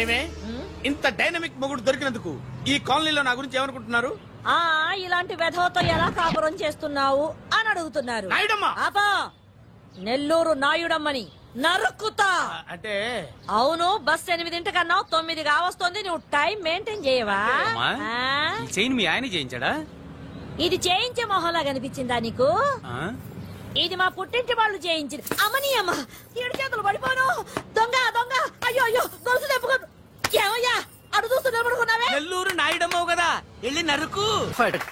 ఏమే ఇంత డైనమిక్ మొగుడు దొరికినందుకు ఈ కాలనీలో నా గురించి ఏమనుకుంటున్నారు? ఇలాంటి వెధవతో ఎలా కాపురం చేస్తున్నావు అని అడుగుతున్నారు. ఆపా, నెల్లూరు నాయుడమ్మని నరుక్కుతా అంటే. అవును, బస్ 8 9 కావస్తుంది. నువ్వు టైం మెయింటైన్ చేయవా? మీ ఆయన చేయించాడా? ఇది చేయించే మొహంలా కనిపించిందా నీకు? ఇది మా పుట్టింటి వాళ్ళు చేయించింది. అమ్మని అమ్మ, 7 చేతులు పడిపోను. దొంగ దొంగ, అయ్యో అయ్యో, గొలుసు తెప్పుకో. ఏమయ్యా అడు చూస్తూ నిలబడుకున్నావే? నెల్లూరు నాయుడమ్మవు కదా, వెళ్ళి నరుకు.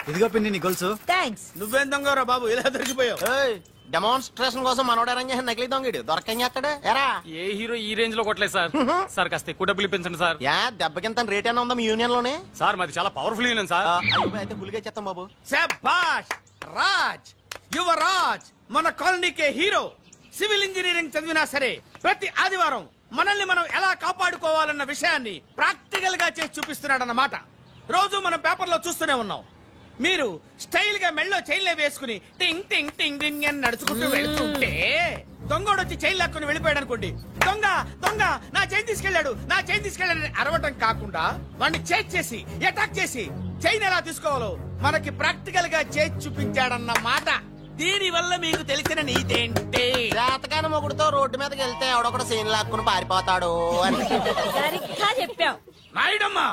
ఇదిగో పిన్ని నీ గొలుసు. థ్యాంక్స్. నువ్వేం దొంగరా బాబు, ఇలా దొరికిపోయావు? డెమాన్స్ట్రేషన్ కోసం మనోడు అరేంజ్ చేసిన నకిలీ దొంగడు దొరకని చేస్తాడు. ఎరా ఏ హీరో ఈ రేంజ్ లో కొట్టలేదు సార్. సార్ కాస్త ఎక్కువ డబ్బులు ఇప్పించండి సార్. దెబ్బకింత రేట్ అయినా ఉందా మీ యూనియన్ లోనే? సార్ మాది చాలా పవర్ఫుల్ యూనియన్ సార్. అయితే గులిగా చేస్తాం బాబు. శభాష్ రాజ్, యువరాజ్, మన కాలనీకే హీరో. సివిల్ ఇంజనీరింగ్ చదివినా సరే ప్రతి ఆదివారం మనల్ని మనం ఎలా కాపాడుకోవాలన్న విషయాన్ని ప్రాక్టికల్ గా చేసి చూపిస్తున్నాడన్నమాట. రోజు మనం పేపర్లో చూస్తూనే ఉన్నాం. మీరు స్టైల్ గా మెళ్ళో చైన్లే వేసుకుని టింగ్ టింగ్ టింగ్ టింగ్ అని నడుచుకుంటూ వెళ్తుంటే దొంగోడు వచ్చి చైన్ లాక్కుని వెళ్ళిపోయాడు అనుకోండి. దొంగ దొంగ, నా చైన్ తీసుకెళ్లాడు, నా చైన్ తీసుకెళ్లాడు అరవటం కాకుండా వాడిని చేజ్ చేసి అటాక్ చేసి చైన్ ఎలా తీసుకోవాలో మనకి ప్రాక్టికల్ గా చేసి చూపించాడన్నమాట. దీని వల్ల మీకు తెలిసిన నీతేంటే, జాతకాన మొగుడుతో రోడ్డు మీదకి వెళ్తే ఎవడొకడు సీన్ లాక్కుని పారిపోతాడు అని. సరిగ్గా చెప్పావు నాయుడమ్మా.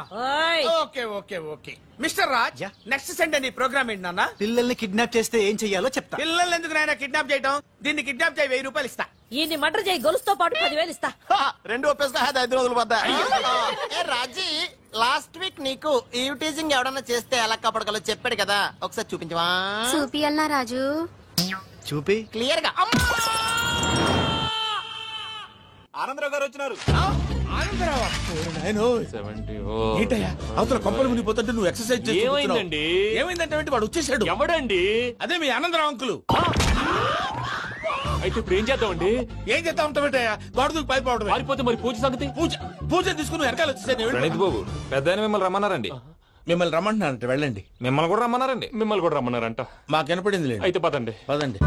Okay okay okay mister Raj, next Sunday నీ ప్రోగ్రామ్ ఏంటి నాన్న? పిల్లల్ని కిడ్నాప్ చేస్తే ఏం చెయ్యాలో చెప్తా. పిల్లల్ని ఎందుకు నాయన కిడ్నాప్ చేయటం? దీన్ని కిడ్నాప్ చేయి, 1000 రూపాయలు ఇస్తా. ఈ మటర్ చేయి, గొలుసుతో పాటు 10,000 ఇస్తా. 2 ఒప్పేసుకో, 5 రోజులు పోద్దా. రాజీ, లాస్ట్ వీక్ నీకు ఈవ్ టీజింగ్ ఎవడన్నా చేస్తే ఎలా కాపాడగలో చెప్పాడు కదా, ఒకసారి చూపించవా? చూపియల్నా రాజు? చూపి క్లియర్ గా. ఆనందరావు గారు వచ్చినారు. ఏంటయ్యా అవతల కొంపలు మునిగిపోతుంటే నువ్వు ఎక్సర్సైజ్ ఏమైందండి? ఏమైందంటే వాడు వచ్చేసాడు. ఎవడండి? అదే మీ ఆనందరావు అంకులు. అయితే ఇప్పుడు ఏం చేద్దామండి? ఏం చేస్తా ఉంటావేటయ్యా, వాడు పైపోవడం. పారిపోతే మరి పూజ సంగతి? పూజ తీసుకుని వెనకాల వచ్చేసాను. ప్రణీత్ బాబు, పెద్ద మిమ్మల్ని రమ్మన్నారండి. మిమ్మల్ని రమ్మంటున్నారంట, వెళ్ళండి. మిమ్మల్ని కూడా రమ్మన్నారండి. మిమ్మల్ని కూడా రమ్మన్నారంట. మాకు వినపడింది. అయితే పదండి. పదండి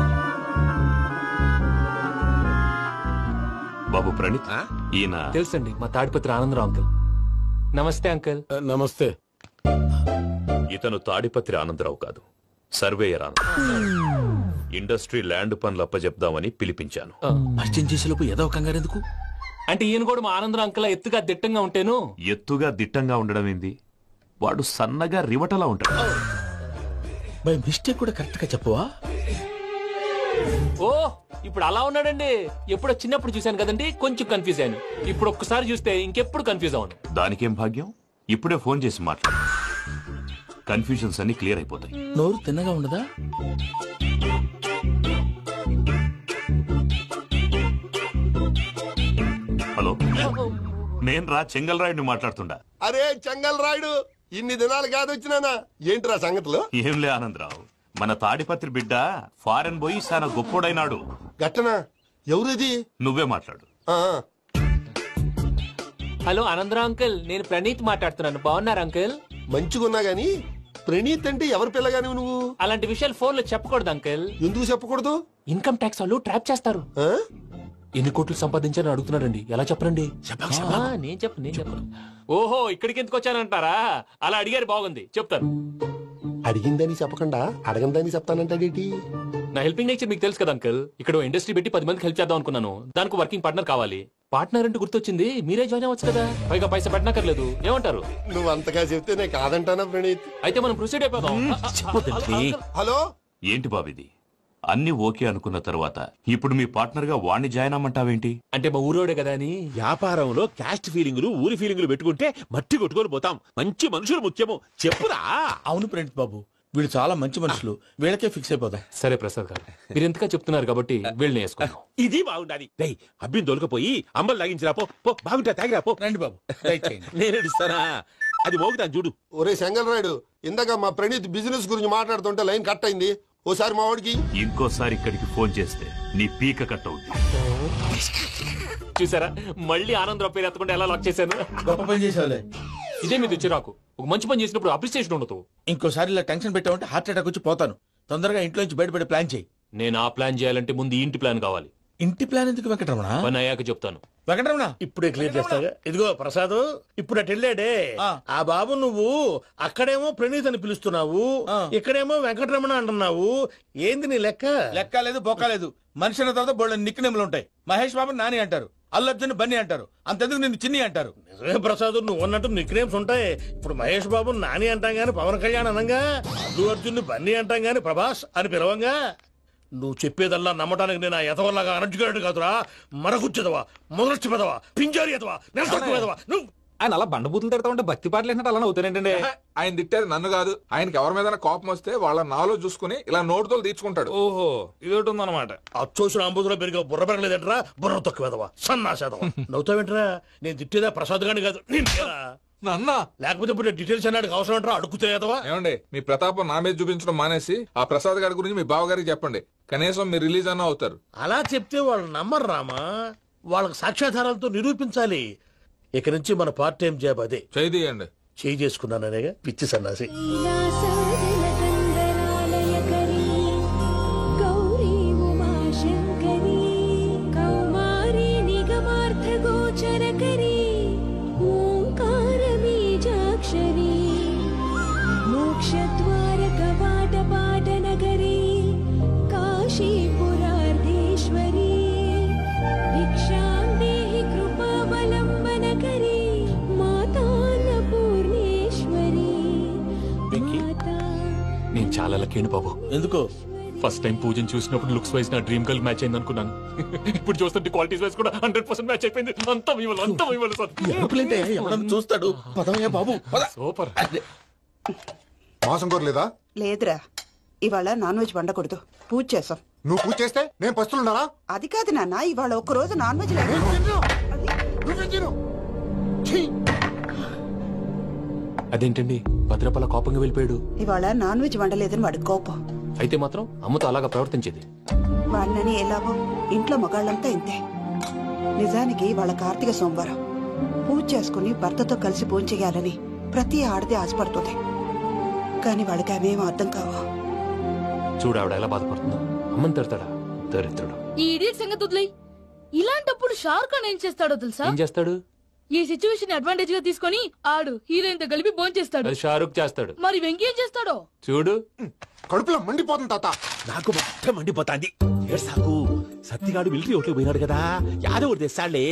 బాబు ప్రణీత్, ఈయన తెలుసండి, మా తాడిపత్రి ఆనందరావు అంకుల్. నమస్తే అంకుల్. నమస్తే. ఇతను తాడిపత్రి ఆనందరావు కాదు, సర్వేయర్ ఆనందరావు. ఇండస్ట్రీ ల్యాండ్ పనులు అప్పచెప్దామని పిలిపించాను. పరిచయం చేసేలోపు ఏదో కంగారు ఎందుకు? అంటే ఈయన కూడా మా ఆనందరావు అంకుల్ ఎత్తుగా దిట్టంగా ఉంటేను. ఎత్తుగా దిట్టంగా ఉండడం ఏంది, వాడు సన్నగా రివటలా ఉంటాడు. బై మిస్టేక్ కూడా కరెక్ట్ గా చెప్పవా? ఓ, ఇప్పుడు అలా ఉన్నాడండి. ఎప్పుడో చిన్నప్పుడు చూశాను కదండి, కొంచెం కన్ఫ్యూజ్ అయ్యాను. ఇప్పుడు ఒక్కసారి చూస్తే ఇంకెప్పుడు కన్ఫ్యూజ్ అవ్వను. దానికేం భాగ్యం, ఇప్పుడే ఫోన్ చేసి మాట్లాడు. కన్ఫ్యూజన్స్ అన్ని క్లియర్ అయిపోతాయి. నోరు తిన్నగా ఉండదా? హలో, నేను రా చెంగల్ రాయుడిని మాట్లాడుతుండా. అరే చెంగల్ రాయుడు, ఇన్ని దినాలు కాదు వచ్చినానా? ఏంటిరా సంగతులు? ఏంలే ఆనందరావు, మన తాడిపత్రి బిడ్డ ఫారెన్ పోయి చాలా గొప్పోడైనాడు. గట్టనా? ఎవరిది? నువ్వే మాట్లాడు. హలో ఆనందరావు అంకుల్, నేను ప్రణీత్ మాట్లాడుతున్నాను. బాగున్నారు అంకుల్? మంచిగున్నా గాని ప్రణీత్ అంటే ఎవరి పిల్లగాని నువ్వు? అలాంటి విషయాలు ఫోన్ లో చెప్పకూడదు అంకుల్. ఎందుకు చెప్పకూడదు? ఇన్కమ్ ట్యాక్స్ వాళ్ళు ట్రాప్ చేస్తారు. ఎన్ని కోట్లు సంపాదించాలని అడుగుతున్నారండి, ఎలా చెప్పరండి? నేను చెప్పను. ఓహో, ఇక్కడికి ఎందుకు వచ్చానంటారా? అలా అడిగారు, బాగుంది, చెప్తాను. అడిగిందని చెప్పకుండా అడగందని చెప్తానంటాడేటి? నా హెల్పింగ్ నేచర్ మీకు తెలుసు కదా అంకుల్. ఇక్కడ ఇండస్ట్రీ పెట్టి 10 మందికి హెల్ప్ చేద్దాం అనుకున్నాను. దానికి వర్కింగ్ పార్ట్నర్ కావాలి. పార్ట్నర్ అంటే గుర్తొచ్చింది, మీరే జాయిన్ అవ్వచ్చు కదా, పైగా పైసా పెట్టనక్కర్లేదు. ఏమంటారు? నువ్వు అంతగా చెప్తే నేను కాదంటానా ప్రణీత్? అయితే మనం ప్రొసీడ్ అయిపోదాం. హలో, ఏంటి బాబిది? అన్ని ఓకే అనుకున్న తర్వాత ఇప్పుడు మీ పార్ట్నర్ గా వాణ్ణి జాయిన్ అమ్మంటావేంటి? అంటే మా ఊరోడే కదా అని. వ్యాపారంలో క్యాస్ట్ ఫీలింగులు, ఊరి ఫీలింగులు పెట్టుకుంటే మట్టి కొట్టుకొని పోతాం. మంచి మనుషులు ముఖ్యము. చెప్పురా. అవును ప్రణీత్ బాబు, వీళ్ళు చాలా మంచి మనుషులు, వీళ్ళకే ఫిక్స్ అయిపోతా. సరే ప్రసాద్ గారు, మీరు ఎంతగా చెప్తున్నారు కాబట్టి వీళ్ళని వేసుకుంటాం. ఇది బాగుండాలి. అబ్బిని దొలకపోయి అంబలు లాగించిరా పో. బాగుంటా, తాగిరా పో. రండి బాబు, నేను ఇస్తానా? అది మోగుతాను చూడు. ఒరే చెంగల్ రాయుడు, ఇందాక మా ప్రణీత్ బిజినెస్ గురించి మాట్లాడుతుంటే లైన్ కట్ అయింది. ఓసారి మా వాడికి ఇంకోసారి ఇక్కడికి ఫోన్ చేస్తే నీ పీక కట్ అవుతుంది. చూసారా, మళ్ళీ ఆనందరావు పేరు ఎత్తకుండా ఎలా లాక్ చేశాను. గొప్ప పని చేసేవాళ్ళే. ఇదే మీద చిరాకు. ఒక మంచి పని చేసినప్పుడు అప్రిసియేషన్ ఉండదు. ఇంకోసారి ఇలా టెన్షన్ పెట్టామంటే హార్ట్ అటాక్ వచ్చి పోతాను. తొందరగా ఇంట్లో నుంచి బయటపడే ప్లాన్ చేయి. నేను ఆ ప్లాన్ చేయాలంటే ముందు ఇంటి ప్లాన్ కావాలి. ఇంటి ప్లాన్ ఎందుకు వెంకటరమణ? పని అయ్యాక చెప్తాను. వెంకటరమణ ఇప్పుడే క్లియర్ చేస్తాగా. ఇదిగో ప్రసాద్, ఇప్పుడు అటు వెళ్ళాడే ఆ బాబు, నువ్వు అక్కడేమో ప్రణీత్ అని పిలుస్తున్నావు, ఇక్కడేమో వెంకటరమణ అంటున్నావు. ఏంది నీ లెక్క? లెక్క లేదు బొక్క లేదు. మనిషి అన్న తర్వాత బోళ్ళ నిక్నెములు ఉంటాయి. మహేష్ బాబు నాని అంటారు, అల్లు అర్జున్ బన్నీ అంటారు, అంతెందుకు నిన్ను చిన్ని అంటారు. నిజమే ప్రసాద్, నువ్వు అన్నట్టు నిక్నేమ్స్ ఉంటాయి. ఇప్పుడు మహేష్ బాబు నాని అంటాం గాని పవన్ కళ్యాణ్ అనంగా, అల్లు అర్జున్ బన్నీ అంటాం గాని ప్రభాస్ అని పిలవంగా. నువ్వు చెప్పేదల్లా నమ్మటానికి నేను ఎతవల్లాగా అనర్జుకేటెడ్ కాదురా. మరగుచ్చదవా, మొదలచ్చి పెదవా, పింజారి ఎదవా, నెలసొక్కుదవా నువ్వు. ఆయన అలా బండబూతులు తిడతా ఉంటే భక్తి పాటలు ఏంటంటే అలా అవుతానంటే. ఆయన తిట్టేది నన్ను కాదు, ఆయనకి ఎవరి మీద కోపం వస్తే వాళ్ళ నాలో చూసుకుని ఇలా నోటుతో తీర్చుకుంటాడు. ఓహో, ఇది ఒకటి ఉందన్నమాట. అచ్చోసిన అంబుధులో పెరిగే బుర్ర పెరగలేదంటరా, బుర్ర తొక్కువేదవా, సన్నాసేదవా. నవ్వుతావేంట్రా? నేను తిట్టేదా ప్రసాద్ గాని కాదు, నిన్నేరా. నన్నా లేకపోతే ఇప్పుడు డీటెయిల్స్ అన్నాడు అవసరం అంటారా? అడుగుతాయేదవా. ఏమండి, మీ ప్రతాపం నా మీద చూపించడం మానేసి ఆ ప్రసాద్ గారి గురించి మీ బావగారికి చెప్పండి. కనీసం మీరు రిలీజ్ అన్న అవుతారు. అలా చెప్తే వాళ్ళు నమ్మరు రామా. వాళ్ళకి సాక్ష్యాధారాలతో నిరూపించాలి. ఇక నుంచి మన పార్ట్ టైం జాబ్ అదే. చేయండి. చేయి చేసుకున్నాననేగా పిచ్చి సన్నాసి. నేను చాలా లక్కీ బాబు. ఎందుకు? ఫస్ట్ టైం పూజను చూసినప్పుడు లుక్స్ వైజ్ నా డ్రీమ్ గర్ల్ మ్యాచ్ అయింది అనుకున్నాను. ఇప్పుడు చూస్తుంటే క్వాలిటీస్ వైజ్ కూడా 100% మ్యాచ్ అయిపోయింది. అంతా ఇవ్వాలి సార్. చూస్తాడు. పదవయ్యా బాబు. సూపర్. మాసం కోరలేదా? లేదురా, ఇవాళ నాన్ వెజ్ వండకూడదు, పూజ చేసాం. నువ్వు పూజ చేస్తే నేను పస్తులున్నారా? అది కాదు నాన్న, ఇవాళ ఒక్కరోజు నాన్ వెజ్ లేదు. అదేంటండి భద్రపల కోపంగా వెళ్ళిపోయాడు? ఇవాళ నాన్ వెజ్ వండలేదని వాడి కోపం. అయితే మాత్రం అమ్మతో అలాగా ప్రవర్తించేది. వాడినని ఎలాగో ఇంట్లో మగాళ్ళంతా ఇంతే. నిజానికి వాళ్ళ కార్తీక సోమవారం పూజ చేసుకుని భర్తతో కలిసి పూజ చేయాలని ప్రతి ఆడది ఆశపడుతుంది. కానీ వాడికి అవేం అర్థం కావు. చూడు ఆవిడ ఎలా బాధపడుతుందో. అమ్మని తిడతాడా దరిద్రుడు. ఈ ఇడియట్ సంగతి వదిలేయ్. ఇలాంటప్పుడు షారుఖ్ ఖాన్ ఏం చేస్తాడో తెలుసా? ఏం చేస్తాడు? ఈ సిచ్యువేషన్ అడ్వాంటేజ్ గా తీసుకొని ఆడు హీరోయిన్ తో కలిపి బోన్ చేస్తాడు. అది షారుఖ్ చేస్తాడు. మరి వెంకీ ఏం చేస్తాడో చూడు. కడుపులో మండిపోతుంది తాత. నాకు మొత్తం మండిపోతాంది. సాకు సత్తిగాడు మిలిటరీ ఓట్లు పోయినాడు కదా, యాదవ్ ఒకటి తెస్తాడులే.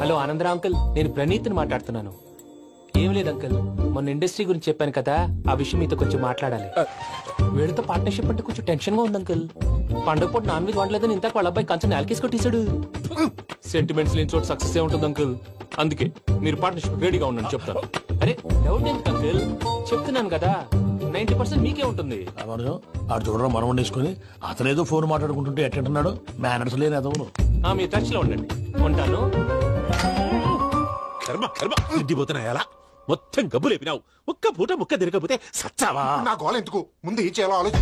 హలో ఆనందరా అంకుల్, నేను ప్రణీత్ని మాట్లాడుతున్నాను. ఏం లేదు అంకుల్, మొన్న ఇండస్ట్రీ గురించి చెప్పాను కదా, ఆ విషయం మీతో కొంచెం మాట్లాడాలి. వీళ్ళతో పార్ట్నర్షిప్ అంటే కొంచెం టెన్షన్ గా ఉంది అంకుల్. పండుగ పూట నాన్ వెజ్ వండలేదని ఇంతకు వాళ్ళ అబ్బాయి కంచెం నేలకేసి కొట్టేశాడు. సెంటిమెంట్స్ లేని చోట సక్సెస్ ఏ ఉంటుంది అంకుల్. అందుకే మీరు పార్ట్నర్షిప్ రెడీగా ఉండండి చెప్తాను. అరే డౌట్ ఎందుకు అంకుల్, చెప్తున్నాను కదా 90% మీకే ఉంటుంది. ఆడు చూడడం మనం వండేసుకుని అతనేదో ఫోన్ మాట్లాడుకుంటుంటే ఎట్టంటున్నాడు. మేనర్స్ లేని అదవును. మీ టచ్ లో ఉండండి. ఉంటాను. కర్మ కర్మ తిండిపోతున్నాయలా మొత్తం గబ్బు లేపినావు. ఒక్క పూట ముక్క తిరగకపోతే సచ్చావా? నా గోల ఎందుకు, ముందు ఈ చేయాలో ఆలోచి.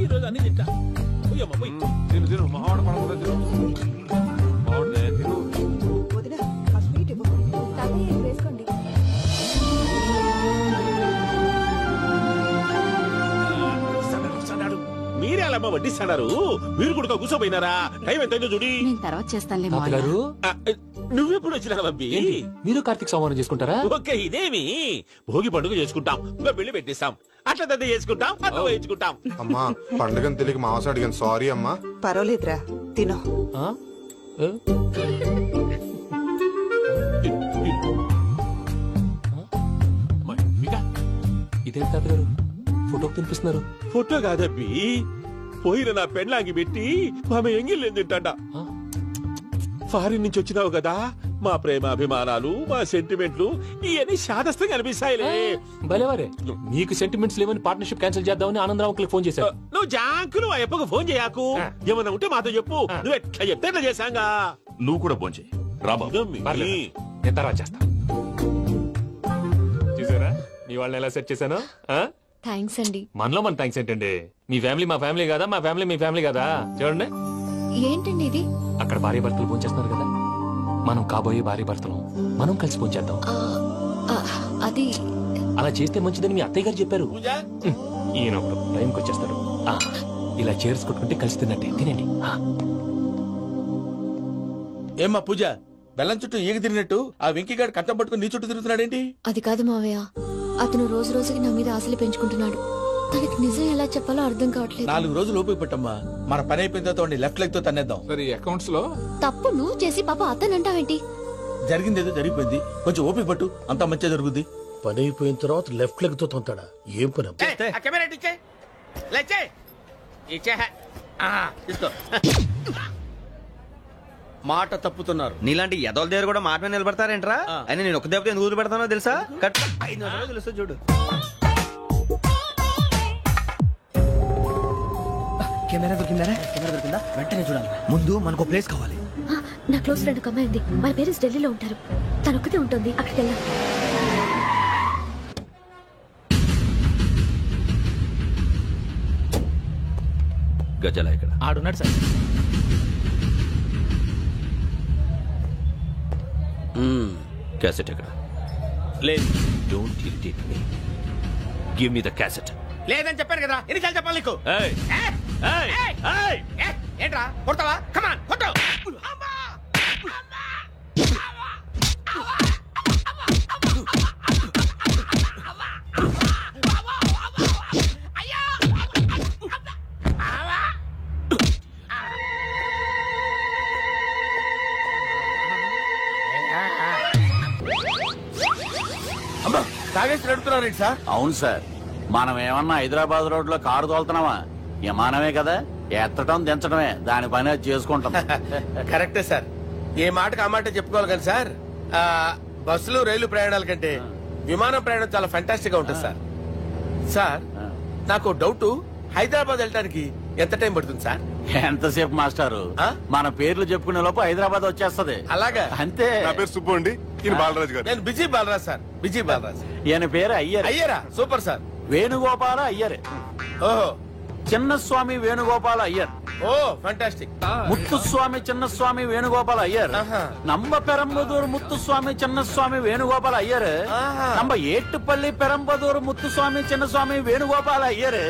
ఈ రోజు అన్ని తింటా. వదినా, ఆ స్వీట్ ఇవ్వు. మీరే అలా వడ్డిస్తున్నారు. మీరు కూడా కూర్చోపోయినారా? టైం ఎంతైందో చూడి. తర్వాత చేస్తానులే తాతగారు, నువ్వెప్పుడు వచ్చినా బంబి? మీరు కార్తీక్ సంహారం చేసుకుంటారా? ఓకే, ఇదేమి భోగి పండుగ చేసుకుంటాం, ఇంకా పెళ్లి పెట్టేస్తాం, అట్లా దద్ద చేసుకుంటాం, అట్లా వేయించుకుంటాం. అమ్మా పండుగని తెలియక మాంసం అడిగాను, సారీ అమ్మా. పర్వాలేదురా, తినో. ఆ? ఏ? ఇదేంటి తాతగారు ఫోటోకి తినిపిస్తున్నారు? ఫోటో కాదబ్బి, పోయిన నా పెళ్ళాంగి పెట్టి ఆమె ఎంగిల్లేం తింటాడ. ఫారిన్ నుంచి వచ్చినావు కదా, మా ప్రేమ అభిమానాలు, మా సెంటిమెంట్లు ఇవన్నీ శాదస్తంగా అనిపిస్తాయిలే. భలేవారే, మీకు సెంటిమెంట్స్ లేవని పార్ట్నర్షిప్ క్యాన్సిల్ చేద్దామని ఆనందరావు అంకుల్ ఫోన్ చేశారు. నువ్వు జాంకులు ఆ అప్పకు ఫోన్ చేయకు. ఏమన్నా ఉంటే మాతో చెప్పు. నువ్వు ఎట్లా చెప్తే ఎట్లా చేశాంగా. నువ్వు కూడా భోంచే రాబా. నేను తర్వాత చేస్తా. చూసారా మీ వాళ్ళని ఎలా సెట్ చేశాను? థ్యాంక్స్ అండి. మనలో మన థ్యాంక్స్ ఏంటండి? మీ ఫ్యామిలీ మా ఫ్యామిలీ కదా, మా ఫ్యామిలీ మీ ఫ్యామిలీ కదా. చూడండి, ఏంటండి ఇది? అక్కడ భార్య భర్తలు భోంచేస్తున్నారు కదా, మనం కాబోయే భార్య భర్తలు మనం కలిసి భోంచేద్దాం. అది అలా చేస్తే మంచిదని మీ అత్తయ్య గారు చెప్పారు. పూజ ఈయన ఒకడు టైంకి వచ్చేస్తాడు. ఇలా చేర్స్ కొట్టుకుంటే కలిసి తిన్నట్టే తినండి. ఏమ్మా పూజ, బెల్లం చుట్టూ ఈగ తిరిగినట్టు ఆ వెంకీగాడు కట్టం పట్టుకుని నీ చుట్టూ తిరుగుతున్నాడేంటి? అది కాదు మావయ్య, అతను రోజు రోజుకి నా మీద ఆశలు పెంచుకుంటున్నాడు. తనకి నిజం ఎలా చెప్పాలో అర్థం కావట్లేదు. 4 రోజులు ఓపిక పట్టమ్మా, మన పని అయిపోయిన తర్వాత లెఫ్ట్ లెగ్ తో తన్నేద్దాం. సరే అకౌంట్స్ లో తప్పు నువ్వు చేసి పాప అతను అంటావేంటి? జరిగింది ఏదో జరిగిపోయింది, కొంచెం ఓపిక పట్టు, అంతా మంచిగా జరుగుద్ది. పని అయిపోయిన తర్వాత లెఫ్ట్ లెగ్ తో తొంతాడా? ఏం పని మాట తప్పుతున్నారు. నీలాంటి ఎదల దగ్గర కూడా మాట మీద నిలబడతారేంట్రా? అని నేను ఒక దెబ్బతో ఎందుకు ఊరు పెడతానో తెలుసా? కట్ 5 నిమిషాలు తెలుసా చూడు. కెమెరా దొరికిందా? వెంటనే చూడాలి. ముందు మనకు ప్లేస్ కావాలి. నా క్లోజ్ ఫ్రెండ్ ఒక అమ్మాయి ఉంది, వాళ్ళ పేరెంట్స్ ఢిల్లీలో ఉంటారు. తనొక్కతే ఉంటుంది, అక్కడికి వెళ్దాం. గజాల ఇక్కడ ఆడున్నాడు సార్. క్యాసెట్ ఎక్కడ? లేదు. Don't irritate me. Give me the cassette. లేదని చెప్పాను కదా, ఎన్నిసార్లు చెప్పాలి నీకు? ఏయ్ ఏయ్ ఏయ్ ఏంట్రా కొడతావా? కమాన్ కొట్టు. అమ్మా తాగేసి నడుపుతున్నారేంటి సార్? అవును సార్, మనం ఏమన్నా హైదరాబాద్ రోడ్ లో కారు తోలుతున్నామా? విమానమే కదా, ఎత్తడం దించడమే, దాని పని అది చేసుకుంటాం. కరెక్టే సార్, ఏ మాటకు ఆ మాట చెప్పుకోవాలి కానీ సార్, బస్సులు రైలు ప్రయాణాల కంటే విమానం ప్రయాణం చాలా ఫెంటాస్టిక్ గా ఉంటుంది సార్. సార్ నాకు డౌట్, హైదరాబాద్ వెళ్ళడానికి ఎంత టైం పడుతుంది సార్? ఎంతసేపు మాస్టారు, మన పేర్లు చెప్పుకునే లోపు హైదరాబాద్ వచ్చేస్తది. అలాగా? అంతే. నా పేరు సుబ్బు అండి, ఈయన బాలరాజు గారు. నేను busy Balaraj sir. Busy Balaraj. ఈయన పేరు అయ్యర్. అయ్యరా? Super sir. వేణుగోపాల అయ్యర్. ఓహో. చిన్నస్వామి వేణుగోపాల అయ్యర్. Oh fantastic. ముత్తుస్వామి చిన్నస్వామి వేణుగోపాల అయ్యర్. நம்ம பெரம்பதூர் முத்துசுவாமி சின்னசுவாமி வேணுகோபால ஐயர். நம்ம ஏட்டுப்பள்ளி பெரம்பதூர் முத்துசுவாமி சின்னசுவாமி வேணுகோபால ஐயர்.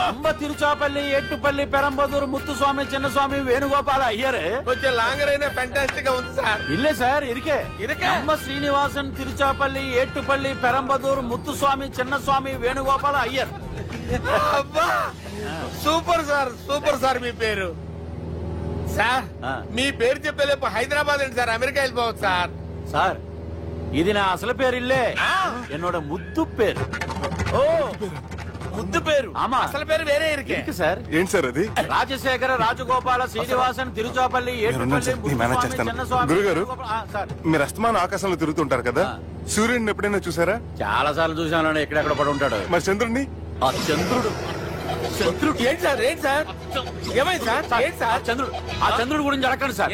நம்ம திருச்சாப்பள்ளி ஏட்டுப்பள்ளி பெரம்பதூர் முத்துசுவாமி சின்னசுவாమి వేణుగోపాల అయ్యర్. కొంచెం లాంగర్ అయినా ఫంటాస్టిక్ గా ఉంది సార్. இல்ல சார் இருக்கே. நம்ம Srinivasan Tiruchapalli Ettupalli Perambadur Muthuswamy Chinnaswamy Venugopala Iyer. Super sir, super sir. మీ పేరు సార్, మీ పేరు చెప్పేలేపు హైదరాబాద్ ఏంటి సార్, అమెరికా వెళ్ళిపోవచ్చు సార్. సార్ ఇది నా అసలు పేరు ఇల్లే, என்னோட ముద్దు పేరు. ఓ ముద్దు పేరు. అసలు పేరు వేరే ఇருக்கு సార్. ఏంటి సార్ అది? రాజశేఖర రాజగోపాల శ్రీనివాసన్ తిరుచాపల్లి గురుగారు, మీరు అస్తమాన ఆకాశంలో తిరుగుతుంటారు కదా, సూర్యుడిని ఎప్పుడైనా చూసారా? చాలా సార్లు చూసాను, ఎక్కడెక్కడ పడి ఉంటాడు. మరి చంద్రుడిని? ఆ చంద్రుడు. చంద్రుడు ఏంటి సార్? ఏంటి సార్? ఏమైంది సార్? ఏంటి సార్? చంద్రుడు. ఆ చంద్రుడు గురించి అడగండి సార్.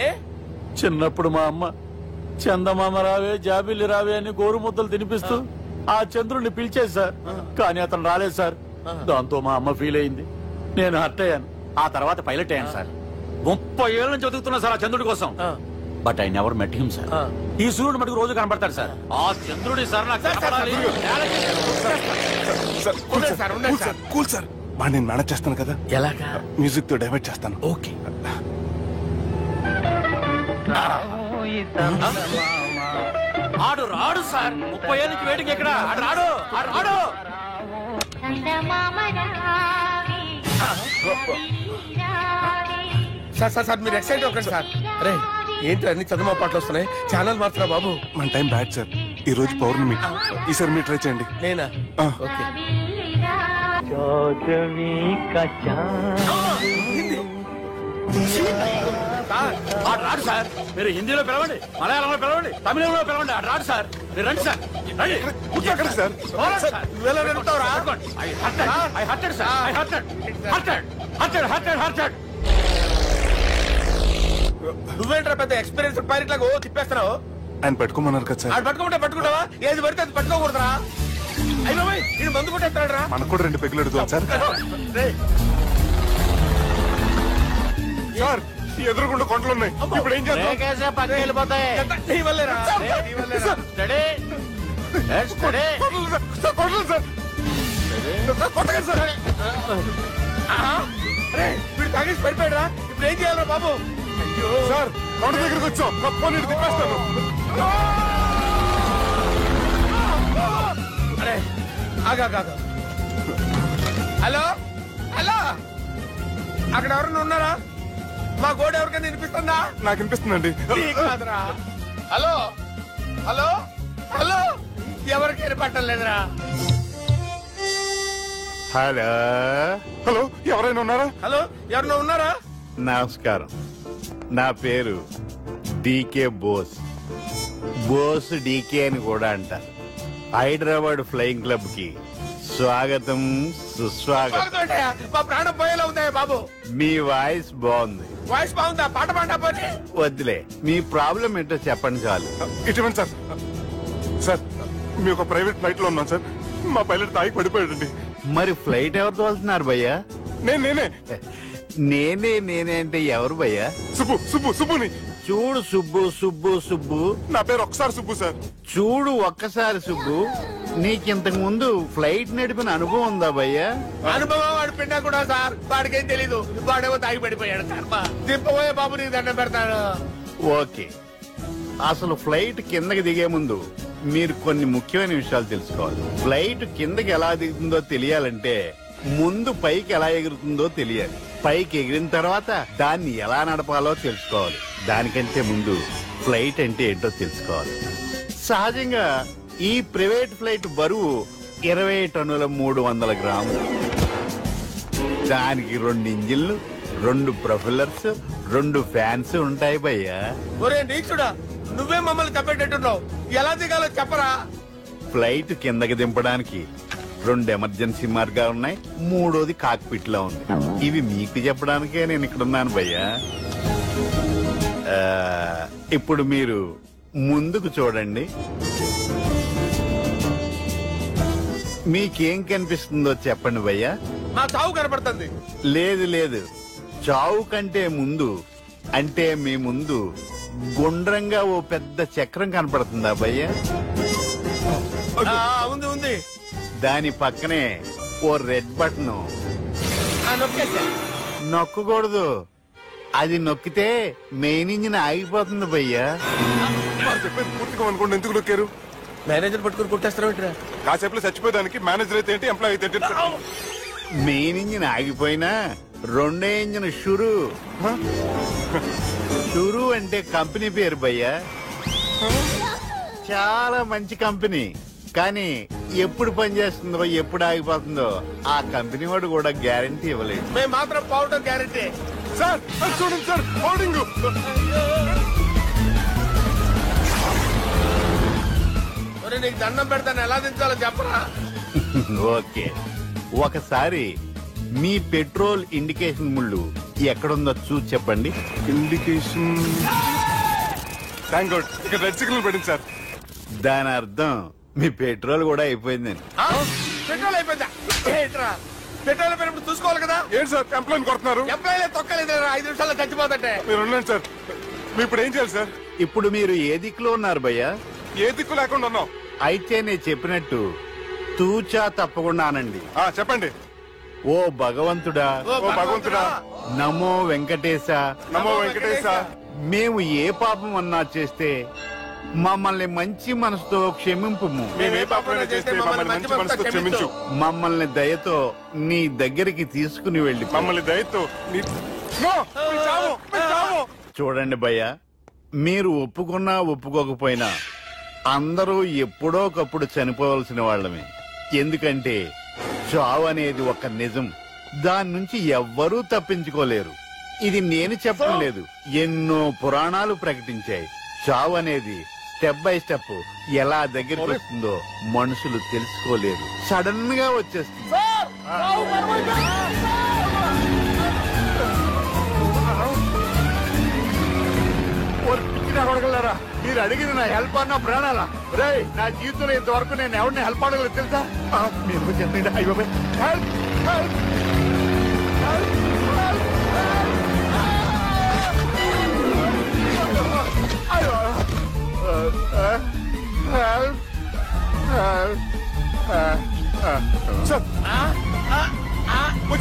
చిన్నప్పుడు మా అమ్మ చందమామ రావే జాబిల్లి రావే అని గోరు ముద్దలు తినిపిస్తూ ఆ చంద్రుడిని పిలిచేది సార్, కానీ అతను రాలేదు సార్. దాంతో మా అమ్మ ఫీల్ అయింది, నేను హర్ట్ అయ్యాను. ఆ తర్వాత పైలట్ అయ్యాను సార్. 30 ఏళ్ళ నుంచి చదువుతున్నా సార్ ఆ చంద్రుడి కోసం. But I never met him sir. ఈ సూర్యుడు మటుకు రోజు కనబడతాడు సార్. ఆ చంద్రుడి సార్ నాకు కూల్ సార్, బాగా నేను మేనేజ్ చేస్తాను కదా. ఎలాగా? మ్యూజిక్ తో డైవర్ట్ చేస్తాను. ఓకే. ఆడు రాడు సార్, 30 ఏళ్ళకి వేడికి ఎక్కడ ఆడు రాడు. ఆడు రాడు. సార్ సార్ సార్ మీరు ఎక్సైట్ అవ్వకండి సార్. అరే ఏంటి అన్ని చదువు పాటలు వస్తున్నాయి, ఛానల్ మారుతున్నా బాబు. మన టైం బ్యాడ్ సార్, ఈ రోజు పౌర్ణమి. ఈసారి మీరు ట్రై చేయండి. నేనా? ఓకే. ఆడు రాడు సార్. మీరు హిందీలో పిలవండి, మలయాళంలో పిలవండి, తమిళంలో పిలవండి, ఆడు రాడు సార్. మీరు రండి సార్, రండి. ఎక్కడ సార్? నువ్వేంట్రా పెద్ద ఎక్స్పీరియన్స్ పైరెట్ లాగా ఓ తిప్పేస్తున్నావు? ఆయన పెట్టుకోమన్నారు కదా సార్. ఆడు పట్టుకుంటే పట్టుకుంటావా? ఏది పడితే అది పట్టుకోకూడదురా. అయ్యో నేను మందు కొట్టేస్తాడు రా. మనకు కూడా 2 పెగ్గులు ఎడుతాం సార్. సార్ ఎదురుకుండా కొండలు ఉన్నాయి, ఇప్పుడు ఏం చేస్తాం? వెళ్ళిపోతాయి. వీడు తాగేసి పడిపోయాడా? ఇప్పుడు ఏం చేయాలరా బాబు? అయ్యో సార్ కొండ దగ్గరికి వచ్చాం, తిప్పేస్తాను. అరే ఆగా. హలో హలో, అక్కడ ఎవరన్నా ఉన్నారా? మా గోడ ఎవరికైనా వినిపిస్తుందా? నాకు వినిపిస్తుందండి. కాదురా. హలో హలో హలో, ఎవరికి వినపట్టలేదురా? హలో హలో, ఎవరైనా ఉన్నారా? హలో, ఎవరన్నా ఉన్నారా? నమస్కారం, నా పేరు డీకే బోస్. బోస్ డీకే అని కూడా అంటారు. హైదరాబాద్ ఫ్లయింగ్ క్లబ్ కి స్వాగతం, సుస్వాగతం. మా ప్రాణం పోయేలా ఉందా బాబు? మీ వాయిస్ బాగుంది. వాయిస్ బాగుందా? పాట పాడా పోనీ. వద్దులే, మీ ప్రాబ్లం ఏంటో చెప్పండి చాలు. ఇటువంటి సార్, సార్ మీ ఒక ప్రైవేట్ ఫ్లైట్ లో ఉన్నాం సార్. మా పైలట్ తాగి పడిపోయాడండి. మరి ఫ్లైట్ ఎవరు తోలుతున్నారు భయ్యా? నేనే నేనే అంటే ఎవరు భయ్యా? సుబ్బుని. చూడు సుబ్బు, నా పేరు ఒకసారి సుబ్బు సార్. చూడు ఒక్కసారి సుబ్బు, నీకింతకు ముందు ఫ్లైట్ నడిపిన అనుభవం ఉందా భయ్యా? అనుభవం వాడు పిండా కూడా సార్, వాడికేం తెలీదు. వాడేమో తాగి పడిపోయాడు. దింపబోయే బాబు నీకు దండం పెడతాడు. ఓకే, అసలు ఫ్లైట్ కిందకి దిగే ముందు మీరు కొన్ని ముఖ్యమైన విషయాలు తెలుసుకోవాలి. ఫ్లైట్ కిందకి ఎలా దిగుతుందో తెలియాలంటే ముందు పైకి ఎలా ఎగురుతుందో తెలియాలి. పైకి ఎగిరిన తర్వాత దాన్ని ఎలా నడపాలో తెలుసుకోవాలి. దానికంటే ముందు ఫ్లైట్ అంటే ఏంటో తెలుసుకోవాలి. సహజంగా ఈ ప్రైవేట్ ఫ్లైట్ బరువు 20 టన్నుల 300 గ్రాములు. దానికి 2 ఇంజిన్లు, 2 ప్రొఫెల్లర్స్, 2 ఫ్యాన్స్ ఉంటాయి భయ్యా. ఒరే నీచుడా, నువ్వే మమ్మల్ని తప్పేటట్టున్నావు. ఎలా దిగాలో చెప్పరా? ఫ్లైట్ కిందకి దింపడానికి 2 ఎమర్జెన్సీ మార్గాలు ఉన్నాయి. 3వది కాక్పిట్ లో ఉంది. ఇవి మీకు చెప్పడానికే నేను ఇక్కడున్నాను భయ్యా. ఇప్పుడు మీరు ముందుకు చూడండి. మీకేం కనిపిస్తుందో చెప్పండి భయ్యా. మా చావు కనపడుతుంది. లేదు, చావు కంటే ముందు, అంటే మీ ముందు గుండ్రంగా ఓ పెద్ద చక్రం కనపడుతుందా భయ్యా? ఉంది. దాని పక్కనే ఓ రెడ్ బటన్. నొక్కకూడదు, అది నొక్కితే మెయిన్ ఇంజిన్ ఆగిపోతుంది భయ్యా. చెప్పేది పూర్తిగా అనుకోండి. ఎందుకు నొక్కారు? మేనేజర్ పట్టుకుని కుట్టేస్తారా? కాసేపులో చచ్చిపోయేదానికి మేనేజర్ అయితే ఏంటి, ఎంప్లాయ్ అయితే ఏంటి? మెయిన్ ఇంజిన్ ఆగిపోయినా 2వ ఇంజిన్ షురు. షురు అంటే కంపెనీ పేరు భయ్యా. చాలా మంచి కంపెనీ. కానీ ఎప్పుడు పనిచేస్తుందో, ఎప్పుడు ఆగిపోతుందో ఆ కంపెనీ వాడు కూడా గ్యారంటీ ఇవ్వలేదు. మేము మాత్రం పోవడం గ్యారంటీ. సార్ చూడండి సార్, హోర్డింగ్. నీకు దండం పెడతాను, ఎలా దించాలో చెప్పరా? ఓకే, ఒకసారి మీ పెట్రోల్ ఇండికేషన్ ముళ్ళు ఎక్కడుందో చూసి చెప్పండి. ఇండికేషన్ థ్యాంక్ గాడ్, ఇక్కడ రెడ్ సిగ్నల్ పడింది సార్. దాని అర్థం మీ పెట్రోల్ కూడా అయిపోయిందని. పెట్రోల్ అయిపోయిందా? పెట్రోల్ అయిపోయినప్పుడు చూసుకోవాలి కదా. ఏంటి సార్ కంప్లైంట్ కొడుతున్నారు? ఎంప్లాయీలే తొక్కలేదు, 5 నిమిషాల్లో చచ్చిపోతుంటే. మీరు ఉండండి సార్. మీరు ఇప్పుడు ఏం చేయాలి సార్? ఇప్పుడు మీరు ఏ దిక్కులో ఉన్నారు భయ్యా? ఏ దిక్కు లేకుండా ఉన్నాం. అయితే నేను చెప్పినట్టు తూచా తప్పకుండా అనండి. చెప్పండి. ఓ భగవంతుడా, ఓ భగవంతుడా, నమో వెంకటేశ, నమో వెంకటేశ. మేము ఏ పాపం అన్నా చేస్తే మమ్మల్ని మంచి మనసుతో క్షమింపు. మమ్మల్ని దయతో నీ దగ్గరికి తీసుకుని వెళ్ళి మమ్మల్ని దయతో చూడండి భయ్య, మీరు ఒప్పుకున్నా ఒప్పుకోకపోయినా అందరూ ఎప్పుడో ఒకప్పుడు చనిపోవలసిన వాళ్ళమే. ఎందుకంటే చావు అనేది ఒక నిజం, దాని నుంచి ఎవ్వరూ తప్పించుకోలేరు. ఇది నేను చెప్పడం లేదు, ఎన్నో పురాణాలు ప్రకటించాయి. చావు అనేది స్టెప్ బై స్టెప్ ఎలా దగ్గరికి వస్తుందో మనుషులు తెలుసుకోలేరు, సడన్ గా వచ్చేస్తుంది. మీరు అడిగింది నా హెల్ప్ అన్న ప్రాణాలా? రే, నా జీవితంలో ఇంతవరకు నేను ఎవరిని హెల్ప్ అడగలేదు తెలుసా? మీరు చెప్పండి. అయ్యో హెల్ప్ హెల్ప్ హెల్ప్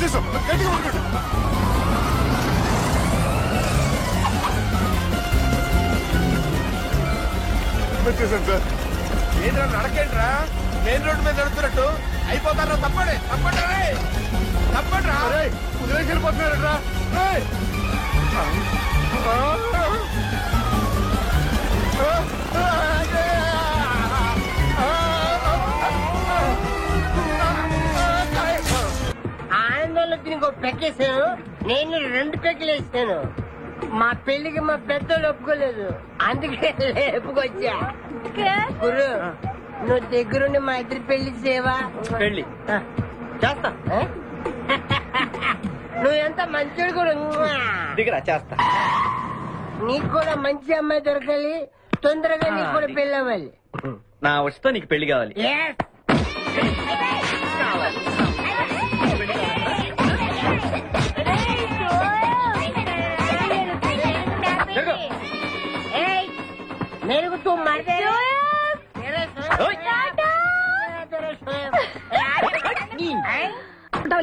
వచ్చేసాం గట్టిగా పట్టుకోండి. వచ్చేసాను సార్. ఏంట్రా నడకేంట్రా మెయిన్ రోడ్డు మీద నడుస్తున్నట్టు అయిపోతారా? తప్పండి తప్పండి తప్పండిరా. కుదిరేసి వెళ్ళిపోతున్నారట్రా. ఆందోళనకి ఇంకో పెట్టేశాను, నేను 2 పెక్కలు వేసాను. మా పెళ్లికి మా పెద్దలు ఒప్పుకోలేదు, అందుకే లేపుకొచ్చా. గురు నువ్వు దగ్గరుండి మా ఇద్దరి పెళ్లి సేవా పెళ్లి చేస్తా. నువ్వు ఎంత మంచోడు కూడా. దిగరా చేస్తా. నీకు కూడా మంచి అమ్మాయి దొరకాలి, తొందరగా నీకు కూడా పెళ్లి అవ్వాలి. నా వచ్చుతో నీకు పెళ్లి కావాలి. मेरे को तुम मार दे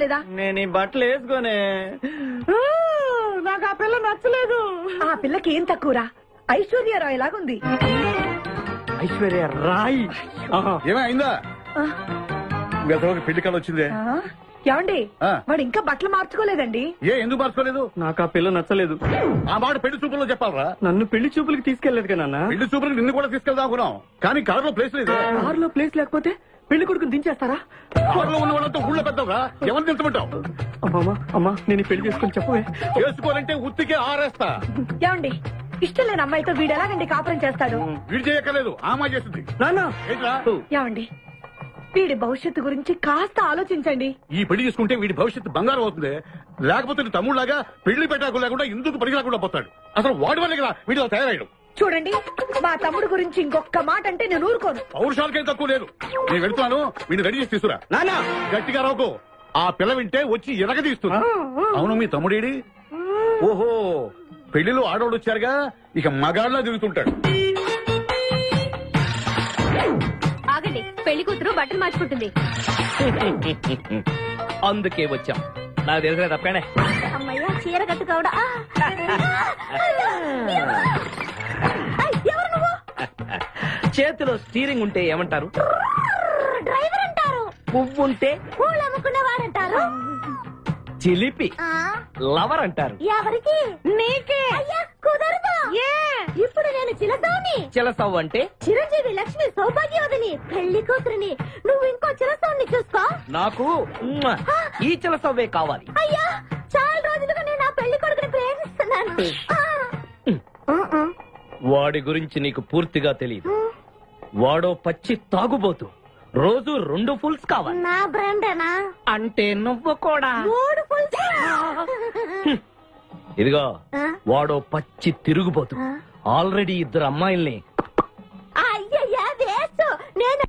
లేదా? నేను ఈ బట్టలు వేసుకోనే. నాకు ఆ పిల్ల నచ్చలేదు. ఆ పిల్లకి ఏం తక్కువరా? ఐశ్వర్య రాయ్ లాగుంది. ఐశ్వర్య రాయ్ ఏమైందా? వెళ్తానికి పెళ్లి కాలు వచ్చిందే. ఏమండి వాడు ఇంకా బట్టలు మార్చుకోలేదండి. ఎందుకు మార్చుకోలేదు? నాకు ఆ పిల్ల నచ్చలేదు. ఆ మాట పెళ్లి చూపుల్లో చెప్పాలరా. నన్ను పెళ్లి చూపులకి తీసుకెళ్లేదు కదా నాన్న. పెళ్లి చూపులకు నిన్ను కూడా తీసుకెళ్దాం అనుకున్నాం, కానీ కారులో ప్లేస్ లేదు. కారులో ప్లేస్ లేకపోతే పెళ్లి కొడుకుని దించేస్తారా? కారులో ఉన్న వాళ్ళంతా ఊళ్ళో పెద్దవరా, ఎవరిని దించమంటావు? అమ్మా నేను ఈ పెళ్లి చేసుకుని చెప్పవే. చేసుకోవాలంటే ఉత్తికే ఆరేస్తా. ఏమండి ఇష్టం లేని అమ్మాయితో వీడు ఎలాగండి కాపురం చేస్తాడు? వీడు చేయక్కర్లేదు, ఆ అమ్మాయి చేస్తుంది. ఏమండి వీడి భవిష్యత్తు గురించి కాస్త ఆలోచించండి. ఈ పెళ్లి చేసుకుంటే వీడి భవిష్యత్తు బంగారం అవుతుంది. లేకపోతే తమ్ముళ్లాగా పెళ్లి పెట్టాకు లేకుండా ఇందుకు పనికి రాకుండా పోతాడు. అసలు వాడి వల్లే కదా వీడిలో తయారయ్యాడు. చూడండి మా తమ్ముడు గురించి ఇంకొక మాట అంటే నేను ఊరుకోను. పౌరుషాలకేం తక్కువ లేదు. నేను వెళ్తున్నాను, వీడిని రెడీ చేసి తీసుకురా. నాన్న గట్టిగా రాకు, ఆ పిల్ల వింటే వచ్చి ఎరగదీస్తున్నా. అవును మీ తమ్ముడేడి? ఓహో పెళ్లిలో ఆడవాళ్ళు వచ్చారుగా, ఇక మగాళ్ళ తిరుగుతుంటాడు. ఆగండి, పెళ్లి కూతురు బట్టలు మార్చుకుంటుంది. అందుకే వచ్చాం. నాకు తెలిసిన తప్పేనే. అమ్మయ్య చీర కట్టుకోవడా? ఎవరు నువ్వు? చేతిలో స్టీరింగ్ ఉంటే ఏమంటారు? డ్రైవర్ అంటారు. పువ్వు ఉంటే పూలు అమ్ముకున్నవాడంటారు. చిలిపి లవర్ అంటారు. ఎవరికి? నీకే. అయ్యా కుదరదు. ఇప్పుడు నేను చిలసౌని. చిలసవ్వు అంటే చిరంజీవి లక్ష్మి సౌభాగ్యవతిని, పెళ్లి కూతురిని. నువ్వు ఇంకో చిలసౌని చూసుకో. నాకు ఈ చిలసవ్వే కావాలి. అయ్యా చాలా రోజులుగా నేను ఆ పెళ్లి కొడుకుని ప్రేమిస్తున్నాను. వాడి గురించి నీకు పూర్తిగా తెలియదు. వాడో పచ్చి తాగుబోతు. రోజు 2 ఫుల్స్ కావాలి. నా బ్రాండేనా? అంటే నువ్వు కూడా 3 ఫుల్స్. ఇదిగో వాడో పచ్చి తిరుగుబోతు. ఆల్రెడీ 2 అమ్మాయిల్ని. అయ్యయ్యా వేసు. నేను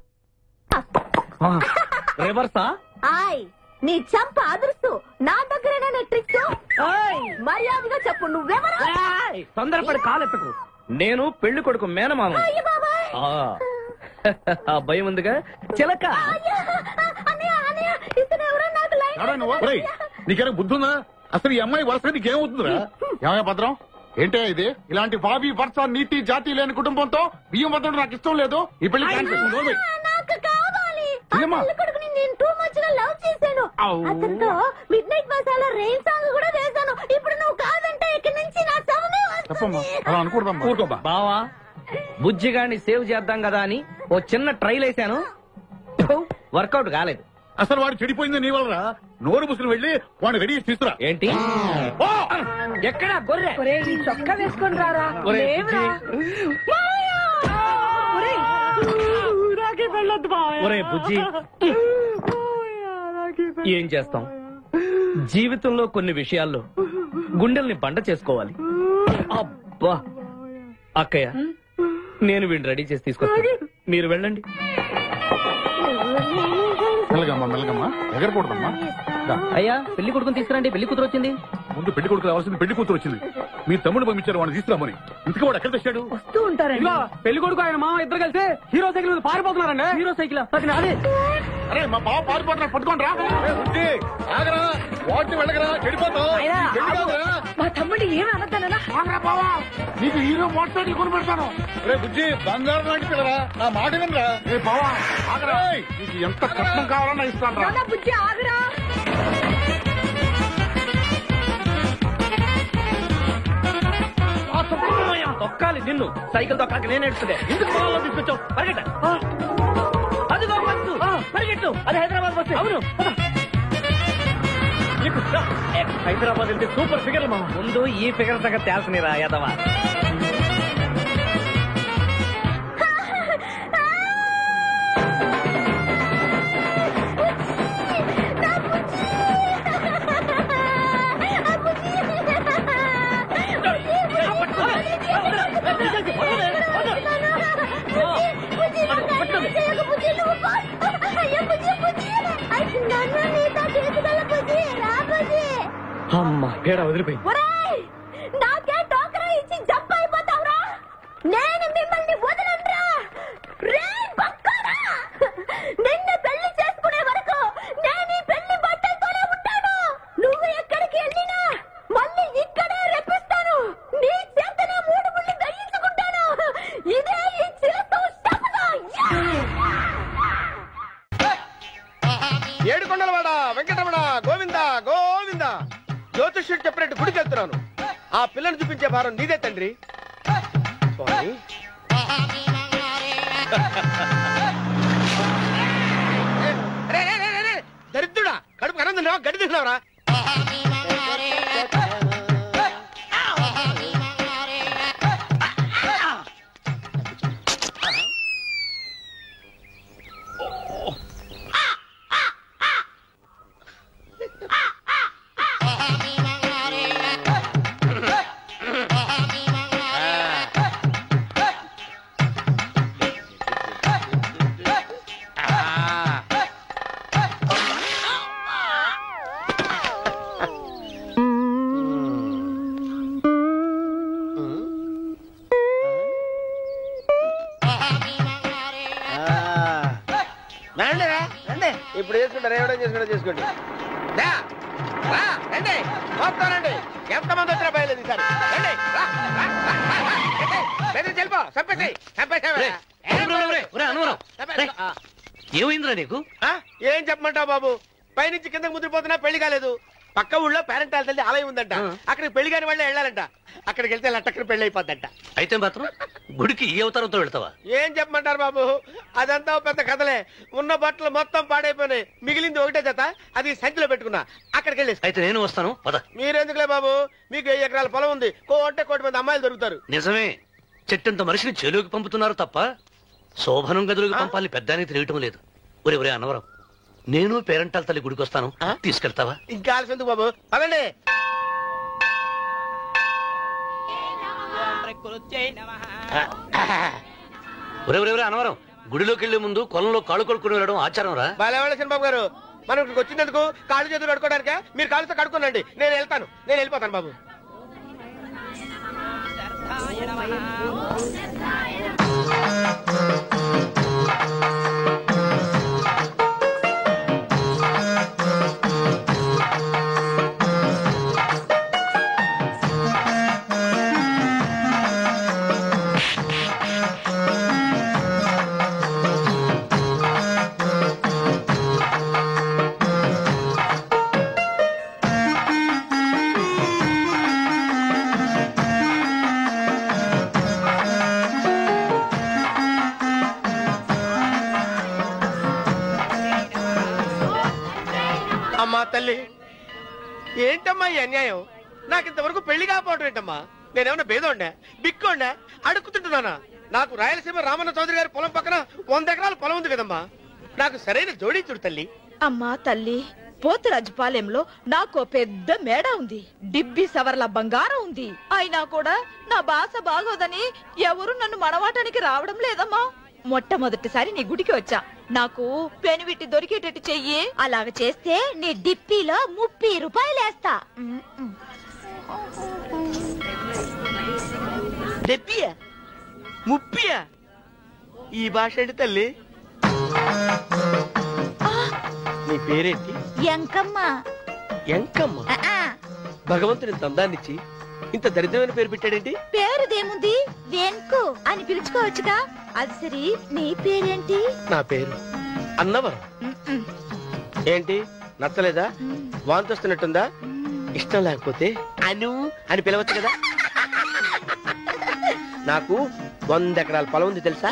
రివర్సా? ఆయ్ నీ చంప అదురుస్తూ నా దగ్గరేనా ట్రిక్స్? మర్యాదగా చెప్పు నువ్వెవరు? తొందరపడి కాలెత్తకు. నేను పెళ్లి కొడుకు మేనమామ. ఆ భయం ఉందిగా చిలక. నీకేనా బుద్ధుందా? అసలు ఈ అమ్మాయి వరుస నీకేమవుతుందిరా? ఏమయ్య భద్రం, ఏంటే ఇది? ఇలాంటి బాబీ వరుస నీతి జాతి లేని కుటుంబంతో బియ్యం భద్రం నాకు ఇష్టం లేదు. ఈ పెళ్లి నాకు కావాలి. కొడుకుని నేను టూ మచ్ గా లవ్ చేశాను. అతనితో mid night masala rain song కూడా వేశాను. ఇప్పుడు నువ్వు కాదంటే ఇక్కడి నుంచి నా సౌనే వస్తుంది. బావా బుజ్జిగాన్ని సేవ్ చేద్దాం కదా అని ఓ చిన్న ట్రైల్ వేసాను, వర్కౌట్ కాలేదు. అసలు వాడు చెడిపోయింది నీ వల్ల. నోరు ముసులు వెళ్ళి వాడిని రెడీ చేసి తీసుకురా. ఏంటి ఎక్కడ గొర్రె? చొక్కా వేసుకొని రారా. ఒరే బుజ్జి, ఏం చేస్తాం? జీవితంలో కొన్ని విషయాల్లో గుండెల్ని బండ చేసుకోవాలి. అబ్బా అక్కయ్య, నేను వీడిని రెడీ చేసి తీసుకొస్తాను, మీరు వెళ్ళండి. మెల్లగమ్మా మెల్లగమ్మా, ఎగరకూడదమ్మా. అయ్యా పెళ్లి కొడుకుని తీసుకురండి, పెళ్లి కూతురు వచ్చింది. ముందు పెళ్లి కొడుకు రావాల్సింది, పెళ్లి కూతురు వచ్చింది. మీ తమ్ముడు పంపించారు వాడిని తీసుకురామని. ఇంతకీ వాడు ఎక్కడ తెచ్చాడు? వస్తూ ఉంటారండి. పెళ్లి కొడుకు ఆయన మామ ఇద్దరు కలిసి హీరో సైకిల్ మీద పారిపోతున్నారండి. హీరో సైకిల్ అదే అరే మా బావ పారిపోతున్నా పట్టుకోండి రా. ఆగరా, వాటిని వెళ్ళగరా, చెడిపోతావు. మా తమ్ముడు ఏమి అనద్దనా? బావా నీకు హీరో మోటార్ సైకిల్ కొని పెడతాను. రే బుజ్జి, బంగారం లాంటి పిల్లరా, నా మాట వినరా. ఏ బావా ఆగరా, నీకు ఎంత కట్నం కావాలన్నా ఇస్తాను రా. బుజ్జి ఆగరా. తొక్కాలి నిన్ను, సైకిల్ తొక్కాలి నేను ఏడుస్తుంటే ఎందుకు పొలంలో తీసుకొచ్చావు? పరిగెట్ట. అదిగో బస్సు, పరిగెట్టు. అది హైదరాబాద్ బస్సు. అవును, హైదరాబాద్ వెళ్తే సూపర్ ఫిగర్ మా ముందు ఈ ఫిగర్ సంగతి తేల్చనిరా యాదవా. అమ్మా పేడ వదిలిపోయింది. నాకే టోకరా ఇచ్చి జంప్ అయిపోతావురా. నేను మిమ్మల్ని వదలనురా. రే బక్కరా, నిన్ను పెళ్లి చేసుకునే వరకు నేను ఈ పెళ్లి బట్టలతోనే ఉంటాను. నువ్వు ఎక్కడికి వెళ్ళినా మళ్ళీ ఇక్కడే రెప్పిస్తాను. నీ చేతనే 3 ముళ్ళు దయ్యించుకుంటాను. ఇదే ఈ చేతో ఏడుకొండలవాడ వెంకటరమణ గోవింద గోవింద. జ్యోతిష్యుడు చెప్పినట్టు గుడికి వెళ్తున్నాను. ఆ పిల్లను చూపించే భారం నీదే తండ్రి. స్వామి దరిద్రుడా, కడుపు కనం తిన్నావా, గడి తిన్నావరా? ఇప్పుడు చేసుకుంటారు, ఎవడో చేసుకుంటా చేసుకోండి. రండి మొత్తం రండి. ఎంతమంది వచ్చినా బయలేదు ఈసారి. రండి చెల్పో చంపేసి ఏమైందిరా నీకు? ఏం చెప్పమంటావు బాబు, పైనుంచి కిందకి ముద్రపోతున్నా పెళ్లి కాలేదు. పక్క ఊళ్ళో పేరెంట్ తల్లి ఆలయం ఉందంట, అక్కడికి పెళ్లి కాని వాళ్ళే వెళ్ళాలంట. అక్కడికి వెళ్తే లట్టక్కన పెళ్లి అయిపోద్దంట. అయితే మాత్రం గుడికి ఈ అవతారంతో వెళ్తావా? ఏం చెప్పమంటారు బాబు, అదంతా పెద్ద కథలే. ఉన్న బట్టలు మొత్తం పాడైపోయినాయి, మిగిలింది ఒకటే జత, అది సంచిలో పెట్టుకున్నా. అక్కడికి వెళ్ళేసి అయితే నేను వస్తాను పద. మీరెందుకులే బాబు, మీకు 1 ఎకరాల పొలం ఉంది, కోటి మంది అమ్మాయిలు దొరుకుతారు. నిజమే, చెట్టంత మనిషిని చేలోకి పంపుతున్నారు తప్ప శోభనం గదులకు పంపాలని పెద్దానికి తెలియటం లేదు. ఒరే ఒరే అన్నవరం, నేను పేరెంటాల తల్లి గుడికి వస్తాను, తీసుకెళ్తావా? ఇంకా ఆలస్యం ఎందుకు బాబు, పదండి. ఒరే ఒరే ఒరే అన్నవరం, గుడిలోకి వెళ్లే ముందు కొలంలో కాళ్ళు కొడుకుని వెళ్ళడం ఆచారం రా. బాలేవాళ్ళ బాబు గారు, మనం ఇక్కడికి వచ్చినందుకు కాళ్ళు చేతులు కడుక్కోవడానికే. మీరు కాళ్ళతో కడుక్కోనండి, నేను వెళ్తాను, నేను వెళ్ళిపోతాను బాబు. అమ్మా తల్లి, ఏంటమ్మా ఈ అన్యాయం? నాకు ఇంతవరకు పెళ్లి కాకపోవడం ఏంటమ్మా? నేనేమన్నా బేదోండా, బిక్కోండా, అడుక్కుతుంటున్నానా? నాకు రాయలసీమ రామన్న చౌదరి గారి పొలం పక్కన 100 ఎకరాల పొలం ఉంది కదమ్మా. నాకు సరైన జోడీ చూడు తల్లి. అమ్మా తల్లి, పోతురాజుపాలెంలో నాకు పెద్ద మేడ ఉంది, డిబ్బి సవర్ల బంగారం ఉంది. అయినా కూడా నా భాష బాగోదని ఎవరు నన్ను మనవాటానికి రావడం లేదమ్మా. మొట్టమొదటిసారి నీ గుడికి వచ్చా, నాకు పెనువిట్టి దొరికేటట్టు చెయ్యి. అలాగ చేస్తే నీ డిప్పిలో 30 రూపాయలు వేస్తా. డెప్పియా 30? ఈ భాష ఏంటి తల్లి? నీ పేరేంటి? ఎంకమ్మ. ఎంకమ్మ? భగవంతుని ఇంత అందాన్నిచ్చి ఇంత దరిద్రమైన పేరు పెట్టాడేంటి? పేరుదేముంది, వెంకు అని పిలుచుకోవచ్చుగా. అది సరి, నీ పేరేంటి? నా పేరు అన్నవరం. ఏంటి నచ్చలేదా? వాంతి వస్తున్నట్టుందా? ఇష్టం లేకపోతే అను అని పిలవచ్చు కదా. నాకు 100 ఎకరాల పొలం ఉంది తెలుసా?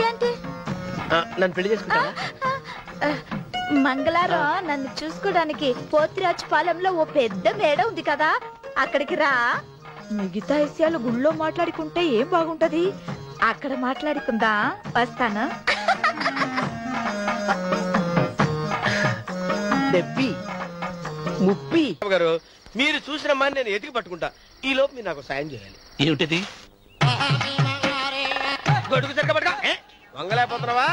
ఏంటి? నన్ను పెళ్లి చేసుకుంటావా? మంగళవారం నన్ను చూసుకోవడానికి పోతిరాజు పాలెంలో ఓ పెద్ద మేడ ఉంది కదా, అక్కడికి రా. మిగతా విషయాలు గుళ్ళో మాట్లాడుకుంటే ఏం బాగుంటది, అక్కడ మాట్లాడుకుందా. వస్తాను. డెబ్బి ముప్పి గారు, మీరు చూసిన మా నేను ఎతికి పట్టుకుంటా. ఈ లోపు మీరు నాకు సాయం చేయాలి. ఏమిటిది? గొడుగు సరిగ్గా పట్టుకో. వంగలేకపోతున్నావా?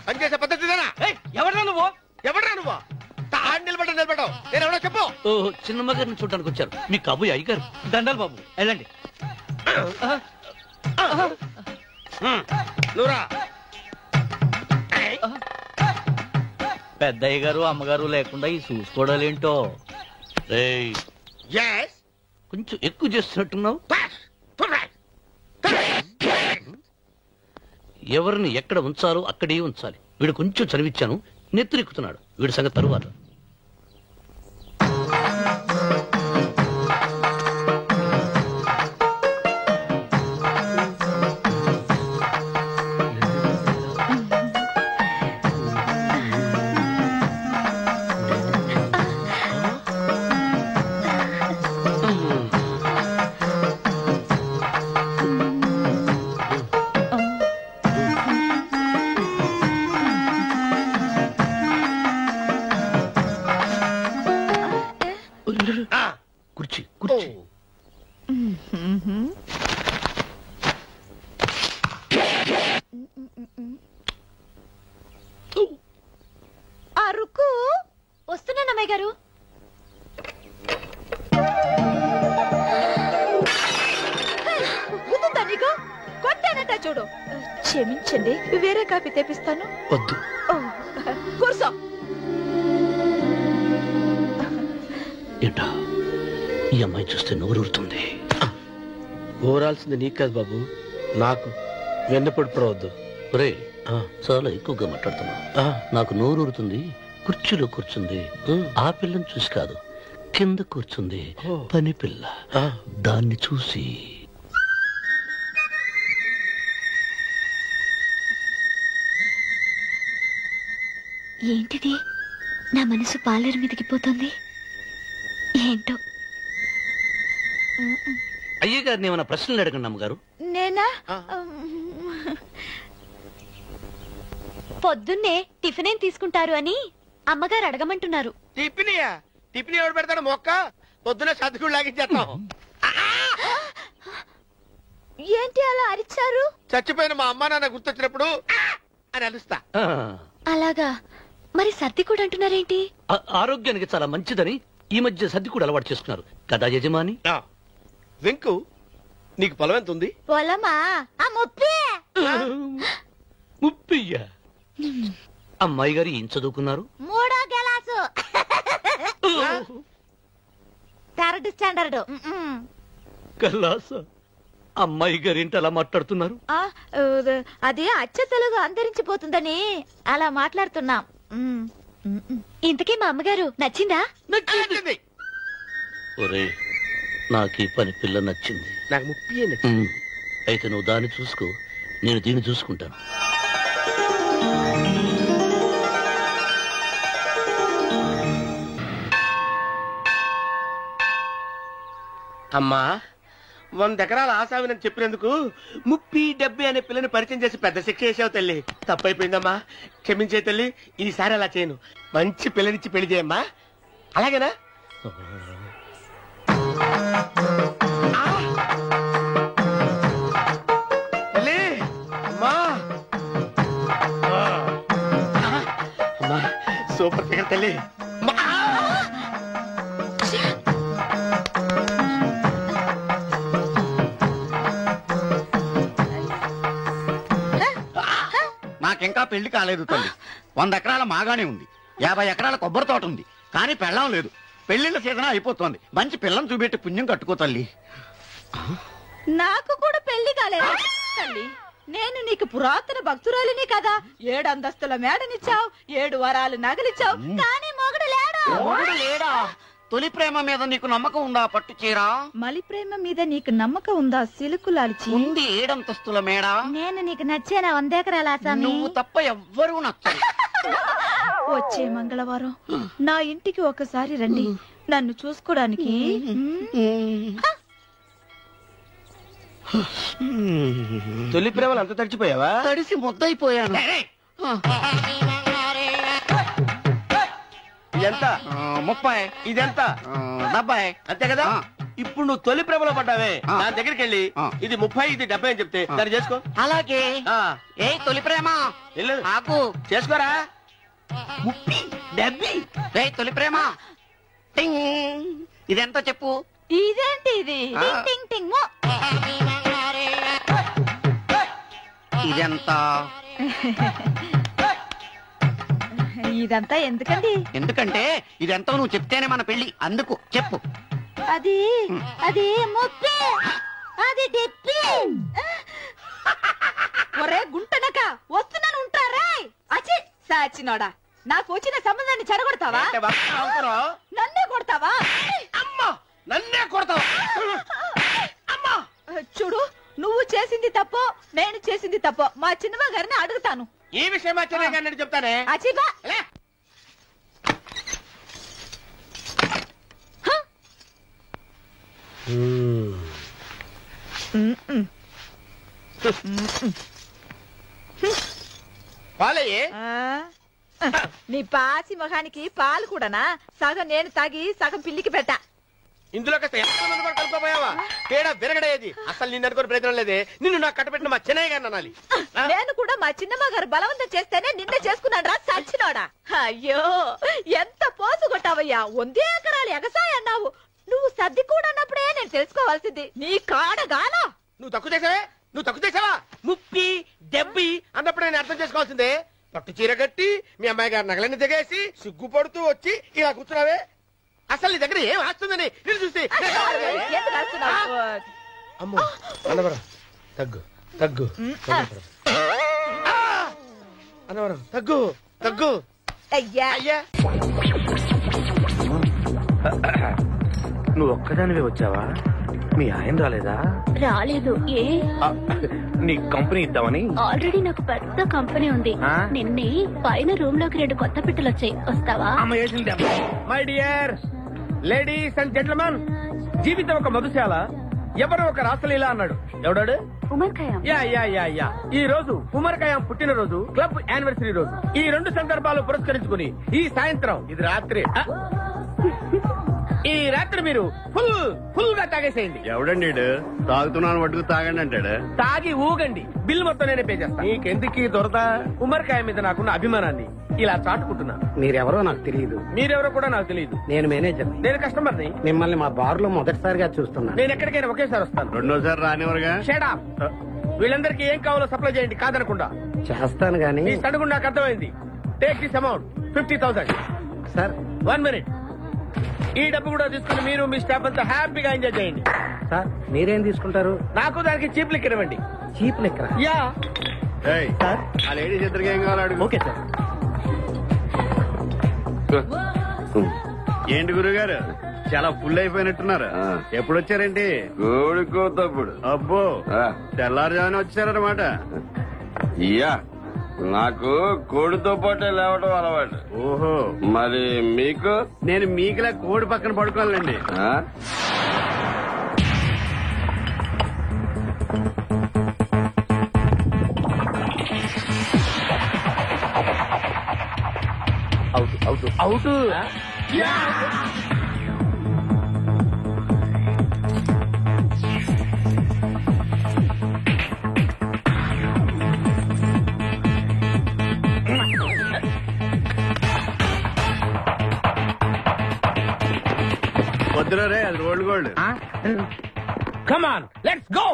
పనిచేసే పద్ధతి ఎవడరా నువ్వు? ఎవడరా నువ్వు? నిలబడ్డావు. నేను ఎవడో చెప్పు. చిన్నమ్మ గారిని చూడడానికి వచ్చారు. మీ కాబోయే అయ్యగారు. దండాలు బాబు, వెళ్ళండి. నువ్వురా. పెద్దయ్య గారు అమ్మగారు లేకుండా ఈ చూసుకోవడాలేంటో. కొంచెం ఎక్కువ చేస్తున్నట్టున్నావు. ఎవరిని ఎక్కడ ఉంచాలో అక్కడే ఉంచాలి. వీడు కొంచెం చదివిచ్చాను, నెత్తురెక్కుతున్నాడు. వీడి సంగతి తరువాత. కుర్చీ కుర్చీ. అరుకు వస్తున్నాను అమ్మాయి గారు. గుర్తుందా నీకు? కొట్టానట చూడు. క్షమించండి, వేరే కాఫీ తెప్పిస్తాను. వద్దు. కూర్చో. ఏంటా ఈ అమ్మాయి చూస్తే నోరూరుతుంది. ఊరాల్సింది నీకు కాదు బాబు, నాకు. వెన్నపడి పడవద్దు. రే, చాలా ఎక్కువగా మాట్లాడుతున్నా. నాకు నోరూరుతుంది. కుర్చీలో కూర్చుంది. ఆ పిల్లని చూసి కాదు, కింద కూర్చుంది పని పిల్ల. దాన్ని చూసి. ఏంటిది? నా మనసు పాలేరు మీదకి పోతుంది. ఏంటో. అయ్యగారిని ఏమైనా ప్రశ్నలు అడగండి అమ్మగారు. నేనా? పొద్దున్నే టిఫిన్ ఏం తీసుకుంటారు అని అమ్మగారు అడగమంటున్నారు. టిఫినియా? టిఫిన్ ఎవడు పెడతాడు? మొక్క పొద్దున సర్దుకుడు లాగించేస్తాం. ఏంటి అలా అరిచారు? చచ్చిపోయిన మా అమ్మ నాన్న గుర్తొచ్చినప్పుడు అని అలుస్తా. అలాగా? మరి సర్ది కూడా అంటున్నారేంటి? ఆరోగ్యానికి చాలా మంచిదని ఈ మధ్య సర్ది కూడా అలవాటు చేసుకున్నారు కదా యజమాని. వెంకు, నీకు పొలం ఎంత ఉంది? పొలమా? ముప్పయ్యా? అమ్మాయి గారు ఏం చదువుకున్నారు? 3వ క్లాసు, 3rd స్టాండర్డ్. కల్లాస. అమ్మాయి గారు ఏంటి అలా మాట్లాడుతున్నారు? అది అచ్చ తెలుగు అంతరించిపోతుందని అలా మాట్లాడుతున్నాం. ఇంతకీ మా అమ్మగారు నచ్చిందా? ఒరే, నాకు ఈ పని పిల్ల నచ్చింది. నాకు 30 నచ్చింది. అయితే నువ్వు దాన్ని చూసుకో, నేను దీన్ని చూసుకుంటాను. అమ్మా, 100 ఎకరాల ఆసావినని చెప్పినందుకు 30-70 అనే పిల్లని పరిచయం చేసి పెద్ద శిక్ష చేసావు తల్లి. తప్పైపోయిందమ్మా, క్షమించే తల్లి. ఈసారి అలా చేయను. మంచి పిల్లనిచ్చి పెళ్లి చేయమ్మా. అలాగేనా? సూపర్ ఫిగర్ తల్లి. నాకింకా పెళ్లి కాలేదు తల్లి. 100 ఎకరాల మాగానే ఉంది, 50 ఎకరాల కొబ్బరి తోట ఉంది, కానీ పెళ్ళం లేదు. పెళ్లిళ్ళ సీజన్ అయిపోతుంది. మంచి పిల్లని చూపెట్టి పుణ్యం కట్టుకో తల్లి. నాకు కూడా పెళ్లి కాలేదు తల్లి. నేను నీకు పురాతన భక్తురాలిని కదా. 7 అంతస్తుల మేడనిచ్చావు, 7 వరాలు నగలిచ్చావు, కానీ మొగుడు లేడా? మొగుడు లేడా? తొలి ప్రేమ మీద నీకు నమ్మకం ఉందా పట్టు చీర? మలి ప్రేమ మీద నీకు నమ్మకం ఉందా సిలుకులాల్చి? ఉంది 7 అంతస్తుల మేడ. నేను నీకు నచ్చేనా 100 ఎకరాల ఆసామి? నువ్వు తప్ప ఎవ్వరూ నచ్చరు. వచ్చే మంగళవారం నా ఇంటికి ఒకసారి రండి నన్ను చూసుకోవడానికి. తొలి ప్రేమలు అంత తడిచిపోయావా? తడిసి ముద్దయిపోయాను. ఇదెంత? 30. ఇదెంత? 70. అంతే కదా. ఇప్పుడు నువ్వు తొలి ప్రేమలో పడ్డావే, దాని దగ్గరికి వెళ్ళి ఇది 30 ఇది 70 అని చెప్తే దాన్ని చేసుకో. అలాగే. ఏ తొలి ప్రేమ నాకు చేసుకోరా. 30 70. ఏ తొలి ప్రేమ ఇదెంత చెప్పు. ఇదేంటి ఇది? టింగ్ టింగ్ టింగ్ మో. ఇదెంత? ఇదంతా ఎందుకండి? ఎందుకంటే ఇదెంతో నువ్వు చెప్తేనే మన పెళ్లి. అందుకు చెప్పు. అది 30. అది 70. ఒరే గుంటనక వస్తున్నాను ఉంటారా? అచి సాచినోడా, నాకు వచ్చిన సంబంధాన్ని చెడగొడతావా? నన్నే కొడతావా? అమ్మా నన్నే కొడతావా? చూడు, నువ్వు చేసింది తప్పో నేను చేసింది తప్పో మా చిన్నమ్మ గారిని అడుగుతాను. ఈ విషయం మా చిన్న గారిని చెప్తానే. అచిబా పాలయ్యే. నీ పాసి మొహానికి పాలు కూడానా? సగం నేను తాగి సగం పిల్లికి పెట్టా. ఇందులో కాస్త ఎంతమంది కూడా కలుపుకోపోయావా? పేడ విరగడేది. అసలు నిన్ను అనుకోని ప్రయత్నం లేదే. నిన్ను నాకు కట్టబెట్టిన మా చెన్నయ్య గారిని అనాలి. నేను కూడా మా చిన్నమ్మ గారు బలవంతం చేస్తేనే నిన్న చేసుకున్నాడు రా సచ్చినోడా. అయ్యో ఎంత పోసు కొట్టావయ్యా. 100 ఎకరాలు ఎగసాయ అన్నావు. నువ్వు సర్ది కూడా అన్నప్పుడే నేను తెలుసుకోవాల్సింది. నీ కాడగానా? నువ్వు తక్కువ చేసావే. 30 70 అన్నప్పుడు నేను అర్థం చేసుకోవాల్సిందే. పట్టు చీర కట్టి మీ అమ్మాయి గారు నగలన్నీ దిగేసి సిగ్గుపడుతూ వచ్చి ఇలా కూర్చున్నావే. అసలు నీ దగ్గర ఏం వస్తుందని నేను చూసి. అమ్మో అన్నవరం తగ్గు తగ్గు అన్నవరం తగ్గు తగ్గు. అయ్యా అయ్యా నువ్వు ఒక్కదానివే వచ్చావా? మీ ఆయన రాలేదా? రాలేదు. ఏ నీ కంపెనీ ఇద్దామని. ఆల్రెడీ నాకు పెద్ద కంపెనీ ఉంది. నిన్నే పైన రూమ్ లోకి 2 కొత్త పిట్టలు వచ్చాయి, వస్తావా? My dear ladies and gentlemen, జీవితం ఒక మధుశాల. ఎవరో ఒక రాసలీలా అన్నాడు. ఎవడాడు? Omar Khayyam. Yeah yeah yeah yeah. ఈ రోజు ఉమర్ ఖయాం పుట్టినరోజు, క్లబ్ యానివర్సరీ రోజు. ఈ 2 సందర్భాలు పురస్కరించుకుని ఈ సాయంత్రం, ఇది రాత్రి, ఈ రాత్రి మీరు ఫుల్ గా తాగేసేయండి. ఎవడండి తాగుతున్నాను మటుకు తాగండి అంటాడు. తాగి ఊగండి, బిల్ మొత్తం నేనే పే చేస్తాను. నీకెందుకు దొరద? ఉమర్ ఖయాం మీద నాకున్న అభిమానాన్ని ఇలా చాటుకుంటున్నా. మీరెవరో నాకు తెలియదు. మీరెవరో కూడా నాకు తెలియదు. నేను మేనేజర్. నేను కస్టమర్ ని. మిమ్మల్ని మా బార్ లో మొదటిసారిగా చూస్తున్నాను. నేను ఎక్కడికైనా ఒకేసారి వస్తాను. రెండోసారి రానివరుగా. Shut up. వీళ్ళందరికీ ఏం కావాలో సప్లై చేయండి కాదనకుండా. చేస్తాను గానీ మీ సడుగు నాకు అర్థమైంది. Take this amount 50,000. Sir 1 minute. ఈ డబ్బు కూడా తీసుకుని మీరు మీ స్టాఫ్ అంతా హ్యాపీగా ఎంజాయ్ చేయండి. సార్ మీరేం తీసుకుంటారు? నాకు దానికి చీప్ లిక్కర్ ఇవ్వండి. Cheap liquor? యా. సార్ ఆ లేడీస్ ఇద్దరికి ఏం కావాలి అడుగు. Okay sir. ఏంటి గురుగారు చాలా ఫుల్ అయిపోయినట్టున్నారు. ఎప్పుడు వచ్చారేంటి? కోడికోతప్పుడు. అబ్బో తెల్లారుజామున వచ్చారన్నమాట. ఇయ్యా నాకు కోడితో పాటే లేవటం అలవాటు. ఓహో మరి మీకు? నేను మీకులా కోడి పక్కన పడుకోవాలండి. Out out. వద్దురా రే, అది rolled gold. Come on let's go.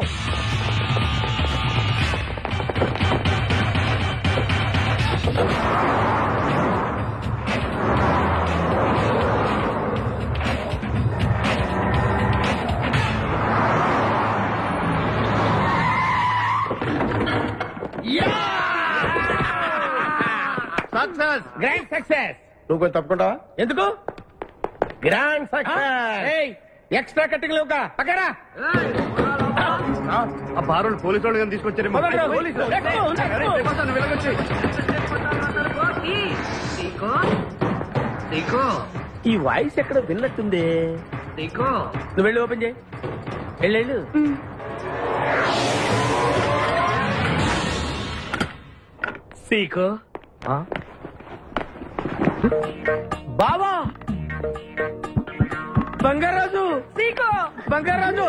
Success, grand success. నువ్వు కొంచెం తప్పుకుంటావా? ఎందుకు? Grand success. ఎక్స్ట్రా కట్టింగ్ లేవుగా పక్కరా. ఆ బారులు పోలీసు వాళ్ళు తీసుకొచ్చారు. ఈ వాయిస్ ఎక్కడ విన్నట్టుంది. నువ్వు వెళ్ళి ఓపెన్ చేయి. వెళ్ళు. సీకో బావా, బంగారాజు, సీకో బంగారాజు,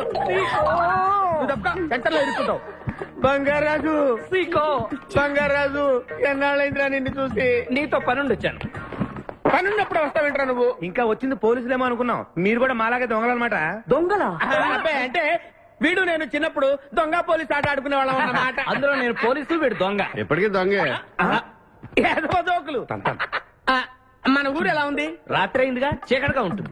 సెంటర్లో ఇరుక్కుంటావు. బంగారాజు, సీకో బంగారాజు, ఎన్నాళ్ళైందిరా నిన్ను చూసి. నీతో పనుండి వచ్చాను. పనున్నప్పుడు వస్తావేంట్రా నువ్వు? ఇంకా వచ్చింది పోలీసులేమో అనుకున్నాం. మీరు కూడా మాలాగే దొంగలన్నమాట. దొంగలా? అంటే వీడు నేను చిన్నప్పుడు దొంగ పోలీసు ఆట ఆడుకునే వాళ్ళం అన్నమాట. అందులో నేను పోలీసు, వీడు దొంగ. ఎప్పటికీ దొంగే. ఏదో జోకులు. మన ఊరు ఎలా ఉంది? రాత్రి అయిందిగా, చీకటిగా ఉంటుంది.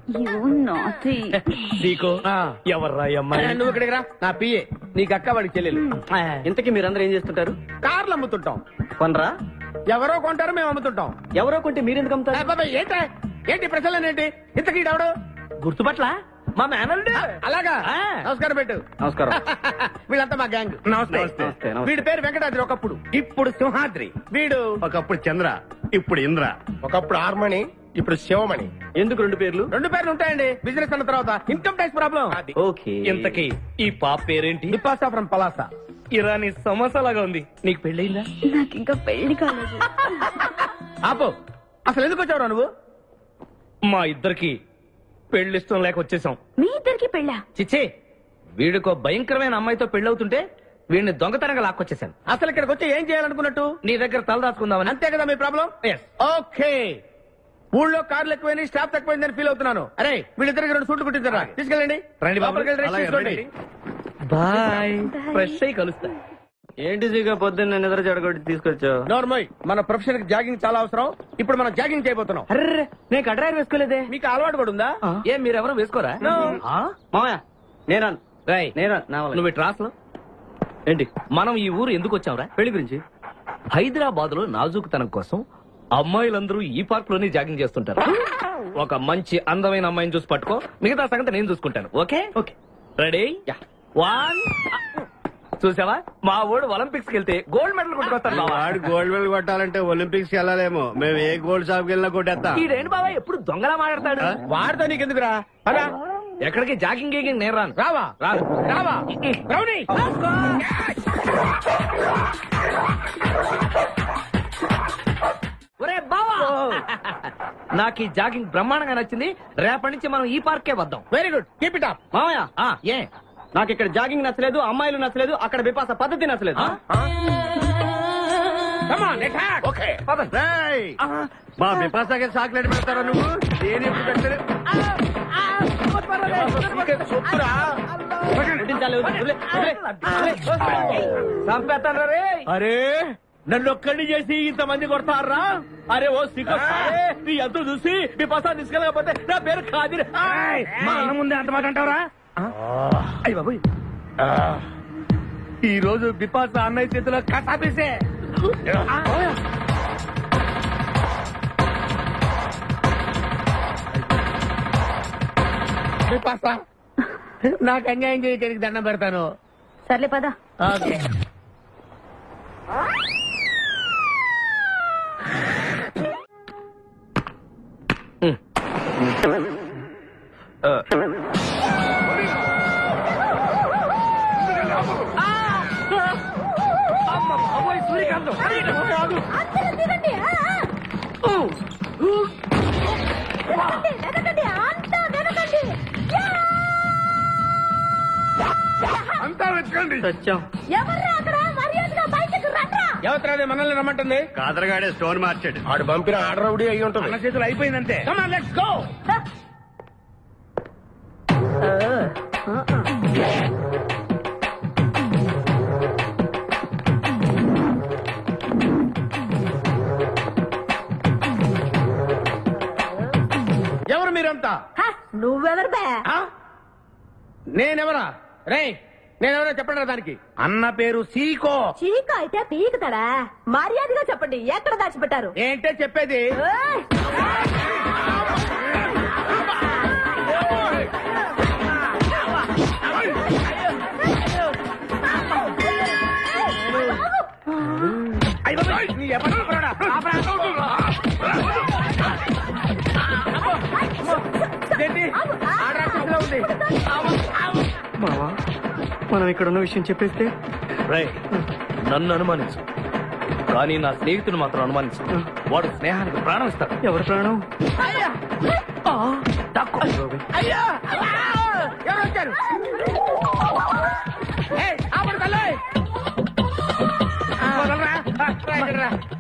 ఎవర్రా అమ్మాయి? నువ్వు ఇక్కడికి రా. నా పిఏ, నీకు అక్క, వాడికి చెల్లెలు. ఇంతకీ మీరందరూ ఏం చేస్తుంటారు? కార్లు అమ్ముతుంటాం. కొనరా? ఎవరో కొంటారు, మేము అమ్ముతుంటాం. ఎవరో కొంటే మీరెందుకు అమ్ముతారు? ఏంటి ప్రశ్నలేంటి? ఇంతకీ ఎవడు? గుర్తుపట్ల మా మేనల్డ్. అలాగా? నమస్కారం పెట్టు. నమస్కారం. వీళ్ళంతా మా గ్యాంగ్. నమస్తే. వీడి పేరు వెంకటాద్రి, ఒకప్పుడు. ఇప్పుడు సింహాద్రి. వీడు ఒకప్పుడు చంద్ర, ఇప్పుడు ఇంద్ర. ఒకప్పుడు ఆర్మణి, ఇప్పుడు శివమణి. ఎందుకు రెండు పేర్లు? రెండు పేర్లు ఉంటాయండి. బిజినెస్ అన్న తర్వాత ఇన్కమ్ ట్యాక్స్ ప్రాబ్లం. ఓకే. ఇంతకీ ఈ పాప పేరేంటి? బిపాసా ఫ్రమ్ పలాస. ఇరానీ సమోసాలాగా ఉంది. నీకు పెళ్ళయిందా? నాకు ఇంకా పెళ్లి కాలేదు. ఆపో, అసలు ఎందుకు వచ్చావురా నువ్వు? మా ఇద్దరికి పెళ్లిష్టం లేక వచ్చేసాం. మీ ఇద్దరికి పెళ్ళా? చిచ్చే, వీడికో భయంకరమైన అమ్మాయితో పెళ్ళవుతుంటే వీడిని దొంగతనంగా లాక్కొచ్చేసాను. అసలు ఇక్కడికి వచ్చి ఏం చేయాలనుకున్నట్టు? నీ దగ్గర తల దాచుకుందామని. అంతే కదా మీ ప్రాబ్లం? ఓకే. ఊళ్ళో కార్లు ఎక్కువైంది, స్టాఫ్ తక్కువైందని ఫీల్ అవుతున్నాను. అరే, వీళ్ళిద్దరికి 2 సూట్లు కుట్టించారా? తీసుకెళ్ళండి. బాయ్. ఫ్రెష్ అయ్యి కలుస్తా. ఏంటి సీగా పొద్దున్న నిద్ర చెడగొట్టి తీసుకొచ్చావు? నోర్మోయ్, మన ప్రొఫెషన్ కి జాగింగ్ చాలా అవసరం. ఇప్పుడు మనం జాగింగ్ చేయబోతున్నాం. అర్రే, నేను కడ్రాయర్ వేసుకోలేదే. మీకు అలవాటు కూడా ఉందా? ఏం మీరెవరూ వేసుకోరా? మామయ్య నేనా నువ్వు ట్రాస్ లో ఏంటి? మనం ఈ ఊరు ఎందుకు వచ్చావురా? పెళ్లి గురించి. హైదరాబాద్ లో నాజూకుతనం కోసం అమ్మాయిలందరూ ఈ పార్క్ లోనే జాగింగ్ చేస్తుంటారు. ఒక మంచి అందమైన అమ్మాయిని చూసి పట్టుకో, మిగతా సంగతి నేను చూసుకుంటాను. ఓకే? ఓకే. రెడీ? 1. చూసావా, మా వాడు ఒలింపిక్స్ కి వెళ్తే గోల్డ్ మెడల్ కొట్టుకొస్తాను. వాడు గోల్డ్ మెడల్ కొట్టాలంటే ఒలింపిక్స్ కి వెళ్ళాలేమో. మేము ఏ గోల్డ్ షాప్ కి వెళ్ళినా కొట్టేస్తాం. ఈడేంటి బాబా ఎప్పుడు దొంగలా మాట్లాడతాడు? వాడితో నీకెందుకురా? అలా ఎక్కడికి జాగింగ్ గీగింగ్ నేను రాను. రావా? రావా? రౌడీ! ఒరే బావా, నాకు ఈ జాగింగ్ బ్రహ్మాండంగా నచ్చింది. రేపటి నుంచి మనం ఈ పార్కే వద్దాం. Very good, keep it up. మామయ్య ఏ నాకు ఇక్కడ జాగింగ్ నచ్చలేదు, అమ్మాయిలు నచ్చలేదు, అక్కడ బిపాస పద్ధతి నచ్చలేదు. మా బిపాసాకి చాక్లెట్ పెడతారా నువ్వు? నేను ఎప్పుడు పెట్టలేదు. అరే, నన్ను ఒక్కడిని చేసి ఇంతమంది కొడతారా? అరే ఓ సిగ్గు, నీ ఎంత చూసి మీ పసా తీసుకెళ్ళకపోతే నా పేరు ఖాదిర్. మా అన్న ముందే అంత మాట అంటావరా? అయ్య బాబు, ఈ రోజు బిపాస అన్నయ్య చేతిలో కసాపేసే. బిపాస, నాకు అన్యాయం చేయడానికి దండం పెడతాను. సర్లే పద. ఓకే. సూర్యకాంతం అంతా వెతకండి. ఎవరు మనల్ని రమ్మంటుంది? కాదరగాడే స్టోన్ మార్చాడు. ఆడు పంపిన ఆర్డర్ రౌడీ అయ్యి ఉంటుంది. మన చేతులు అయిపోయిందంటే. Let's go. నువ్వెవరంతా? నువ్వెవరు బే? నేనెవరా? రే నేనెవరో చెప్పండి దానికి. అన్న పేరు సీకో. చీకో అయితే పీకుతాడా? మర్యాదగా చెప్పండి, ఎక్కడ దాచిపెట్టారు? ఏంటే చెప్పేది? మావా మనం ఇక్కడ ఉన్న విషయం చెప్పేస్తే నన్ను అనుమానించు, కానీ నా స్నేహితుడు మాత్రం అనుమానించు. వాడు స్నేహానికి ప్రాణం ఇస్తాడు. ఎవరి ప్రాణం?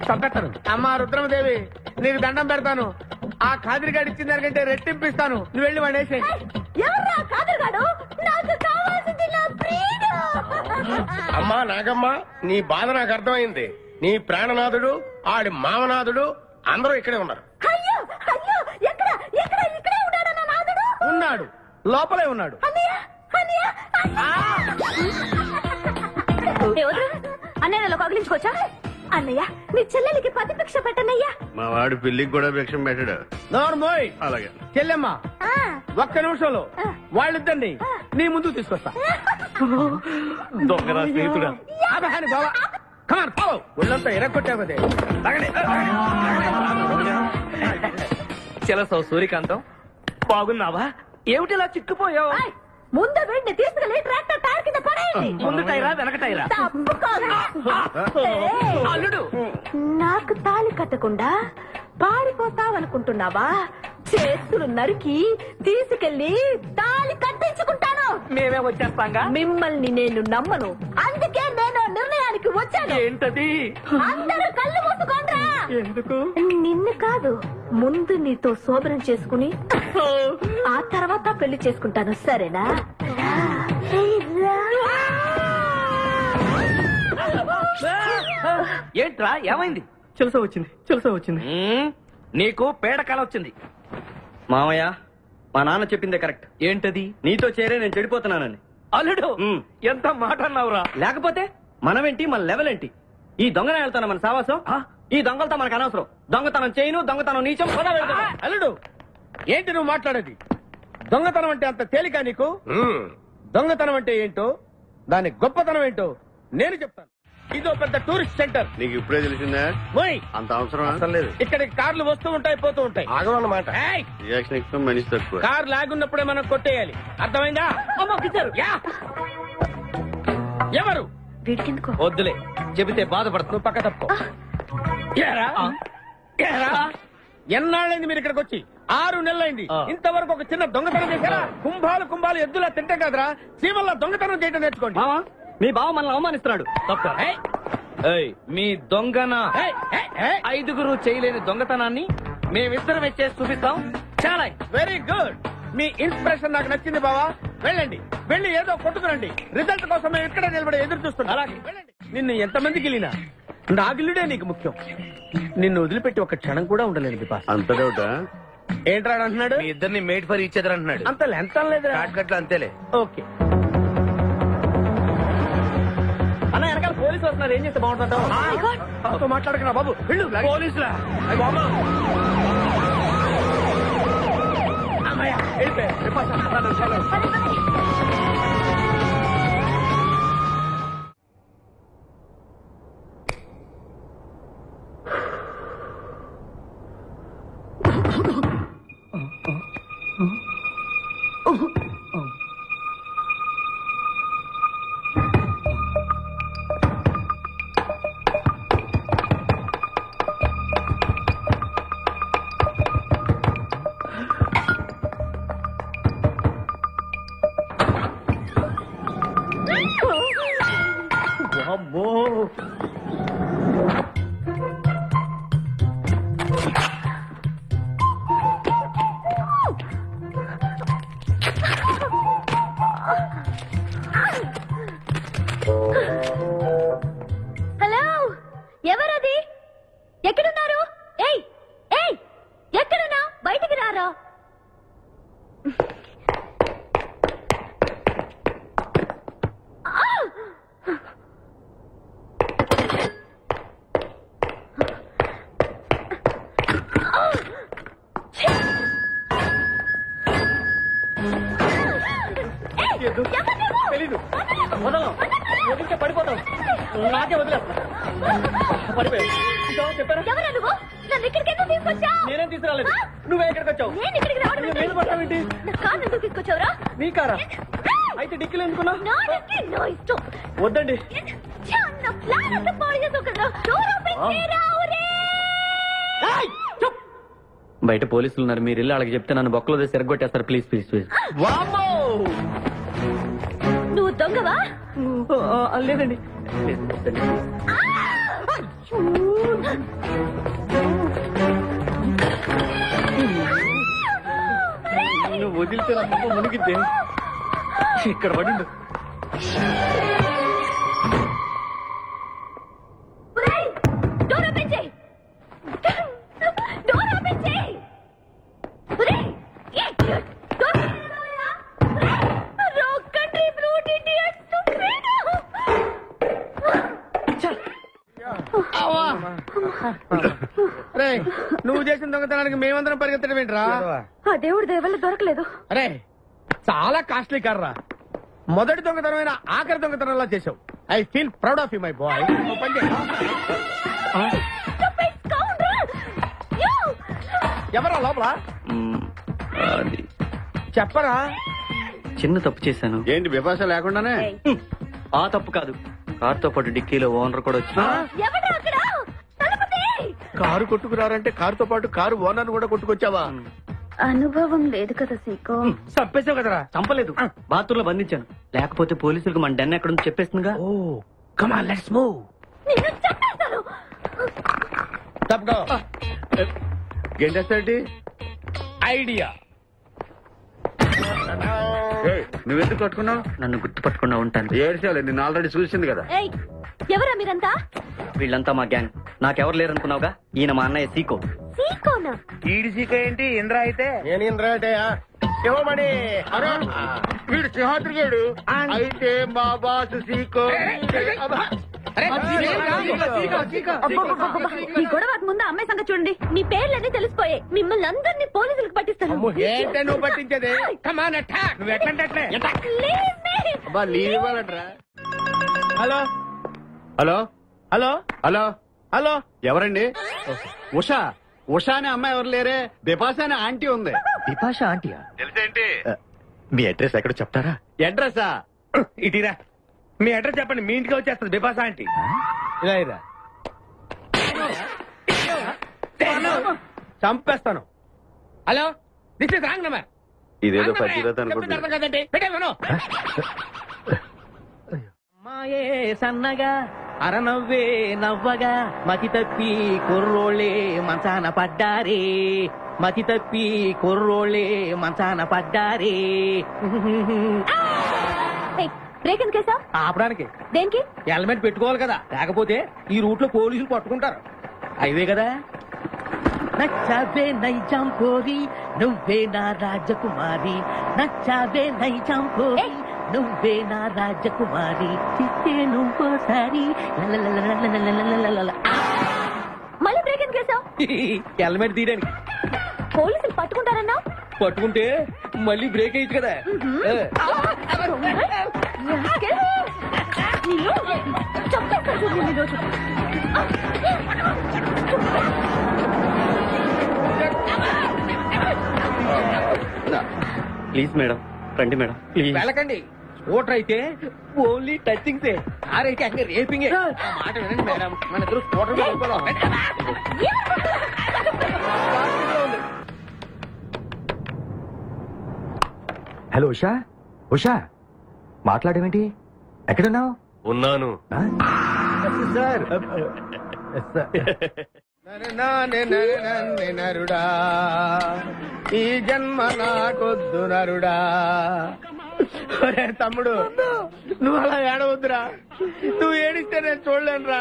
చంపేస్తాను. అమ్మా రుద్రమదేవి, నీకు దండం పెడతాను. ఆ ఖాదిరిగాడు ఇచ్చిన దానికంటే రెట్టింపిస్తాను. నువ్వు వెళ్ళి వాడేసే. అమ్మా నాగమ్మ, నీ బాధ నాకు అర్థమైంది. నీ ప్రాణనాథుడు, ఆడి మామనాథుడు అందరూ ఇక్కడే ఉన్నారు. ఉన్నాడు, లోపలే ఉన్నాడు. అన్నయ్య కగిలించుకోవచ్చా? అన్నయ్య నీ చెల్లెలికి పతి భిక్ష పెట్టనయ్యా. మా వాడు పెళ్లికి కూడా భిక్షం పెట్టాడు. నోర్మోయ్. అలాగే చెల్లెమ్మ, ఒక్క నిమిషంలో వాళ్ళిద్దండి నీ ముందు తీసుకొస్తా. దొంగరా స్నేహితుడా. ఒళ్ళంతా ఎరగొట్టావదే. చెలసో సూర్యకాంతం, బాగున్నావా? ఏమిటిలా చిక్కుపోయావు? ముందు వీడిని తీసుకెళ్లి ట్రాక్టర్ టైర్ కింద పడేయండి. ముందు టైరా వెనక టైరా? అల్లుడు, నాకు తాళి కట్టకుండా పారిపోతావనుకుంటున్నావా? చేతులు నరికి తీసుకెళ్లి తాళి కట్టించుకుంటాను. మేమే వచ్చేస్తాంగా. మిమ్మల్ని నేను నమ్మను, అందుకే నేను నిర్ణయానికి వచ్చాను. ఏంటది? అందరూ కళ్ళు మూసుకోండ్రా. ఎందుకు? నిన్ను కాదు, ముందు నీతో శోభనం చేసుకుని ఆ తర్వాత పెళ్లి చేసుకుంటాను, సరేనా? ఏంట్రా ఏమైంది? చెలస వచ్చింది. నీకు పేడకాల వచ్చింది. మామయ్య, మా నాన్న చెప్పిందే కరెక్ట్. ఏంటది? నీతో చేరే నేను చెడిపోతున్నానని. అల్లుడు, ఎంత మాట అన్నావురా? లేకపోతే మనమేంటి, మన లెవెల్ ఏంటి? ఈ దొంగనే వెళ్తాను మన సావాసం. ఈ దొంగలతో మనకు అనవసరం. దొంగతనం చేయను, దొంగతనం నీచం. అల్లుడు, ఏంటి నువ్వు మాట్లాడేది? దొంగతనం అంటే అంత తేలిక నీకు? దొంగతనం అంటే ఏంటో, దాని గొప్పతనం ఏంటో నేను చెప్తాను. ఇదో పెద్ద టూరిస్ట్ సెంటర్. నీకు ఇప్పుడే తెలిసిందా? అంత అవసరం లేదు. ఇక్కడికి కార్లు వస్తూ ఉంటాయి, పోతూ ఉంటాయి. ఆగమన్నమాట. రియాక్షన్ ఎక్కువ, మనిషి తక్కువ. కార్ లాగున్నప్పుడే మనం కొట్టేయాలి, అర్థమైందా? ఎవరు? వద్దులే, చెబితే బాధపడతావు. నువ్వు పక్క తప్పుకో. ఎన్నాళ్ళైంది మీరు ఇక్కడికి వచ్చి? 6 నెలలైంది. ఇంతవరకు ఒక చిన్న దొంగతనం చేశారా? కుంభాలు ఎద్దులా తింటే కదరా సీమల్లో దొంగతనం చేయడం నేర్చుకోండి. మీ బావ మనల్ని అవమానిస్తున్నాడు. తప్ప. మీ దొంగన 5గురు చేయలేని దొంగతనాన్ని మేమిద్దరం చేసి చూపిస్తాం. చాలా వెరీ గుడ్. మీ ఇన్స్పిరేషన్ నాకు నచ్చింది బావా. వెళ్ళండి, వెళ్ళి ఏదో కొట్టుకురండి. రిజల్ట్ కోసం మేము ఇక్కడే నిలబడి ఎదురు చూస్తున్నాం. అలాగే వెళ్ళండి. నిన్ను ఎంతమందికి వెళ్ళినా నా గిల్లుడే నీకు ముఖ్యం. నిన్ను వదిలిపెట్టి ఒక క్షణం కూడా ఉండలేదు బిపాస్. అంత డౌటా? ఏంట్రా అంటున్నాడు? మీ ఇద్దరిని మేడ్ ఫర్ ఈచ్ అదర్ అంటున్నాడు. అంత లెంత్ లేదు. గట్ల అంతేలే. ఓకే అన్న, వెనకాల పోలీసులు వస్తున్నారు. ఏం చేస్తే బాగుంటుంటావు? మాట్లాడుకున్నా బాబు. వెళ్ళు. పోలీసులా? హలో, ఎవరది? ఎక్కడున్నారు? ఏయ్ ఏయ్, ఎక్కడున్నా? బయటికి రారా. నాకే వదిలేస్తా పడిపోయావు చెప్పారా ఎవరా నువ్వు నన్ను ఇక్కడికి ఎందుకు తీసుకొచ్చావు? నేనేం తీసుకురాలేదు నువ్వే ఇక్కడికి వచ్చావు నేను ఇక్కడికి రావడం ఏంటి? మీద పడతావేంటి నా కారు ఎందుకు తీసుకొచ్చావురా? నీ కారా అయితే డిక్కీలో ఎందుకున్నా నా డిక్కీ నా ఇష్టం. వద్దండి నా ప్లాన్ అంతా పాడు చేసావు కదా. డోర్ ఓపెన్ చేయరా ఊరే. బయట పోలీసులు ఉన్నారు మీరు ఇల్లు వాళ్ళకి చెప్తే నన్ను బొక్కలో సిరగొట్టేస్తారు ప్లీజ్ ప్లీజ్ ప్లీజ్ నువ్వు దొంగవా? లేదండి నువ్వు వదిలితే నా మొక్క మునిగిద్దే ఇక్కడ పడిండు డోర్ ఓపెన్ చేయి. డోర్ ఓపెన్ చేయి. Rock country brute idiot. నువ్వు చేసిన దొంగతనానికి మేమందరం పరిగెత్తడం ఏంట్రా? ఆ దేవుడి దయవల్ల దొరకలేదు. అరే చాలా కాస్ట్లీ కర్రా. మొదటి దొంగతనమైన ఆఖరి దొంగతనంలా చేసావు. I feel proud of you my boy. ఎవరా లోపల? చెప్పరా. చిన్న తప్పు చేశాను. ఏంటి విభాష లేకుండానే? ఆ తప్పు కాదు కార్తో పాటు డిక్కీలో ఓనర్ కూడా వచ్చి కారు కొట్టుకురారంటే కారుతో పాటు కారు ఓనర్ కూడా కొట్టుకొచ్చావా? అనుభవం లేదు కదా సీకో. చంపేసావు కదరా. చంపలేదు బాత్రూమ్ లో బంధించాను లేకపోతే పోలీసులకు మన డెన్ ఎక్కడ చెప్పేస్తుందిగా. Oh come on let's move. తప్పుకో. గెంటేస్తాంటి ఐడియా. నువ్వెందుకు కట్టుకున్నావు? నన్ను గుర్తుపట్టకుండా ఉంటాను. ఏడ్చాలి నిన్ను ఆల్రెడీ చూసింది కదా. ఎవరా మీరంతా? వీళ్ళంతా మా గ్యాంగ్. నాకెవరు లేరనుకున్నావుగా ఈయన మా అన్నయ్య సీకో. సీకోనా? ఈడి సీకో ఏంటి? ఇంద్ర అయితే నేను ఇంద్ర అయితే శివమణి. వీడు సింహాద్రిగాడు అయితే మా బాసు సీకో. ఈ గొడవకు ముందు అమ్మాయి సంగతి చూడండి. మీ పేర్లన్నీ తెలిసిపోయాయి. మిమ్మల్ని అందరినీ పోలీసులకు పట్టిస్తాను. ఏంటే నువ్వు పట్టించేది? కమాన్ అటాక్. నువ్వు ఎట్లంటే లీవ్ ఇవ్వాలంటరా. Hello hello hello hello hello ఎవరండి? ఉషా. ఉషా అనే అమ్మాయి ఎవరు లేరే. బిపాషా అనే ఆంటీ ఉంది. బిపాషా ఆంటీయా? తెలుసేంటి? మీ అడ్రస్ ఎక్కడో చెప్తారా? అడ్రస్సా? ఇటీరా మీ అడ్రస్ చెప్పండి. మీ ఇంటికి వచ్చేస్తుంది బిపాసా ఆంటీ. ఇలా ఇరా చంపేస్తాను. Hello this is wrong number. ఇదేదో పచ్చిరత అనుకుంటున్నా. అర్థం కదండి. పెట్టేమను మాయే సన్నగా అరనవ్వే నవ్వగా మతి తప్పి కుర్రోళ్ళే మంచాన పడ్డారే. మతి తప్పి కుర్రోళ్ళే మంచాన పడ్డారే. బ్రేక్ ఎందుకు వేసావ్? ఆపడానికి. దేనికి? హెల్మెట్ పెట్టుకోవాలి కదా లేకపోతే ఈ రూట్ లో పోలీసులు పట్టుకుంటారు. అయివే కదా. నచ్చావే నైజాం కోరి నువ్వే నా రాజకుమారి. నచ్చావే నైజాం కోరి నువ్వే నా రాజకుమారి. చిత్తే నువ్వోసారి. మళ్ళీ బ్రేక్ ఎందుకు వేసావ్? హెల్మెట్ తీయడానికి. పోలీసులు పట్టుకుంటారన్నా? పట్టుకుంటే మళ్ళీ బ్రేక్ అయ్యింది కదా. ప్లీజ్ మేడం రండి మేడం ప్లీజ్. వెళ్ళకండి. స్కూటర్ అయితే ఓన్లీ టచింగ్ ఆరైతే అక్కడ రేపింగ్. మాట వినండి మేడం. మన ఇద్దరు స్కూటర్ మీద వెళ్ళిపోదాం. హలో ఉషా. ఉషా మాట్లాడేమిటి? ఎక్కడున్నావు? ఉన్నాను సార్. నరుడా ఈ జన్మ నాకొద్దు నరుడా. తమ్ముడు నువ్వు అలా ఏడవద్దురా. నువ్వు ఏడిస్తే నేను చూడలేనురా.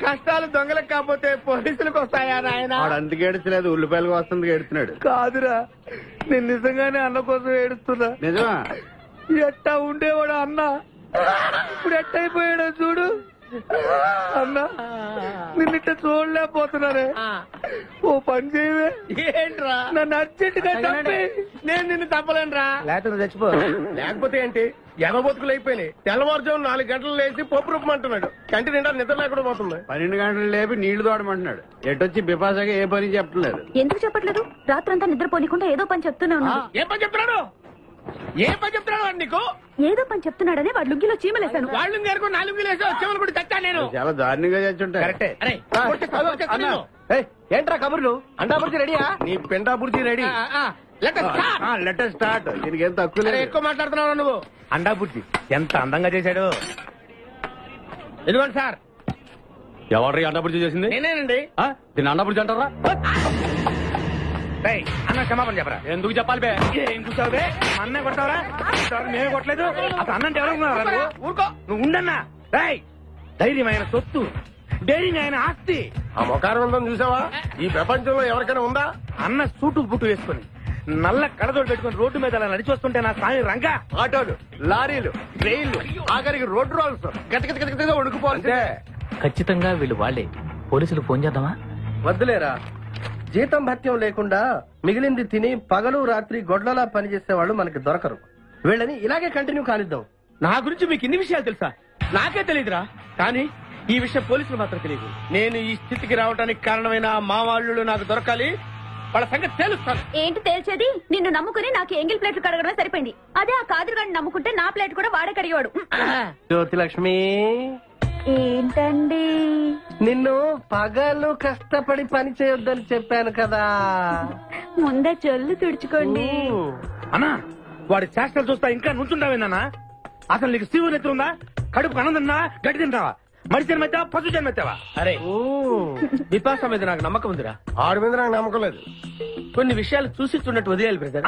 కష్టాలు దొంగలకు కాకపోతే పోలీసులకు వస్తాయా నాయన? వాడు అందుకు ఏడ్చలేదు ఉల్లిపాయలకు వస్తుంది ఏడుతున్నాడు. కాదురా నేను నిజంగానే అన్న కోసం ఏడుస్తున్నా. నిజమా? ఎట్టా ఉండేవాడు అన్న ఇప్పుడు ఎట్టయిపోయాడో చూడు. అన్నా నిన్నిట్ట చూడలేకపోతున్నారే. ఓ పని చేయవే. ఏంట్రా? నన్ను అర్జెంటుగా చంపి నేను నిన్ను తప్పలేనురా. లేకపోతే చచ్చిపో. లేకపోతే ఏంటి? ఎగబొతుకులు అయిపోయినాయి. తెల్లవారుజాము 4 గంటలు లేచి పప్పు రూపమంటున్నాడు. కంటి నిండా నిద్ర లేకుండా పోతుంది. 12 గంటలు లేపి నీళ్లు తోడమంటున్నాడు. ఎటొచ్చి బిపాసగా ఏ పని చెప్పట్లేదు. ఎందుకు చెప్పట్లేదు? రాత్రంతా నిద్రపోనికుండా ఏదో పని చెప్తూనే ఉన్నాడు. ఏం పని చెప్తున్నాడు? ఏం పని చెప్తున్నాడు వాడు నీకు? ఏదో పని చెప్తున్నాడని వాడు లుంగిలో చీమలేశాను. వాళ్ళు నేర్కొ 4 లుంగిలేసావు. చెవులు కూడా చచ్చా నేను. చాలా దారుణంగా చచ్చుంటాయి. కరెక్టే. అరే ఏంట్రా కబుర్లు? అండాపుర్చి రెడీయా? నీ పెండాపుర్చి రెడీ. Letter start. దీనికి ఏం తక్కువ లేదు. ఎక్కువ మాట్లాడుతున్నావు నువ్వు. అండాపుర్చి ఎంత అందంగా చేశాడు. ఇదిగోండి సార్. ఎవరు అండాపుర్చి చేసింది? నేనేనండి. దీన్ని అండాపుర్చి అంటారా? అన్న క్షమాపణ చెప్పరా. ఎందుకు చెప్పాలి బే? ఏం కూర్చోవు బే? అన్నే కొడతావరా? మేమే కొట్టలేదు. అసలు అన్నంటే ఎవరు? ఊరుకో. నువ్వు ఉండన్నా. ధైర్యమైన సొత్తు, డైరింగ్ అయిన ఆస్తి. ఆ మొకారం ఉందని చూసావా? ఈ ప్రపంచంలో ఎవరికైనా ఉందా? అన్న సూటు బుట్టు వేసుకుని నల్ల కడదోడు పెట్టుకుని రోడ్డు మీద అలా నడిచొస్తుంటే నా స్వామి రంగా. ఆటోలు, లారీలు, ట్రైన్లు, ఆఖరికి రోడ్డు రోల్స్ గతగతగతగా ఉడుకుపోతే ఖచ్చితంగా వీళ్ళు వాళ్ళే. పోలీసులు ఫోన్ చేద్దామా? వద్దులేరా. జీతం భత్యం లేకుండా మిగిలింది తిని పగలు రాత్రి గొడ్లలా పనిచేసే వాళ్ళు మనకి దొరకరు. వీళ్ళని ఇలాగే కంటిన్యూ కానిద్దాం. నా గురించి మీకు ఇన్ని విషయాలు తెలుసా? నాకే తెలియదురా. కానీ ఈ విషయం పోలీసులు మాత్రం తెలియదు. నేను ఈ స్థితికి రావడానికి కారణమైన మా వాళ్ళు నాకు దొరకాలి. వాళ్ళ సంగతి తేలుస్తాను. ఏంటి తేల్చేది? నిన్ను నమ్ముకుని నాకు ఎంగిల్ ప్లేట్లు కడగడమే సరిపోయింది. అదే ఆ కాదురుగాడిని నమ్ముకుంటే నా ప్లేట్ కూడా వాడే కడిగేవాడు. జ్యోతి లక్ష్మి, ఏంటండి? నిన్ను పగలు కష్టపడి పని చేయొద్దని చెప్పాను కదా. ముందే చల్లు తుడుచుకోండి. అన్నా వాడి చేష్టలు చూస్తా ఇంకా నుంచుంటావేందన్నా? అసలు నీకు శివుని ఎత్తు ఉందా? కడుపు అనందన్నా గడ్డి తింటావా? మనిషి జన్మెత్తావా? పశు జన్మెత్తావా? అరే విపాస మీద నాకు నమ్మకం ఉందిరా. ఆడి మీద నాకు నమ్మకం లేదు. కొన్ని విషయాలు చూసి చూడట్టు వదిలేయాలి బ్రదర్.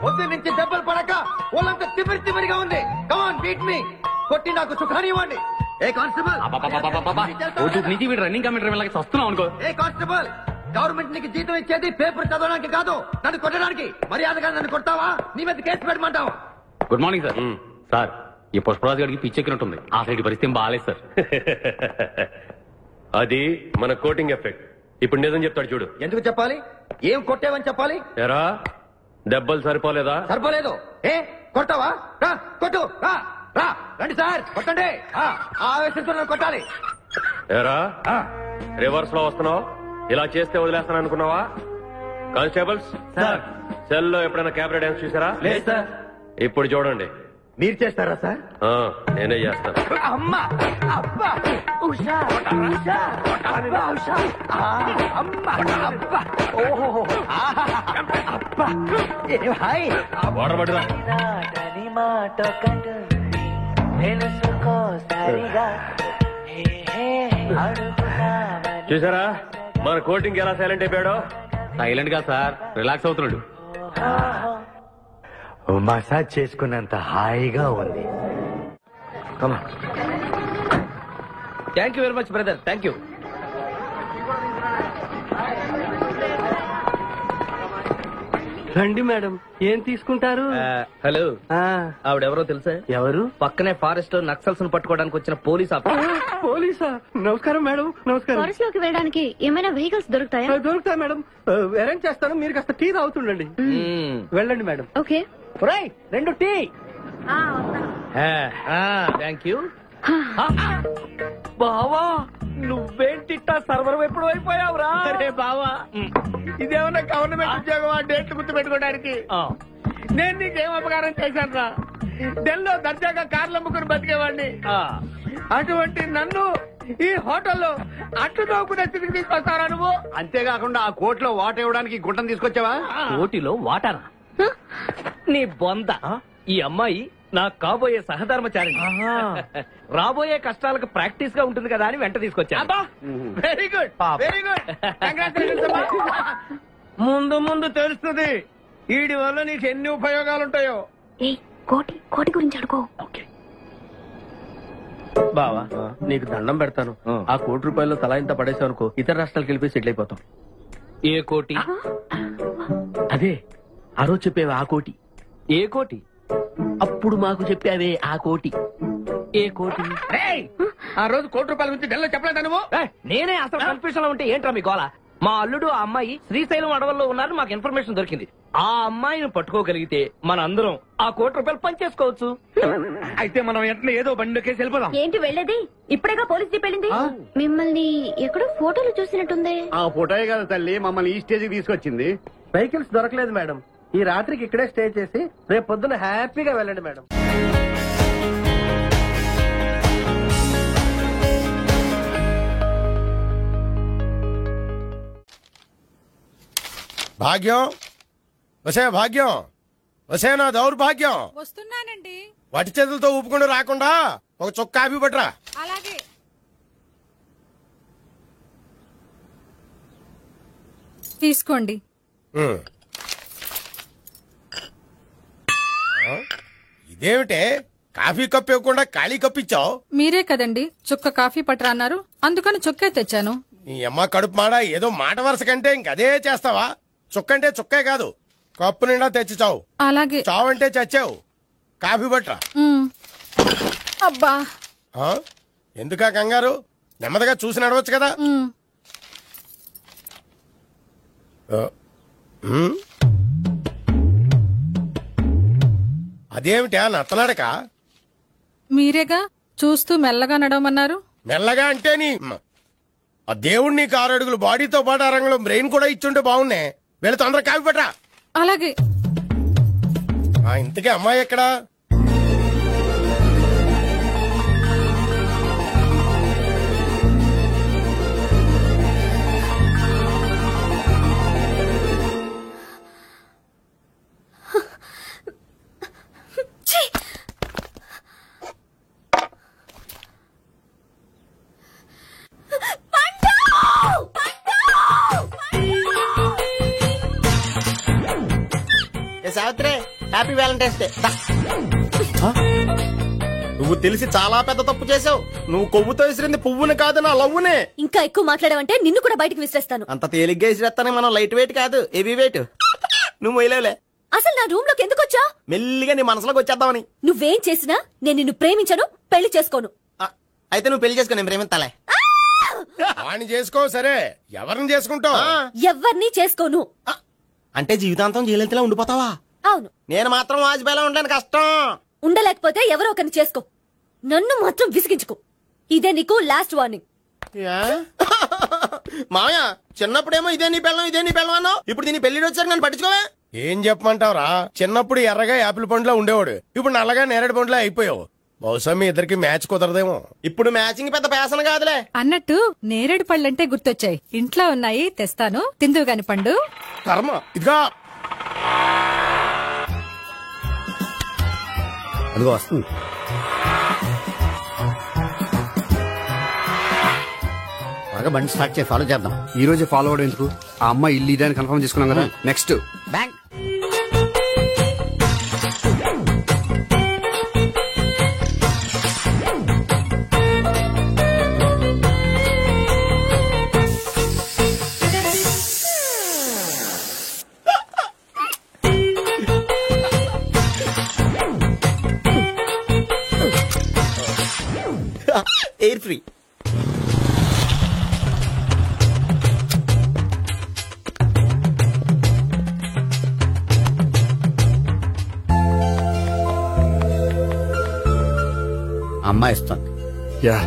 పొద్దు నుంచి దెబ్బలు పడక వాళ్ళంతా తిమిరి తిమిరిగా ఉంది. కమాన్ బీట్ మీ. కొట్టి నాకు సుఖాన్ని ఇవ్వండి. ఏ కానిస్టేబుల్, నుంచి వీడు రన్నింగ్ కమిటీ వెళ్ళకి వస్తున్నావు అనుకో. ఏ కానిస్టేబుల్, గవర్నమెంట్ నీకు జీతం ఇచ్చేది పేపర్ చదవడానికి కాదు, నన్ను కొట్టడానికి. మర్యాదగా నన్ను కొడతావా? నీ మీద కేసు పెట్టమంటావు. Good morning sir. సార్, ఈ పుష్పరాజు గారికి పిచ్చెక్కినట్టుంది. ఆ సైడ్ పరిస్థితి బాగాలేదు సార్. అది మన కోటింగ్ ఎఫెక్ట్. ఇప్పుడు నిజం చెప్తాడు చూడు. ఎందుకు చెప్పాలి? ఏం కొట్టేవని చెప్పాలి? ఎరా దెబ్బలు సరిపోలేదా? సరిపోలేదు. ఏ కొట్టావా? రా కొట్టు. రా రా రండి సార్, కొట్టండి. ఆవేశంతో నన్ను కొట్టాలి. ఎరా రివర్స్ లో వస్తున్నావు? ఇలా చేస్తే వదిలేస్తాను అనుకున్నావా? కానిస్టేబుల్స్ సెల్ లో ఎప్పుడైనా కెమెరా డాన్స్ చూసారా? లేదు సార్. ఇప్పుడు చూడండి. మీరు చేస్తారా సార్? నేనే చేస్తాను. అమ్మా అబ్బా ఉషా ఉషా అబ్బా ఉషా అమ్మా అబ్బా ఓహో అబ్బా ఏ హాయ్ వాడబడిరా. మాట కట్టు తెలుసుకో సరిగా చూసారా మన కోటింగ్ ఎలా సైలెంట్ అయిపోయాడో? సైలెంట్ గా సార్, రిలాక్స్ అవుతున్నాడు. మసాజ్ చేసుకున్నంత హాయిగా ఉంది. Thank you very much brother. Thank you. రండి మేడం, ఏం తీసుకుంటారు? హలో, ఆవిడెవరో తెలుసా? ఎవరు? పక్కనే ఫారెస్ట్ నక్సల్స్ ను పట్టుకోవడానికి వచ్చిన పోలీస్ ఆఫీసర్. పోలీసా? నమస్కారం మేడం. నమస్కారం. ఫారెస్ట్ లోకి వెళ్ళడానికి ఏమైనా వెహికల్స్ దొరుకుతాయా? దొరుకుతాయి మేడం. అరేంజ్ చేస్తాను, మీరు కాస్త టీ తాగుతుండండి. వెళ్ళండి madam. Okay. 2 tea. Thank you. బావా, నువ్వేంటిట్టా సర్వర్ ఎప్పుడు అయిపోయావురా? అరే బావా, ఇదేమన్నా గవర్నమెంట్ ఉద్యోగం? డేట్లు గుర్తు పెట్టుకోవడానికి నేను నీకేం అపకారం చేశాను రా? ఢిల్లీలో దర్జాగా కార్లు అమ్ముకుని బతికేవాడిని. అటువంటి నన్ను ఈ హోటల్లో అట్లు నవ్వుకునే స్థితికి తీసుకొస్తారా నువ్వు? అంతేకాకుండా ఆ కోర్టులో వాటర్ ఇవ్వడానికి గుంటను తీసుకొచ్చావా? కోటిలో వాటారా? నీ బొంద. ఈ అమ్మాయి నాకు కాబోయే సహధర్మచారి. రాబోయే కష్టాలకు ప్రాక్టీస్ గా ఉంటుంది కదా అని వెంట తీసుకొచ్చా. Very good, very good. ముందు ముందు తెలుస్తుంది వీడి వల్ల నీకు ఎన్ని ఉపయోగాలు ఉంటాయో. కోటి గురించి అడుకో. బావా, నీకు దండం పెడతాను. ఆ ₹1 తలా ఇంత పడేసావు అనుకో, ఇతర రాష్ట్రాలకు వెళ్ళిపోయి సెటిల్ అయిపోతాం. ఏ కోటి? అదే ఆ రోజు చెప్పేవా ఆ కోటి. ఏ కోటి? అప్పుడు మాకు చెప్పావే ఆ కోటి. ఏ కోటి ఆ రోజు ₹1,00,00,000 గురించి ఢిల్లో చెప్పలేదా నువ్వు? నేనే అసలు కన్ఫ్యూషన్ లో ఉంటే ఏంట్రా మీ గోల? మా అల్లుడు ఆ అమ్మాయి శ్రీశైలం అడవుల్లో ఉన్నారు, మాకు ఇన్ఫర్మేషన్ దొరికింది. ఆ అమ్మాయిని పట్టుకోగలిగితే మన అందరం ఆ ₹1,00,00,000 పంచేసుకోవచ్చు. అయితే మనం వెంటనే ఏదో బండికేసి వెళ్ళిపోదాం. ఏంటి వెళ్ళేది? ఇప్పుడేగా పోలీస్ జీప్ వెళ్ళింది. మిమ్మల్ని ఎక్కడో ఫోటోలు చూసినట్టుంది. ఆ ఫోటోయే కదా తల్లి మమ్మల్ని ఈ స్టేజ్ కి తీసుకొచ్చింది. వెహికల్స్ దొరకలేదు మేడం. ఈ రాత్రికి ఇక్కడే స్టే చేసి రేపు పొద్దున హ్యాపీగా వెళ్ళండి మేడం. భాగ్యం వసే భాగ్యం వసే నా దౌర్భాగ్యం. వస్తున్నానండి. వటి చేతులతో ఊపుకుండా రాకుండా ఒక చుక్క కాఫీ పట్టరా. అలాగే. తీసుకోండి. ఇదేమిటే కాఫీ కప్పు ఇవ్వకుండా ఖాళీ కప్పు ఇచ్చావు? మీరే కదండి చుక్క కాఫీ పట్టరా అన్నారు, అందుకని చుక్కే తెచ్చాను. నీ అమ్మ కడుపు మాడ ఏదో మాట వరుస కంటే ఇంకదే చేస్తావా? చుక్కంటే చుక్కే కాదు, కప్పు నిండా తెచ్చి చావు. అలాగే. చావంటే చచ్చావు. కాఫీ పట్టరా. అబ్బా ఎందుకా కంగారు? నెమ్మదిగా చూసి నడవచ్చు కదా. అదేమిటా నత్తలాడక? మీరేగా చూస్తూ మెల్లగా నడవమన్నారు. మెల్లగా అంటే నీ ఆ దేవుడు నీకు 6 అడుగులు బాడీతో పాటు ఆ రంగంలో బ్రెయిన్ కూడా ఇచ్చుంటే బాగున్నే. వీళ్ళ తొందర కాఫీ పట్టరా. అలాగే. ఇంతకీ అమ్మాయి ఎక్కడా? Savitri happy Valentine's day. నువ్వు తెలిసి చాలా పెద్ద తప్పు చేసావు. నువ్వు కొవ్వుతో విసిరింది పువ్వుని కాదు, నా లవ్వునే. ఇంకా ఎక్కువ మాట్లాడావంటే నిన్ను కూడా బయటకు విసిరేస్తాను. అంత తేలిగ్గా విసిరేస్తానే మనం లైట్ వెయిట్ కాదు, హెవీ వెయిట్. నువ్వు మొయ్యలేవులే. అసలు నా రూమ్ లోకి ఎందుకు వచ్చా? మెల్లిగా నీ మనసులోకి వచ్చేద్దామని. నువ్వేం చేసినా నేను నిన్ను ప్రేమించను, పెళ్లి చేసుకోను. అయితే నువ్వు పెళ్లి చేసుకో, నేను ప్రేమిస్తాలే. వాణ్ణి చేసుకో. సరే, ఎవరిని చేసుకుంటావు? ఎవరిని చేసుకోను. అంటే జీవితాంతం జయలలితలా ఉండిపోతావా? అవును. నేను మాత్రం వాజ్పేయిలా ఉండడానికి కష్టం. ఉండలేకపోతే ఎవరో ఒకరిని చేసుకో, నన్ను మాత్రం విసిగించుకో. ఇదే నీకు లాస్ట్ వార్నింగ్. మామయ్య చిన్నప్పుడేమో ఇదే నీ పెళ్ళం ఇదే నీ పెళ్ళం అన్నావు, ఇప్పుడు దీని పెళ్లి వచ్చారు నన్ను పట్టించుకోవే. ఏం చెప్పమంటావురా? చిన్నప్పుడు ఎర్రగా యాపిల్ పండులో ఉండేవాడు, ఇప్పుడు నల్లగా నేరేడు పండులో అయిపోయావు. బహుశా మీ ఇద్దరికి మ్యాచ్ కుదరదేమో. ఇప్పుడు మ్యాచింగ్ పెద్ద పేసన కాదులే. అన్నట్టు నేరేడు పళ్ళంటే గుర్తొచ్చాయి. ఇంట్లో ఉన్నాయి, తెస్తాను, తిందువు గాని పండు. కర్మ. ఇదిగా అదిగో వస్తుంది. బాగా బండి స్టార్ట్ చేసి ఫాలో చేద్దాం. ఈ రోజు ఫాలో అవడం ఎందుకు? ఆ అమ్మాయి ఇల్లు ఇదే అని కన్ఫర్మ్ చేసుకున్నాం కదా. Next bank. Air free. అమ్మాయి ఇస్తాను. యా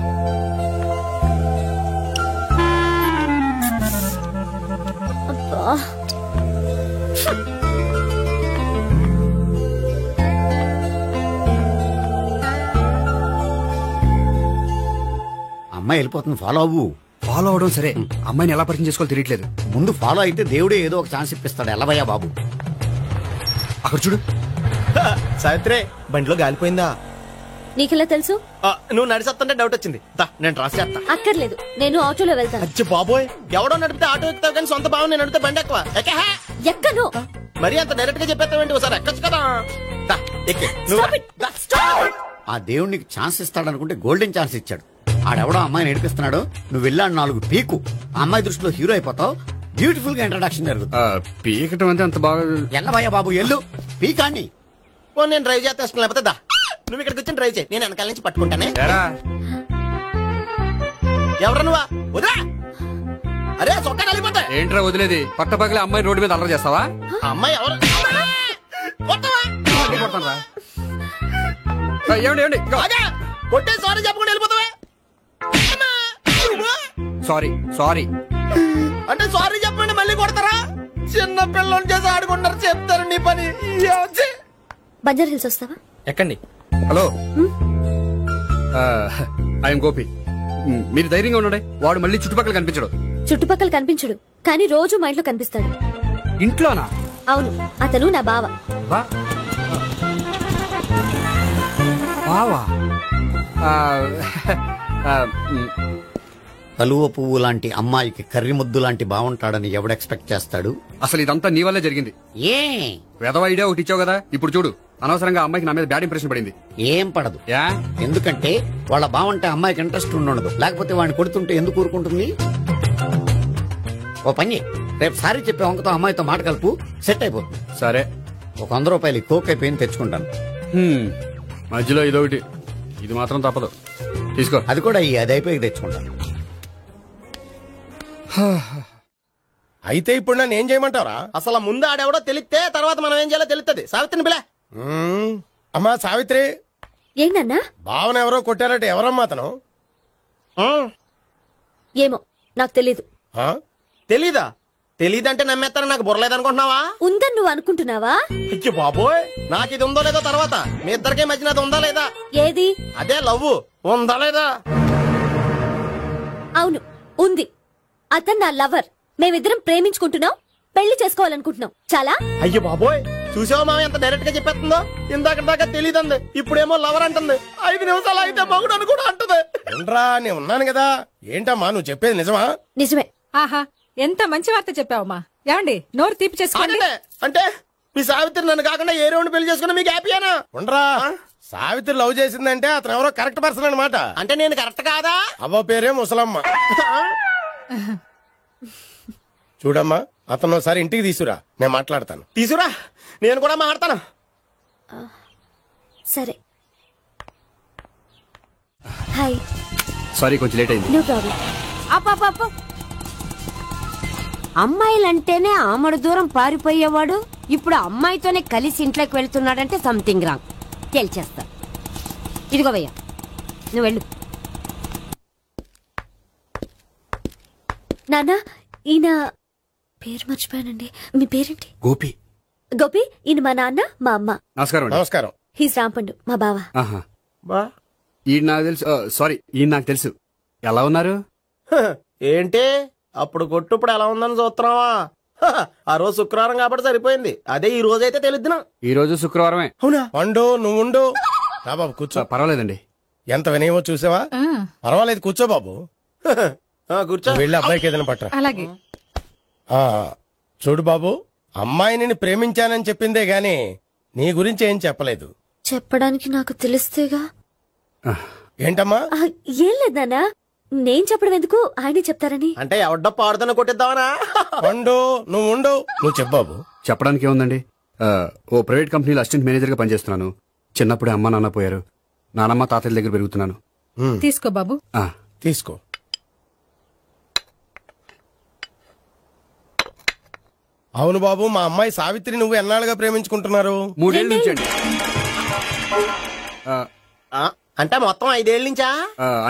అమ్మాయి వెళ్ళిపోతుంది, ఫాలో అవ్వు. ఫాలో అవడం సరే, అమ్మాయిని ఎలా పరిచయం చేసుకోవాలో తెలియట్లేదు. ముందు ఫాలో అయితే దేవుడే ఏదో ఒక ఛాన్స్ ఇప్పిస్తాడు. ఎల్లవయ్యా బాబు. అక్కడ చూడు. సావిత్రి బండిలో గాలిపోయిందా? నీకెలా తెలుసు? నువ్వు నడిచేస్తుంటే డౌట్ వచ్చింది. నేను డ్రాస్ చేస్తా. అక్కర్లేదు, నేను ఆటోలో వెళ్తాను. అచ్చి బాబోయ్, ఎవడో నడిపితే ఆటో ఎక్కుతావు కానీ సొంత భావం నేను నడిపితే బండి ఎక్కువ. ఎక్కను. మరి అంత డైరెక్ట్ గా చెప్పేస్తావేంటి? ఒకసారి ఎక్కొచ్చు కదా. ఆ దేవుడు నీకు ఛాన్స్ ఇస్తాడనుకుంటే గోల్డెన్ ఛాన్స్ ఇచ్చాడు. ఆడెవడో అమ్మాయిని నడిపిస్తున్నాడు, నువ్వు వెళ్ళాడు 4 పీకు. ఆ అమ్మాయి దృష్టిలో హీరో అయిపోతావు. బ్యూటిఫుల్ గా ఇంట్రడక్షన్ జరుగుతుంది. పీకటం అంటే అంత బాగా. ఎల్లవయ్యా బాబు, ఎల్లు పీకాన్ని. నేను డ్రైవ్ చేస్తాను, లేకపోతే నువ్వు ఇక్కడ కూర్చొని డ్రైవ్ చేయి, నేను వెనకాల నుంచి పట్టుకుంటానే. ఎవరు నువ్వా? వదిలా. అరే చొక్కా కలిపోతా. ఏంట్రా వదిలేది? పట్టపగలే అమ్మాయి రోడ్డు మీద అల్లరి చేస్తావా? అమ్మాయి ఎవరు? ఏమండి కొట్టే సారీ చెప్పకుండా వెళ్ళిపోతావా? సారీ సారీ అంటే సారీ చెప్పండి మళ్ళీ కొడతారా? చిన్న పిల్లలు చేసి ఆడుకుంటారు, చెప్తారు నీ పని. బంజారా హిల్స్ వస్తావా? ఎక్కండి. Hello, I'm Gopi. మీరు ధైర్యంగా ఉండండి. వాడు మళ్ళీ చుట్టుపక్కల కనిపించడు. చుట్టుపక్కల కనిపించడు, కానీ రోజు మా ఇంట్లో కనిపిస్తాడు. ఇంట్లోనా? అవును, అతను నా బావ. బావా? కలువ పువ్వు లాంటి అమ్మాయికి కర్రి ముద్దు లాంటి బాగుంటాడని ఎవడు ఎక్స్పెక్ట్ చేస్తాడు? అసలు ఇదంతా నీ వల్లే జరిగింది. ఏ వెధవ ఐడియా ఒకటి ఇచ్చావు కదా, ఇప్పుడు చూడు. అనవసరంగా అమ్మాయికి నా మీద బ్యాడ్ ఇంప్రెషన్ పడింది. ఏం పడదు. ఎందుకంటే వాళ్ళ బాగుంటే అమ్మాయికి ఇంట్రెస్ట్ ఉండదు. లేకపోతే వాడిని కొడుతుంటే ఎందుకు ఊరుకుంటుంది? ఓ పని, రేపు సారీ చెప్పే వంకతో అమ్మాయితో మాట కలుపు, సెట్ అయిపోతుంది. సరే, ఒక 100 రూపాయలు కోక్ అయిపోయింది తెచ్చుకుంటాను. మధ్యలో ఇదొకటి, ఇది మాత్రం తప్పదు. తీసుకో. అది కూడా అది అయిపోయి తెచ్చుకుంటాను. అయితే ఇప్పుడు నన్ను ఏం చేయమంటారా? అసలు ముందు ఆడెవడో తెలిస్తే తర్వాత మనం ఏం చేయాలో తెలుస్తుంది. సావిత్రిని పిల్ల. అమ్మా సావిత్రి. ఏంటన్నా? భావన ఎవరో కొట్టారట, ఎవరమ్మా అతను? ఏమో నాకు తెలీదు. తెలీదా? తెలీదంటే నమ్మేస్తాను, నాకు బుర్రలేదనుకుంటున్నావా? ఉందని నువ్వు అనుకుంటున్నావా? అయ్యో బాబోయ్, నాకు ఇది ఉందో లేదో తర్వాత. మీ ఇద్దరికే మధ్యన అది ఉందా లేదా? ఏది? అదే లవ్ ఉందా లేదా? అవును, ఉంది. అతను నా లవర్. మేమిద్దరం ప్రేమించుకుంటున్నాం, పెళ్లి చేసుకోవాలనుకుంటున్నాం. చాలా. అయ్యో బాబోయ్, చూసావా మామ ఎంత డైరెక్ట్ గా చెప్పేస్తుందో? ఇందాక దాకా తెలియదండి, ఇప్పుడేమో లవర్ అంటుంది. 5 నిమిషాలు అయితే మగుడు అని కూడా అంటుంది. ఏంట్రా, నేను ఉన్నాను కదా. ఏంటమ్మా నువ్వు చెప్పేది నిజమా? నిజమే. ఆహా, ఎంత మంచి వార్త చెప్పావమ్మా. ఏమండి, నోరు తీపి చేసుకోండి. అంటే మీ సావిత్రి నన్ను కాకుండా ఏ రౌండ్ పెళ్లి చేసుకున్నా మీకు హ్యాపీయేనా? ఉండరా, సావిత్రి లవ్ చేసిందంటే అతను ఎవరో కరెక్ట్ పర్సన్ అనమాట. అంటే నేను కరెక్ట్ కాదా? అవ్వ పేరే ముసలమ్మ. చూడమ్మా, అతను ఒకసారి ఇంటికి తీసుకురా, నేను మాట్లాడతాను. తీసుకురా, నేను కూడా మాట్లాడతాను. సరే. హాయ్. సారీ, కొంచెం లేట్ అయింది. No problem. అప్ప అమ్మాయిలంటేనే ఆమడు దూరం పారిపోయేవాడు ఇప్పుడు అమ్మాయితోనే కలిసి ఇంట్లోకి వెళ్తున్నాడంటే సంథింగ్ రాంగ్. తేల్చేస్తా. ఇదిగో భయ్యా, నువ్వు వెళ్ళు. నాన్న, ఈయన పేరు మర్చిపోయానండి. మీ పేరేంటి? గోపి. గోపి, ఈయన మా నాన్న, మా అమ్మ. నమస్కారం. నమస్కారం. హీస్ రాంపండు, మా బావ. ఈయన నాకు తెలుసు. సారీ, ఈయన నాకు తెలుసు. ఎలా ఉన్నారు? ఏంటి అప్పుడు కొట్టు ఇప్పుడు ఎలా ఉందని చూస్తున్నావా? ఆ రోజు శుక్రవారం కాబట్టి సరిపోయింది. అదే ఈ రోజు అయితే తెలుద్దునా. ఈ రోజు శుక్రవారమే. అవునా? పండు నువ్వుండు. రా బాబు కూర్చో. పర్వాలేదండి. ఎంత వినయమో చూసావా? పర్వాలేదు, కూర్చో బాబు. కూర్చో. వెళ్ళి అబ్బాయికి ఏదైనా పట్టరా. అలాగే. చూడు బాబు, అమ్మాయిని ప్రేమించానని చెప్పిందే గాని నీ గురించి ఏం చెప్పలేదు. చెప్పడానికి నాకు తెలిస్తేగా. ఏంటమ్మా? ఏం లేదు నాన్న, నేను చెప్పడం ఎందుకు, ఆయనే చెప్తారని. అంటే ఎవడ్డో పాడుతున్న కొట్టిద్దామనా? పండు నువ్వు చెప్పు బాబు. చెప్పడానికి ఏముందండి, ఓ ప్రైవేట్ కంపెనీలో అసిస్టెంట్ మేనేజర్ గా పనిచేస్తున్నాను. చిన్నప్పుడే అమ్మ నాన్న పోయారు. నానమ్మ తాతయ్య దగ్గర పెరుగుతున్నాను. తీసుకో బాబు. తీసుకో. అవును బాబు, మా అమ్మాయి సావిత్రి నువ్వు ఎన్నాళ్ళుగా ప్రేమించుకుంటున్నారు? 3 ఏళ్ళ నుంచి అండి. అంటే మొత్తం 5 ఏళ్ళ నుంచా?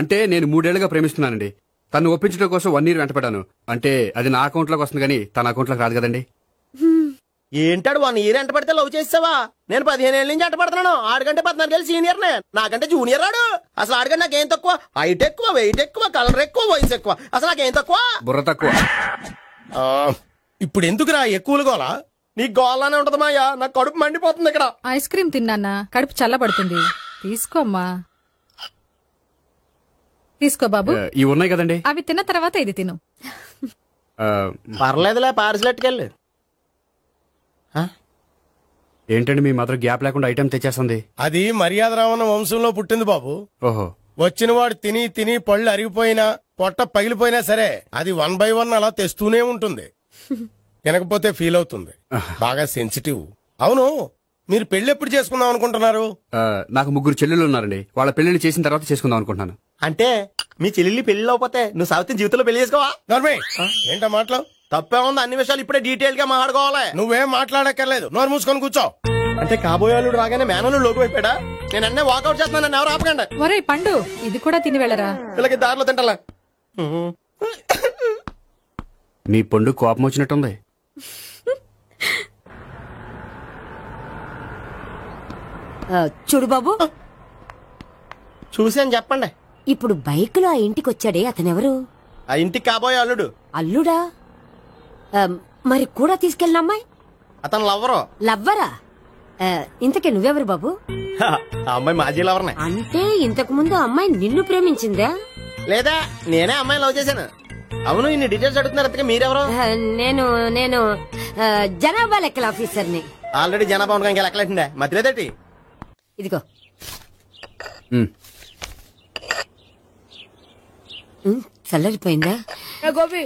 అంటే నేను 3 ఏళ్లుగా ప్రేమిస్తున్నానండి. తను ఒప్పించడం కోసం 1 year వెంటపడ్డాను. అంటే అది నా అకౌంట్ లోకి వస్తుంది కానీ తన అకౌంట్ లోకి రాదు కదండి. ఏంటాడు 1 year ఎంట పడితే లవ్ చేసావా? నేను 15 ఏళ్ళ నుంచి ఎంట పడుతున్నాను. ఆడికంటే 14 ఏళ్ళు సీనియర్ నే, నాకంటే జూనియర్ రాడు. అసలు ఆడికంటే నాకేం తక్కువ? హైట్ ఎక్కువ, వెయిట్ ఎక్కువ, కలర్ ఎక్కువ, వయసు ఎక్కువ. అసలు నాకేం తక్కువ? బుర్ర తక్కువ. ఇప్పుడు ఎందుకురా ఎక్కువలు గోలా? నీకు గోలానే ఉంటది మాయా, నాకు కడుపు మండిపోతుంది ఇక్కడ. ఐస్ క్రీమ్ తిన్నానా, కడుపు చల్లబడుతుంది. తీసుకోమ్మా. తీసుకో బాబు. ఇవి ఉన్నాయి కదండి, అవి తిన్న తర్వాత ఇది తిను. పర్లేదులే, పార్సిలెట్కెళ్ళి. ఏంటండి మీ మాత్రం గ్యాప్ లేకుండా ఐటెం తెచ్చేస్తుంది? అది మర్యాద రావణ వంశంలో పుట్టింది బాబు. ఓహో. వచ్చిన వాడు తిని తిని పళ్ళు అరిగిపోయినా పొట్ట పగిలిపోయినా సరే అది 1 by 1 అలా తెస్తూనే ఉంటుంది. తినకపోతే ఫీల్ అవుతుంది. బాగా సెన్సిటివ్. అవును, మీరు పెళ్లి ఎప్పుడు చేసుకుందాం అనుకుంటున్నారు? నాకు 3 చెల్లెళ్ళు ఉన్నారండి. వాళ్ళ పెళ్లిళ్ళు చేసిన తర్వాత చేసుకుందాం అనుకుంటున్నాను. అంటే మీ చెల్లెల్ని పెళ్లి లేకపోతే నువ్వు సావిత్రి జీవితంలో పెళ్లి చేసుకోవా? ఏంటో మాటలు తప్పే ఉంది. అన్ని విషయాలు ఇప్పుడే డీటెయిల్ గా మాట్లాడుకోవాలి. నువ్వేం మాట్లాడక్కర్లేదు, నోరు మూసుకొని కూర్చో. అంటే కాబోయేవాళ్ళు రాగానే మేనలు లోకి అయిపోయాడా? నేను అన్నీ వాకౌట్ చేస్తున్నాను, నన్ను ఎవరు ఆపకండి. ఒరే పండు, ఇది కూడా తిని వెళ్ళరా. వీళ్ళకి దారిలో తింటలా. మీ పండు కోపం వచ్చినట్టుంది. చూడు బాబు, చూసాను చెప్పండి. ఇప్పుడు బైక్ లో ఆ ఇంటికి వచ్చాడే అతనెవరు? ఆ ఇంటికి కాబోయే అల్లుడు. అల్లుడా? మరి కూడా తీసుకెళ్ళిన అమ్మాయి? అతను లవ్వరు. లవ్వరా? ఇంతకీ నువ్వెవరు బాబు? ఆ అమ్మాయి మాజీ లవర్నే. అంటే ఇంతకు ముందు అమ్మాయి నిన్ను ప్రేమించిందా? లేదా నేనే అమ్మాయి లవ్ చేశాను. అవును, ఇన్ని డీటెయిల్స్ అడుగుతున్నారు. మీరెవరు? నేను నేను జనాభా లెక్కల ఆఫీసర్ని. ఆల్రెడీ జనాభా ఉండగా ఇంకా లెక్కలేండే మధ్యలేదేటి? ఇదిగో. చల్లరిపోయిందా? గోపి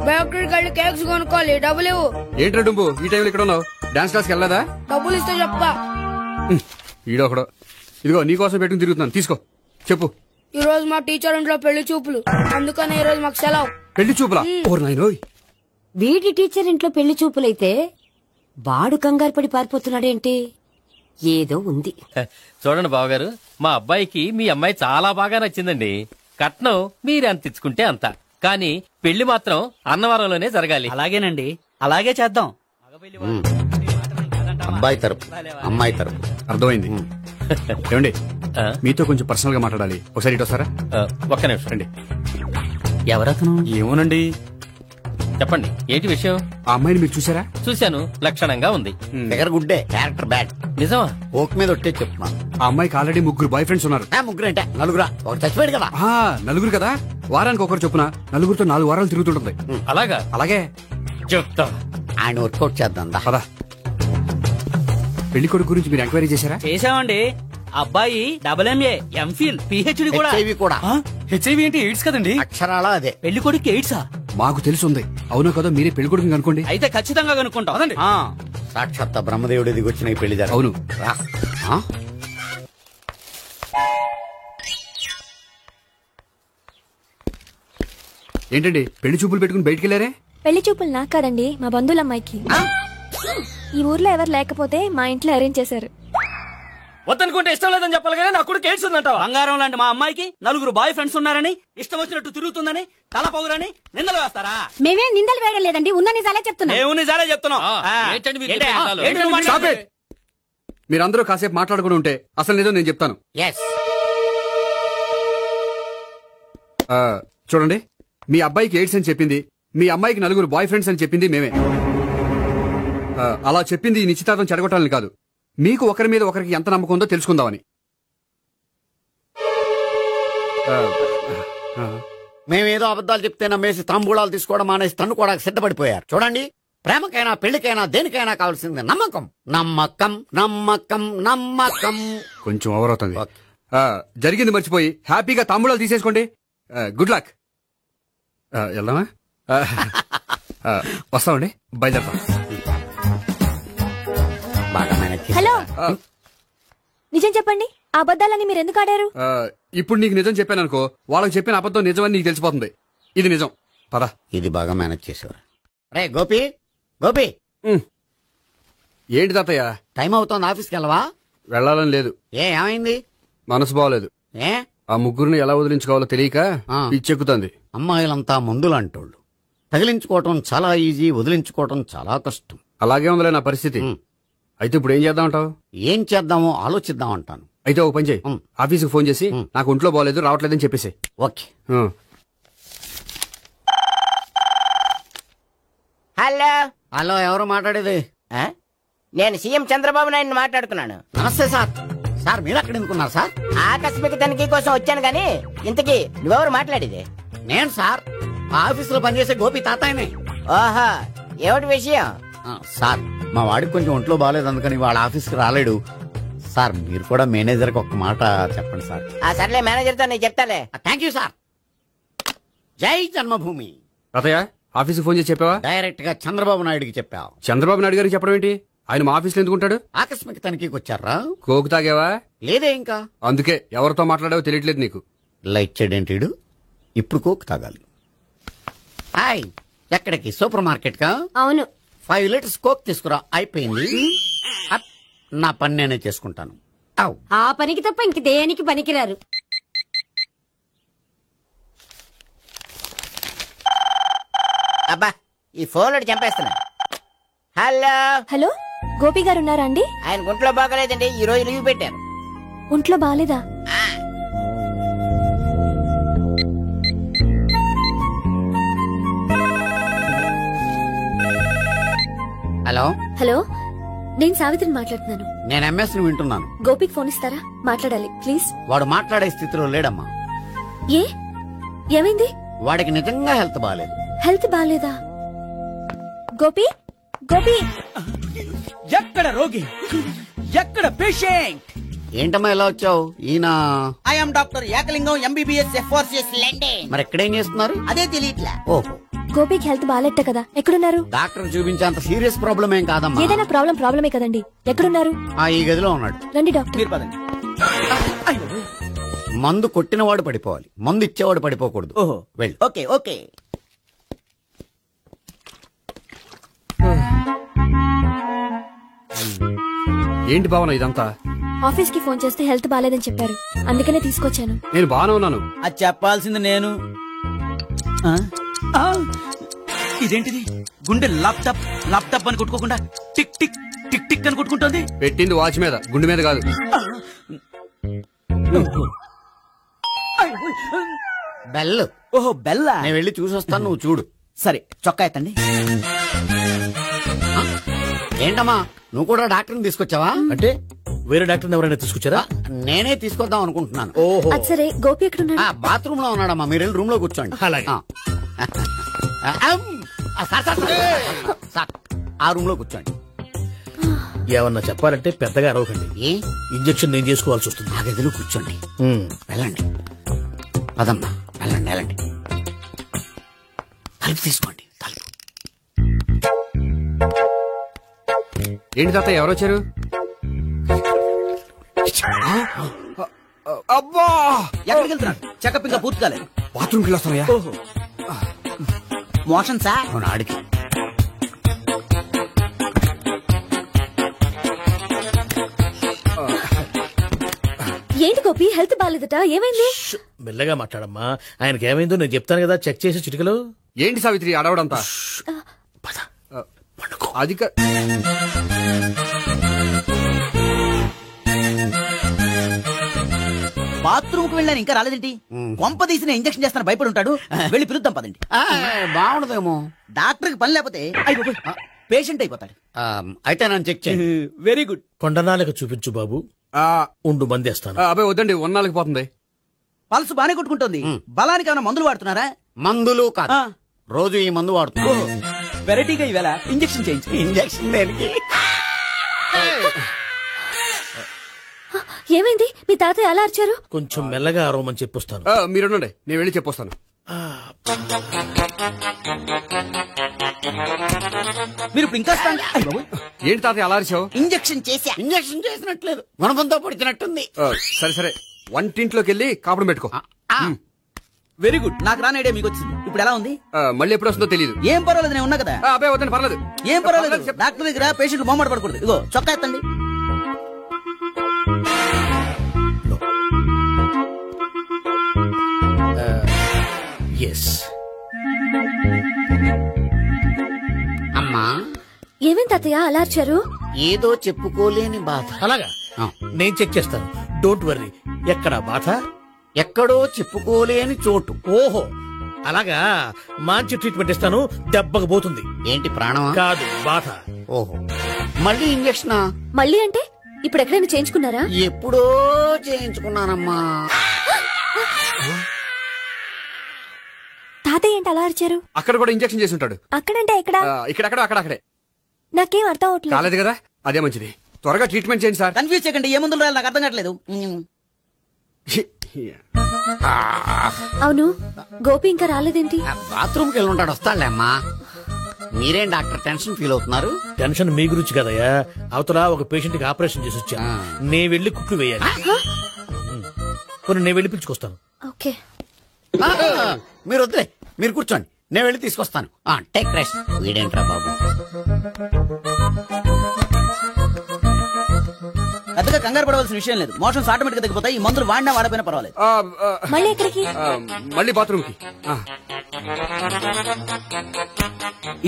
బయోక్రెడిట్ కార్డు కేక్స్ కొనుక్కోవాలి, డబ్బులు ఇవ్వు. ఏంట్రా డుంబు ఈ టైంలో ఇక్కడ ఉన్నావు? డాన్స్ క్లాస్కి వెళ్ళదా? డబ్బులు ఇస్తే చెప్తా. ఈడొకడు. ఇదిగో నీకోసం పెట్టుకుని తిరుగుతున్నాను, తీసుకో. చెప్పు. ఈ రోజు మా టీచర్ ఇంట్లో పెళ్లి చూపులు, అందుకని ఈ రోజు మాకు సెలవు. పెళ్లి చూపులా? ఓర్ నాయనోయ్. వీడి టీచర్ ఇంట్లో పెళ్లి చూపులైతే వాడు కంగారు పడి పారిపోతున్నాడేంటి? ఏదో ఉంది. చూడండి బావగారు, మా అబ్బాయికి మీ అమ్మాయి చాలా బాగా నచ్చిందండి. కట్నం మీరు ఎంత ఇచ్చుకుంటే అంత, కానీ పెళ్లి మాత్రం అన్నవరంలోనే జరగాలి. అలాగేనండి, అలాగే చేద్దాం. అబ్బాయి తరపు అమ్మాయి తరపు. అర్థమైంది. ఏమండి, మీతో కొంచెం పర్సనల్ గా మాట్లాడాలి. ఒకసారి ఇటు వస్తారా? ఒక్క నిమిషం రండి. ఎవరతను? ఏమోనండి. చెప్పండి, ఏంటి విషయం? ఆ అమ్మాయిని మీరు చూసారా? చూశాను, లక్షణంగా ఉంది. ఫిగర్ గుడ్డే, క్యారెక్టర్ బ్యాడ్. నిజమా? ఓక్ మీద ఒట్టే చెప్తున్నాను. ఆ అమ్మాయికి ఆల్రెడీ 3 బాయ్ ఫ్రెండ్స్ ఉన్నారు. 3 అంటే 4 ఒకటి చచ్చిపోయాడు కదా. 4 కదా, వారానికి ఒకరు చొప్పున 4తో 4 వారాలు తిరుగుతుంటుంది. అలాగా? అలాగే చెప్తా. ఆయన వర్కౌట్ చేద్దాం. పదా. పెళ్లి కొడుకు గురించి మీరు ఎంక్వైరీ చేశారా? చేశామండి. అబ్బాయి MA, MPhil, PhD కూడా. హెచ్ఐవి కూడా. హెచ్ఐవి ఏంటి? ఎయిడ్స్ కదండి. అక్షరాల అదే. పెళ్లి కొడుకు ఎయిడ్సా? మాకు తెలుసుంది. అవునా కదా, మీరే పెళ్లి కొడుకుని అనుకోండి. అయితే ఖచ్చితంగా కనుక్కుంటాం. సాక్షాత్ బ్రహ్మదేవుడు దిగి వచ్చిన ఈ పెళ్లి జరగదు. అవును. ఏంటండి పెళ్లి చూపులు పెట్టుకుని బయటికి వెళ్ళారే? పెళ్లి చూపులు నాకు కాదండి, మా బంధువుల అమ్మాయికి. ఈ ఊర్లో ఎవరు లేకపోతే మా ఇంట్లో అరేంజ్ చేశారు. వద్దనుకుంటే ఇష్టం లేదని చెప్పాలి కానీ నా కూడా కేసు ఉందంట. బంగారం లాంటి మా అమ్మాయికి 4 బాయ్ ఫ్రెండ్స్ ఉన్నారని, ఇష్టం వచ్చినట్టు తిరుగుతుందని, తల పౌరని నిందలు వేస్తారా? మేమే నిందలు వేయడం లేదండి, ఉన్న నిజాలే చెప్తున్నాం. మేము నిజాలే చెప్తున్నాం. మీరందరూ కాసేపు మాట్లాడుకుని ఉంటే అసలు నిజం నేను చెప్తాను. చూడండి, మీ అబ్బాయికి ఎయిడ్స్ అని చెప్పింది, మీ అమ్మాయికి 4 బాయ్ ఫ్రెండ్స్ అని చెప్పింది మేమే. అలా చెప్పింది ఈ నిశ్చితార్థం చెడగొట్టాలని కాదు, మీకు ఒకరి మీద ఒకరికి ఎంత నమ్మకం ఉందో తెలుసుకుందామని. మేమేదో అబద్ధాలు చెప్తే నమ్మేసి తాంబూలాలు తీసుకోవడం మానేసి తన్నుకోవడానికి సిద్ధపడిపోయారు. చూడండి, ప్రేమకైనా పెళ్లికైనా దేనికైనా కావాల్సింది నమ్మకం. నమ్మకం నమ్మకం నమ్మకం. కొంచెం ఓవర్ అవుతుంది. జరిగింది మర్చిపోయి హ్యాపీగా తాంబూలాలు తీసేసుకోండి. Good luck. వెళ్దామా? వస్తామండి, బయలుదేరతాం. హలో, నిజం చెప్పండి, ఆ అబద్ధాలని మీరు ఎందుకు ఆడారు? ఇప్పుడు నీకు నిజం చెప్పాను అనుకో, వాళ్ళకి చెప్పిన అబద్ధం నిజమని నీకు తెలిసిపోతుంది. ఇది నిజం. పద. ఇది బాగా మేనేజ్ చేసేవారు. రే గోపి, గోపి. ఏంటి తాతయ్య? టైం అవుతోంది, ఆఫీస్కి వెళ్ళవా? వెళ్ళాలని లేదు. ఏమైంది? మనసు బాగోలేదు. ఆ 3 ఎలా వదిలించుకోవాలో తెలియక పిచ్చెక్కుతుంది. అమ్మాయిలంతా మందులాంటోళ్ళు. తగిలించుకోవటం చాలా ఈజీ, వదిలించుకోవటం చాలా కష్టం. అలాగే ఉందిలే నా పరిస్థితి. అయితే ఇప్పుడు ఏం చేద్దామంటావు? ఏం చేద్దామో ఆలోచిద్దాం అంటాను. అయితే ఒక పని చేయి, ఆఫీస్కి ఫోన్ చేసి నాకు ఒంట్లో బాగోలేదు రావట్లేదని చెప్పేసి. ఓకే. హలో. హలో, ఎవరు మాట్లాడేది? నేను సీఎం చంద్రబాబు నాయుడు మాట్లాడుతున్నాను. నమస్తే సార్. సార్ మీరు అక్కడ ఎందుకున్నారు సార్? ఆకస్మిక తనిఖీ కోసం వచ్చాను గానీ ఇంతకీ నువ్వెవరు మాట్లాడేది? నేను సార్, ఆఫీసులో పనిచేసే గోపి తాతాయనే. ఓహో, ఏమిటి విషయం? సార్, మా వాడికి కొంచెం ఒంట్లో బాగాలేదు, అందుకని వాళ్ళ ఆఫీస్కి రాలేడు. సార్, మీరు కూడా మేనేజర్కి ఒక మాట చెప్పండి సార్. సర్లే, మేనేజర్తో నేను చెప్తాలే. Thank you sir. జై జన్మభూమి. తాతయ్య, ఆఫీస్కి ఫోన్ చేసి చెప్పావా? డైరెక్ట్ గా చంద్రబాబు నాయుడుకి చెప్పావు. చంద్రబాబు నాయుడు గారికి చెప్పడం ఏంటి? ఆయన మా ఆఫీస్లో ఎందుకుంటాడు? ఆకస్మిక తనిఖీకి వచ్చారా? కోకు తాగేవా? లేదే ఇంకా. అందుకే ఎవరితో మాట్లాడావో తెలియట్లేదు నీకు. లైట్ చేయడేంటిడు? ఇప్పుడు కోక్ తాగాలి. హాయ్, ఎక్కడికి? సూపర్ మార్కెట్ కా? అవును. 5 లీటర్స్ కోక్ తీసుకురా. అయిపోయింది. నా పని నేనే చేసుకుంటాను. ఆ పనికి తప్ప ఇంక దేనికి పనికిరారు. అబ్బా, ఈ ఫోన్ చంపేస్తున్నా. హలో హలో, గోపి గారు ఉన్నారా అండి? ఆయన ఒంట్లో బాగలేదండి, ఈ రోజు లీవ్ పెట్టారు. ఒంట్లో బాగాలేదా? హలో హలో, నేను సావిత్రిని మాట్లాడుతున్నాను. నేను ఎంఎస్ ని వింటున్నాను. గోపికి ఫోన్ ఇస్తారా? మాట్లాడాలి ప్లీజ్. వాడు మాట్లాడే స్థితిలో లేడమ్మా. ఏ ఏమైంది? వాడికి నిజంగా హెల్త్ బాగాలేదు. హెల్త్ బాగాలేదా? గోపి గోపి, ఎక్కడ రోగి, ఎక్కడ పేషెంట్? ఏంటమ్మా ఎలా వచ్చావు? ఈయన I'm doctor Ekalingam MBBS FRCS London. మరి ఎక్కడేం చేస్తున్నారు? అదే తెలియట్లా. ఓహో, గోపికి హెల్త్ బాగాలెట్ట కదా, ఎక్కడున్నారు? డాక్టర్ చూపించేంత సీరియస్ ప్రాబ్లం ఏం కాదమ్మా. ఏదైనా ప్రాబ్లమే కదండి. ఎక్కడున్నారు? ఈ గదిలో ఉన్నాడు. రండి డాక్టర్. మందు కొట్టినవాడు పడిపోవాలి, మందు ఇచ్చేవాడు పడిపోకూడదు. ఓహో, వెళ్ళి. Okay okay. ఏంటి భావన ఇదంతా? ఆఫీస్ కి ఫోన్ చేస్తే హెల్త్ బాగాలేదని చెప్పారు, అందుకనే తీసుకొచ్చాను. నేను బాగానే ఉన్నాను. అది చెప్పాల్సింది నేను. ఇదేంటిది? గుండె ల్యాప్టాప్ ల్యాప్టాప్ అని కొట్టుకోకుండా టిక్ టిక్ టిక్ టిక్ అని కొట్టుకుంటుంది. పెట్టింది వాచ్ మీద, గుండె మీద కాదు. బెల్. ఓహో, బెల్లా. నేను వెళ్ళి చూసొస్తాను, నువ్వు చూడు. సరే, చొక్కా ఎత్తండి. ఏంటమ్మా, నువ్వు కూడా డాక్టర్ని తీసుకొచ్చావా? అంటే వేరే డాక్టర్ ఎవరైనా తీసుకొచ్చారా? నేనే తీసుకొద్దాం అనుకుంటున్నాను. ఓహో, సరే. గోపి ఎక్కడున్నాడు? బాత్రూమ్ లో ఉన్నాడమ్మా, మీరు వెళ్ళి రూమ్ లో కూర్చోండి. ఆ రూమ్ లో కూర్చోండి. ఏమన్నా చెప్పాలంటే పెద్దగా అరవకండి. ఇంజెక్షన్ నేను చేసుకోవాల్సి వస్తుంది. ఆ గదిలో కూర్చోండి. వెళ్ళండి, పదమ్మా, వెళ్ళండి వెళ్ళండి. తలుపు తీసుకోండి, తలుపు. ఏంటి తాత, ఎవరు వచ్చారు? అబ్బా, ఎక్కడికి వెళ్తున్నాడు? చెకప్ ఇంకా పూర్తి కాలేదు. బాత్రూమ్కి వెళ్ళొస్తానయ్యా. Motion sir. ఆడికి ఏంటి గోపి, హెల్త్ బాగాలేదట, ఏమైంది? మెల్లగా మాట్లాడమ్మా. ఆయనకి ఏమైందో నేను చెప్తాను కదా, చెక్ చేసి చిటికలో. ఏంటి సావిత్రి అడవడంతా? అది బాత్రూమ్ కు వెళ్ళాను, ఇంకా రాలేదేంటి? కొంప తీసిన ఇంజక్షన్ చేస్తాను భయపడి ఉంటాడు. వెళ్ళి పిలుద్దాం పదండి. బాగుండదేమో. డాక్టర్ కి పని లేకపోతే పేషెంట్ అయిపోతాడు. అయితే నన్ను చెక్ చేయి. Very good. కొండనాలకు చూపించు బాబు. ఉండు, మందేస్తాను. అబ్బాయి వద్దండి, ఉన్నాళ్ళకి పోతుంది. పల్సు బానే కొట్టుకుంటుంది. బలానికి ఏమైనా మందులు వాడుతున్నారా? మందులు కాదు, రోజు ఈ మందు వాడుతున్నా. వెరైటీగా ఈవేళ ఇంజక్షన్ చేయించు. ఇంజక్షన్ దేనికి? ఏమైంది? మీ తాతయ్య అలా అరిచారు? కొంచెం మెల్లగా అరవమని చెప్పొస్తాను. మీరుండండి, నేను వెళ్ళి చెప్పొస్తాను. మీరు ఇప్పుడు ఇంకా ఏంటి తాతయ్య అలా అరిచావు? ఇంజక్షన్ చేసా. ఇంజక్షన్ చేసినట్లేదు, గుణపంతో పొడిచినట్టుంది. సరే సరే, వంటింట్లోకి వెళ్ళి కాపురం పెట్టుకో. Very good. నాకు రాని ఐడియా మీకు వచ్చింది. ఇప్పుడు ఎలా ఉంది? మళ్ళీ ఎప్పుడు వస్తుందో తెలియదు. ఏం పర్వాలేదు, నేను ఉన్నా కదా. అబ్బాయి వద్దండి, పర్లేదు. ఏం పర్వాలేదు. డాక్టర్ దగ్గర పేషెంట్ మొహమాట పడకూడదు. ఇగో చొక్కా ఎత్తండి. అమ్మా, ఏమైంది తాతయ్య అలా అరిచారు? ఏదో చెప్పుకోలేని బాధ. అలాగా, నేను చెక్ చేస్తాను. Don't worry. ఎక్కడ బాధ? ఎక్కడో చెప్పుకోలేని చోటు. ఓహో, అలాగా. మంచి ట్రీట్మెంట్ ఇస్తాను, దెబ్బకు పోతుంది. ఏంటి, ప్రాణమా? కాదు, బాధ. ఓహో, మళ్ళీ ఇంజక్షనా? మళ్ళీ అంటే ఇప్పుడు ఎక్కడైనా చేయించుకున్నారా? ఎప్పుడో చేయించుకున్నానమ్మా. తాతయ్య ఏంటి అలా అరిచారు? అక్కడ కూడా ఇంజక్షన్ చేసి ఉంటాడు. అక్కడంటే ఎక్కడ? ఇక్కడక్కడ అక్కడే. నాకేం అర్థం అవట్లేదు. కాలేదు కదా, అదే మంచిది. త్వరగా ట్రీట్మెంట్ చేయండి సార్. కన్ఫ్యూజ్ చేయకండి. ఏ మందులు రాయాలి నాకు అర్థం కావట్లేదు. అవును, గోపి ఇంకా రాలేదేంటి? బాత్రూమ్కి వెళ్ళి ఉంటాడు, వస్తాడులే అమ్మా. మీరేం డాక్టర్ టెన్షన్ ఫీల్ అవుతున్నారు? టెన్షన్ మీ గురించి కదయ్యా, అవతల ఒక పేషెంట్ కి ఆపరేషన్ చేసి వచ్చా, నే వెళ్లి కుట్లు వేయాలి. నేను వెళ్ళి పిలుచుకొస్తాను. ఓకే మీరు వద్దులే, మీరు కూర్చోండి, నేను వెళ్ళి తీసుకొస్తాను. Take rest. వీడేంట్రా బాబు పెద్దగా కంగారు పడవలసిన విషయం లేదు. మోషన్స్ ఆటోమేటిక్ గా తగ్గిపోతాయి. ఈ మందులు వాడినా వాడపోయినా పర్వాలేదు. మళ్ళీ ఎక్కడికి? మళ్ళీ బాత్రూమ్ కి.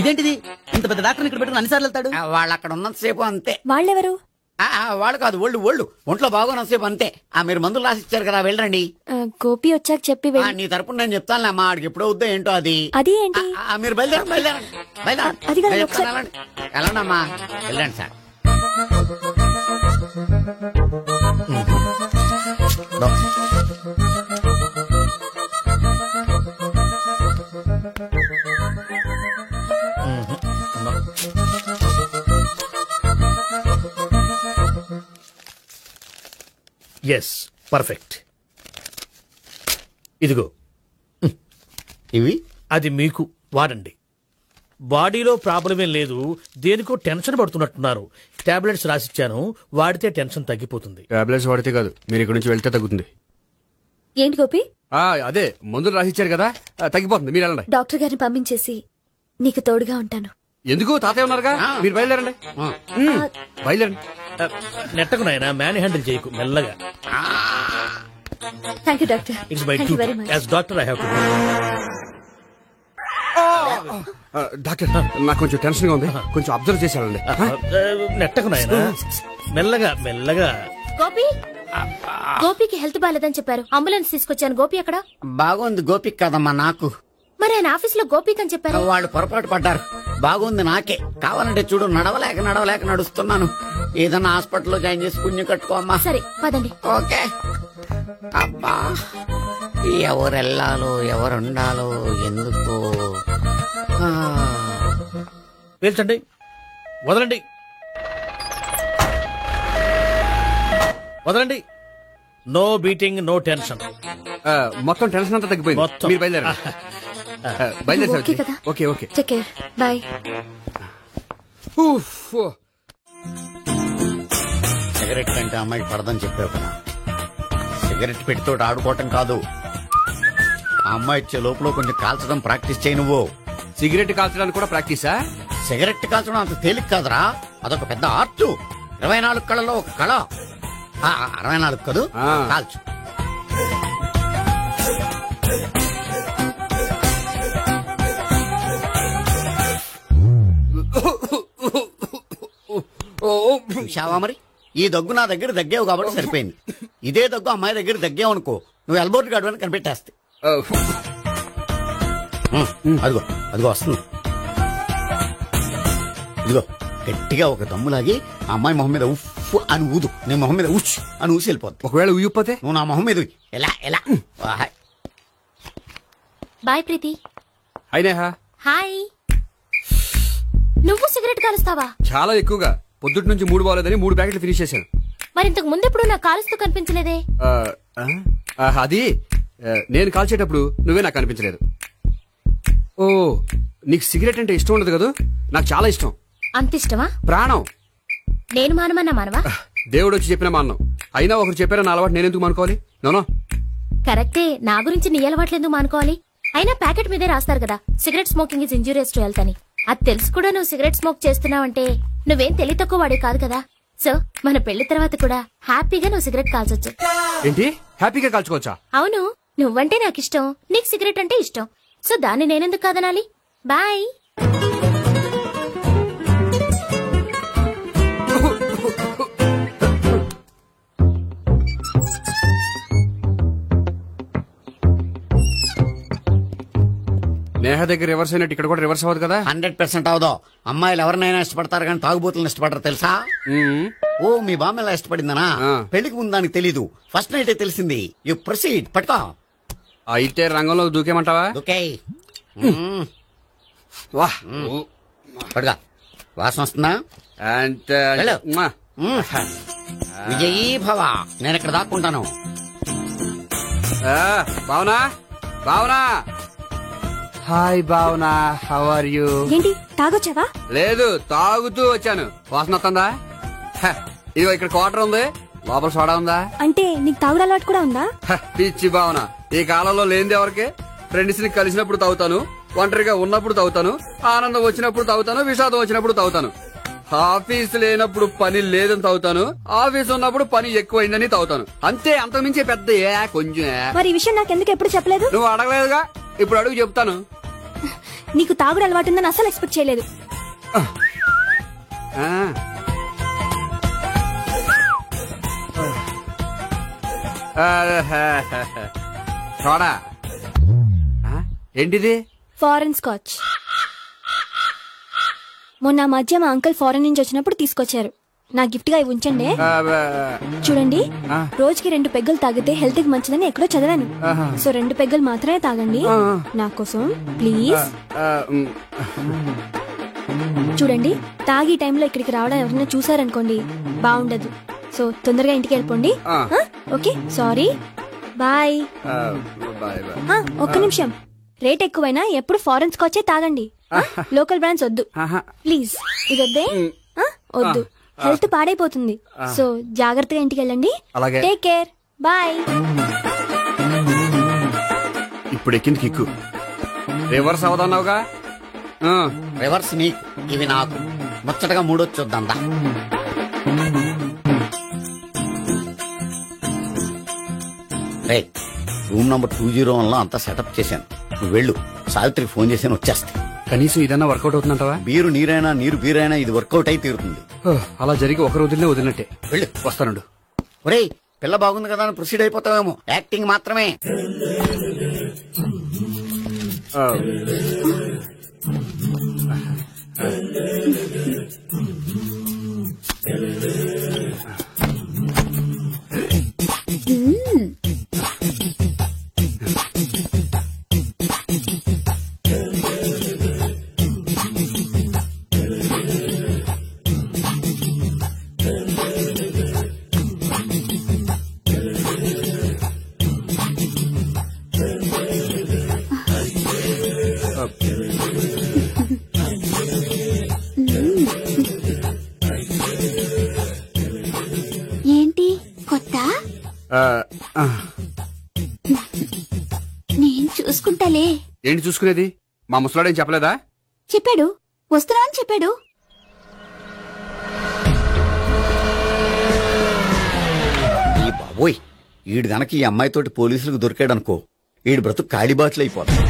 ఇదేంటిది, ఇంత పెద్ద డాక్టర్ ఇక్కడ పెట్టుకుని అన్నిసార్లు వెళ్తాడు? వాళ్ళు అక్కడ ఉన్నంతసేపు అంతే. వాళ్ళెవరు? వాళ్ళు కాదు, ఒళ్ళు ఒంట్లో బాగోనంతసేపు అంతే. మీరు మందులు రాసి ఇచ్చారు కదా, వెళ్ళండి. గోపి వచ్చాక చెప్పి నీ తరపున నేను చెప్తానులే అమ్మా, ఆడికి ఎప్పుడో వద్దో ఏంటో అది. అది ఏంటి? మీరు బయలుదేరండి. వెళ్ళండమ్మా, వెళ్ళండి సార్. Yes, perfect. ఇదిగో ఇవి, అది మీకు వాడండి. బాడీలో ప్రాబ్లం ఏం లేదు, దేనికో టెన్షన్ పడుతున్నట్టున్నారు. టాబ్లెట్స్ రాసిచ్చాను, వాడితే టెన్షన్ తగ్గిపోతుంది. టాబ్లెట్స్ వాడితే కాదు, మీరు ఇక్కడ నుంచి వెళ్తే తగ్గుతుంది. ఏంటి గోపి? అదే మందులు రాసిచ్చారు కదా, తగ్గిపోతుంది. మీరు వెళ్ళండి. డాక్టర్ గారిని పంపించేసి నీకు తోడుగా ఉంటాను. ఎందుకు, తాతయ్య ఉన్నారుగా, మీరు బయలుదేరండి. బయలుదేరండి. నెట్టకు నాయనా, మ్యాన్ హ్యాండిల్ చేయకు, మెల్లగా. Thank you doctor. It's my duty as doctor. I have to. Doctor, నాకు కొంచెం టెన్షన్ గా ఉంది, కొంచెం అబ్జర్వ్ చేశానండి. నెట్టకు నాయనా, మెల్లగా మెల్లగా. గోపి, గోపికి హెల్త్ బాలేదని చెప్పారు, అంబులెన్స్ తీసుకొచ్చాను. గోపి అక్కడ? బాగుంది గోపిక్ కదమ్మా నాకు. మరి ఆయన ఆఫీస్ లో గోపిక్ అని చెప్పారు. వాళ్ళు పొరపాటు పడ్డారు. బాగుంది నాకే. కావాలంటే చూడు, నడవలేక నడుస్తున్నాను. ఏదన్నా హాస్పిటల్లో జాయిన్ చేసి పుణ్యం కట్టుకోమ్మా. సరే పదండి. ఓకే. అబ్బా, ఎవరు వెళ్ళాలో ఎవరుండాలో ఎందుకు. పేల్చండి, వదలండి, వదలండి. No beating, no tension. మొత్తం టెన్షన్ అంతా తగ్గిపోయింది. మీరు బయలుదేరండి. ఓకే కదా? Okay okay. Take care. Bye. Cigarette కంటే అమ్మాయికి పడదని చెప్పావు కదా. సిగరెట్ పెట్టితో ఆడుకోవటం కాదు, ఆ అమ్మాయి ఇచ్చే లోపల కొంచెం కాల్చడం ప్రాక్టీస్ చేయి. నువ్వు సిగరెట్ కాల్చడానికి కూడా ప్రాక్టీసా? సిగరెట్ కాల్చడం అంత తేలిక కాదురా, అదొక పెద్ద ఆర్ట్. 24 కళలో ఒక కళ. 64 కదూ, కాల్చు. చూశావా మరి, ఈ దగ్గు నా దగ్గర దగ్గేవు కాబట్టి సరిపోయింది. ఇదే దగ్గు అమ్మాయి దగ్గర దగ్గేవు అనుకో, నువ్వు ఎల్బోర్డ్ గార్డు అని కనిపెట్టేస్తే. అదిగో అదిగో వస్తుంది. ఇదిగో గట్టిగా ఒక దమ్ములాగి ఆ అమ్మాయి మొహం మీద ఉఫ్ అని ఊదు, నీ మొహం మీద ఉచ్ అని ఊసి వెళ్ళిపోద్ది. ఒకవేళ ఊగిపోతే నువ్వు నా మొహం మీద ఎలా ఎలా. బాయ్ ప్రీతి. అయినా హాయ్. నువ్వు సిగరెట్ కాలుస్తావా? చాలా ఎక్కువగా. పొద్దుటి నుంచి 3 బాలేదని 3 ప్యాకెట్లు ఫినిష్ చేశాను. మరి ఇంతకు ముందెప్పుడు నాకు కాలుస్తూ కనిపించలేదే? అది నేను కాల్చేటప్పుడు నువ్వే నాకు కనిపించలేదు. ఓ, నీకు సిగరెట్ అంటే ఇష్టం ఉండదు కదా? నాకు చాలా ఇష్టం. అంత ఇష్టమా? ప్రాణం. నేను మానమన్నా మానవా? దేవుడు వచ్చి చెప్పిన మానం. అయినా ఒకరు చెప్పారా నా అలవాటు నేనెందుకు మానుకోవాలి? నోనో. కరెక్టే, నా గురించి నీ అలవాట్లు ఎందుకు మానుకోవాలి? అయినా ప్యాకెట్ మీదే రాస్తారు కదా, cigarette smoking is injurious to health అని. అది తెలుసు కూడా నువ్వు సిగరెట్ స్మోక్ చేస్తున్నావంటే నువ్వేం తెలివి తక్కువ వాడే కాదు కదా. సో మన పెళ్లి తర్వాత కూడా హ్యాపీగా నువ్వు సిగరెట్ కాల్చొచ్చు. ఏంటి, హ్యాపీగా కాల్చుకోవచ్చా? అవును, నువ్వంటే నాకు ఇష్టం, నీకు సిగరెట్ అంటే ఇష్టం. సో దాన్ని నేనెందుకు కాదనాలి? బాయ్. నేహ దగ్గర రివర్స్ అయినట్టు ఇక్కడ కూడా రివర్స్ అవ్వదు కదా? 100% అవదో. అమ్మాయిలు ఎవరినైనా ఇష్టపడతారు కానీ తాగుబోతులను ఇష్టపడరు తెలుసా? ఓ, మీ బామ్మ ఎలా ఇష్టపడిందనా? పెళ్లికి ముందు దానికి తెలీదు, ఫస్ట్ నైట్ తెలిసింది. You proceed. పట్టుకో. అయితే రంగంలో దూకేమంటావా? దూకే. పడుగా. వాసన వస్తుందా? విజయీ భవ. నేను ఇక్కడ దాక్కుంటాను. Bhavana, Bhavana. Hi Bhavana, how are you? ఏంటి తాగొచ్చావా? లేదు, తాగుతూ వచ్చాను. వాసన వస్తుందా? ఇదిగో ఇక్కడ క్వార్టర్ ఉంది, లోపల సోడా ఉందా? అంటే నీకు తాగుడు అలవాటు కూడా ఉందా? పిచ్చి భావన. ఈ కాలంలో లేనిది ఎవరికి? ఫ్రెండ్స్ ని కలిసినప్పుడు తాగుతాను, ఒంటరిగా ఉన్నప్పుడు తాగుతాను, ఆనందం వచ్చినప్పుడు తాగుతాను, విషాదం వచ్చినప్పుడు తాగుతాను. ఆఫీస్ లేనప్పుడు పని లేదని తాగుతాను, ఆఫీస్ ఉన్నప్పుడు పని ఎక్కువైందని తాగుతాను. అంతే, అంతకుమించి పెద్ద కొంచెం. మరి ఈ విషయం నాకు ఎందుకు ఎప్పుడు చెప్పలేదు? నువ్వు అడగలేదుగా, ఇప్పుడు అడుగు చెప్తాను. నీకు తాగుడు అలవాటు ఉందని అసలు ఎక్స్పెక్ట్ చేయలేదు. చూడా ఏంటిది? Foreign scotch. మొన్న మధ్య మా అంకుల్ ఫారెన్ నుంచి వచ్చినప్పుడు తీసుకొచ్చారు. నా గిఫ్ట్ గా ఇవి ఉంచండి. చూడండి, రోజుకి 2 పెగ్గులు తాగితే హెల్త్ కి మంచిదని ఎక్కడో చదివాను. సో 2 పెగ్గులు మాత్రమే తాగండి నా కోసం ప్లీజ్. చూడండి, తాగి టైంలో ఇక్కడికి రావడం ఎవరైనా చూసారనుకోండి బాగుండదు. సో తొందరగా ఇంటికి వెళ్ళిపోండి. Okay, sorry, bye. ఒక్క నిమిషం, రేట్ ఎక్కువైనా ఎప్పుడు ఫారెన్ స్కాచే తాగండి. లోకల్ బ్రాండ్స్ వద్దు ప్లీజ్. ఇది వద్దే, వద్దు, హెల్త్ పాడైపోతుంది. సో జాగ్రత్తగా ఇంటికి వెళ్ళండి. Take care, bye. ఇప్పుడు ఎక్కింది కిక్కు. రివర్స్ అవదన్నావుగా? రివర్స్ నీకు, ఇవి నాకు. ముచ్చటగా మూడొచ్చొద్దా? రూమ్ నంబర్ 201 లో అంతా సెటప్ చేశాను. నువ్వు వెళ్ళు, సావిత్రికి ఫోన్ చేశాను, వచ్చేస్తా. కనీసం ఇదన్నా వర్కౌట్ అవుతుందంటావా? బీరు నీరైనా నీరు బీరైనా ఇది వర్కౌట్ అయి తీరుతుంది. అలా జరిగి ఒక రోజులనే వదిలినట్టే. వెళ్ళు, వస్తానుండు. ఒరేయ్, పిల్ల బాగుంది కదా అని ప్రొసీడ్ అయిపోతావేమో. యాక్టింగ్ మాత్రమే. ఏంటి కొత్త? నేను చూసుకుంటాలే. ఏంటి చూసుకునేది? మా ముసలాడేం చెప్పలేదా? చెప్పాడు, వస్తున్నా అని చెప్పాడు. ఈ బాబోయ్, ఈడు గనక ఈ అమ్మాయితోటి పోలీసులకు దొరికాడనుకో, ఈడు బ్రతుకు కాళీబాట్లు అయిపోతాడు.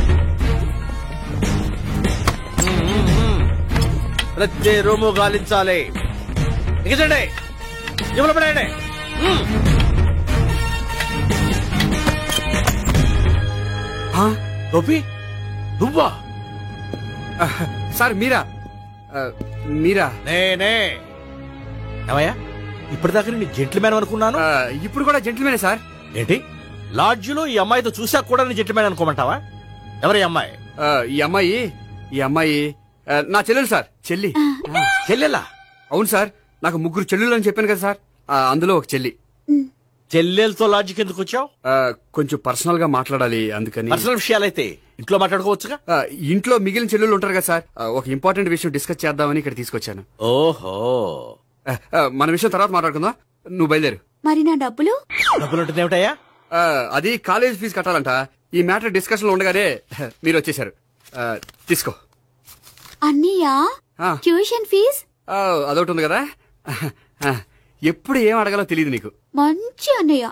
ప్రతి రూము గాలించాలి. ఎగచండి, ఇవ్వలు పడండి. గోపి, నువ్వా? సార్ మీరా? మీరా? నేనే. ఏమయ్యా, ఇప్పటిదాకా నేను జెంట్లమ్యాన్ అనుకున్నాను. ఇప్పుడు కూడా జెంట్లమ్యానే సార్. ఏంటి, లాడ్జిలో ఈ అమ్మాయితో చూసాక కూడా నేను జెంట్లమ్యాన్ అనుకోమంటావా? ఎవరి అమ్మాయి? ఈ అమ్మాయి నా చెల్లెలు సార్. చెల్లెలా? అవును సార్, నాకు 3 చెల్లెలు అని చెప్పాను కదా సార్, అందులో ఒక చెల్లి. చెల్లెలతో లాడ్జికి ఎందుకు వచ్చావు? కొంచెం పర్సనల్ గా మాట్లాడాలి, అందుకని. పర్సనల్ విషయాలైతే ఇంట్లో మాట్లాడుకోవచ్చుగా. ఇంట్లో మిగిలిన చెల్లెలు ఉంటారు కదా సార్, ఒక ఇంపార్టెంట్ విషయం డిస్కస్ చేద్దామని ఇక్కడ తీసుకొచ్చాను. ఓహో, మన విషయం తర్వాత మాట్లాడుకుందాం. నువ్వు బయలుదేరు. మరి నా డబ్బులు? డబ్బులు ఏమిటయ్యా? అది కాలేజ్ ఫీజు కట్టాలంట. ఈ మ్యాటర్ డిస్కషన్ లో ఉండగానే మీరు వచ్చేసారు. తీసుకో. అన్నయ్యా, ట్యూషన్ ఫీజ్? అదొకటి ఉంది కదా. ఎప్పుడు ఏం అడగాలో తెలియదు నీకు. మంచి అన్నయ్య.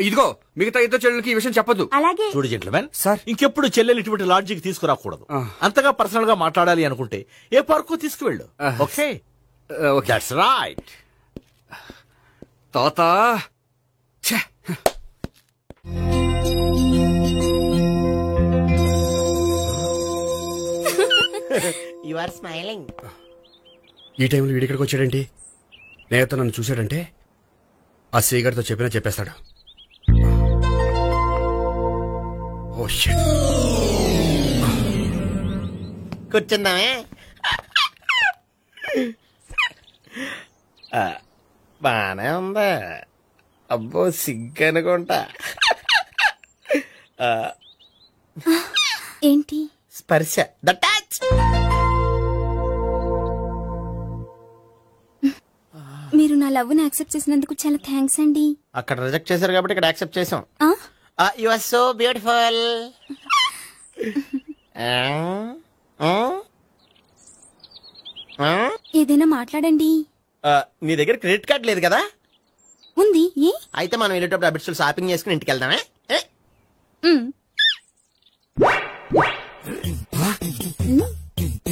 ఇదిగో, మిగతా ఇద్దరు చెల్లెలకి ఈ విషయం చెప్పొద్దు. అలాగే. చూడు జెంట్లమెన్ సార్, ఇంకెప్పుడు చెల్లెలు ఇటువంటి లాడ్జికి తీసుకురాకూడదు. అంతగా పర్సనల్ గా మాట్లాడాలి అనుకుంటే ఏ పార్కు తీసుకువెళ్ళు. Okay, that's right. తాత, యు ఆర్ స్మైలింగ్. ఈ టైంలో వీడిక్కడికి వచ్చాడేంటి? నేత నన్ను చూశాడంటే ఆ సీగర్తో చెప్పినా చెప్పేస్తాడు. Oh shit. కూర్చుందామే. బానే ఉందా? అబ్బో, సిగ్గనుకుంటా. ఏంటి? స్పర్శ, ద టచ్. లవ్ ని యాక్సెప్ట్ చేసినందుకు చాలా థ్యాంక్స్ అండి. అక్కడ రిజెక్ట్ చేశారు కాబట్టి ఇక్కడ యాక్సెప్ట్ చేసాం. You are so beautiful. ఏదైనా మాట్లాడండి. నీ దగ్గర క్రెడిట్ కార్డ్ లేదు కదా? ఉంది. ఏ? అయితే మనం వెళ్ళేటప్పుడు అబిట్స్ షాపింగ్ చేసుకుని ఇంటికి వెళ్దామే.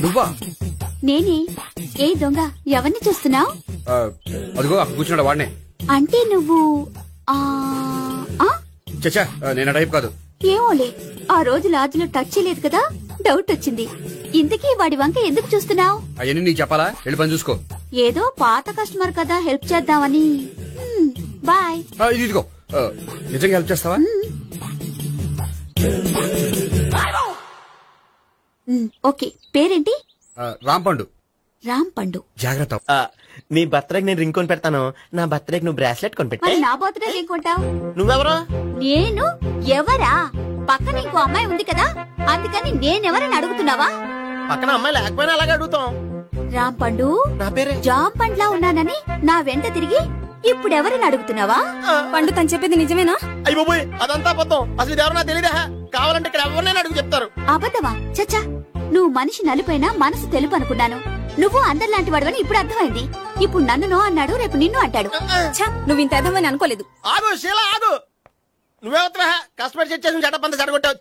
నువ్వా? నేనే. ఏ దొంగ, ఎవరిని చూస్తున్నావు? అదిగో అక్కడ కూర్చున్నాడు వాడినే. అంటే నువ్వు చచ్చా, నేను టైప్ కాదు. ఏమోలే, ఆ రోజు లాడ్జ్లో టచ్ చేయలేదు కదా, డౌట్ వచ్చింది. ఇంతకీ వాడి వంక ఎందుకు చూస్తున్నావు? అవన్నీ నీకు చెప్పాలా? వెళ్ళి పని చూసుకో. ఏదో పాత కస్టమర్ కదా, హెల్ప్ చేద్దామని. బాయ్. ఇదిగో, నిజంగా హెల్ప్ చేస్తావా? ఓకే. పేరేంటి? రాంపండు. రాంపండు. జాగ్రత్త. నీ బర్త్డేకి నేను రింగ్ కొని పెడతాను, నా బర్త్డేకి నువ్వు బ్రాస్లెట్ కొని పెట్టే. మరి నా బర్త్డే ఏం కొంటావు? నువ్వెవరో? నేను ఎవరా? పక్కన ఇంకో అమ్మాయి ఉంది కదా, అందుకని నేనెవరని అడుగుతున్నావా? పక్కన అమ్మాయి లేకపోయినా అలాగే అడుగుతాం. రాంపండు, నా పేరే జామ్ పండ్లా ఉన్నానని నా వెంట తిరిగి ఇప్పుడెవరని అడుగుతున్నావా? పండు తను చెప్పేది నిజమేనా? అయ్యి బాబోయ్, అదంతా అబద్ధం. అసలు ఇది ఎవరన్నా తెలియదా? కావాలంటే ఇక్కడ ఎవరినైనా అడుగు చెప్తారు. అబద్ధమా? చచ్చా, నువ్వు మనిషి నలుపైనా మనసు తెలుపు అనుకున్నాను. నువ్వు అందరిలాంటి వాడవని ఇప్పుడు అర్థమైంది. ఇప్పుడు నన్ను నో అన్నాడు, రేపు నిన్ను అంటాడు. నువ్వు ఇంత అర్థమని అనుకోలేదు. ఆగు శీలా, ఆగు. నువ్వేవత్రా కస్టమర్ సెట్ చేసి చెడ్డ చెడగొట్టావు.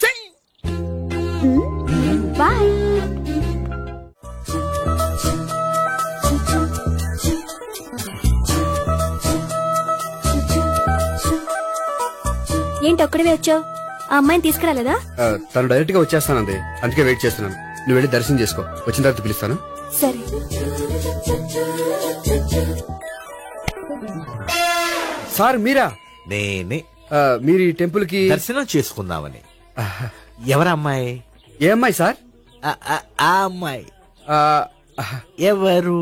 బాయ్. ఏంటి ఒక్కడివే వచ్చావు? ఆ అమ్మాయిని తీసుకురాలేదా? తను డైరెక్ట్ గా వచ్చేస్తానంది, అందుకే వెయిట్ చేస్తున్నాను. నువ్వు వెళ్ళి దర్శనం చేసుకో, వచ్చిన తర్వాత పిలుస్తాను. సరే. సార్ మీరా? నేనే. మీరు ఈ టెంపుల్ కి దర్శనం చేసుకుందామని. ఎవరమ్మాయి? ఏ అమ్మాయి సార్? ఆ అమ్మాయి ఎవరు?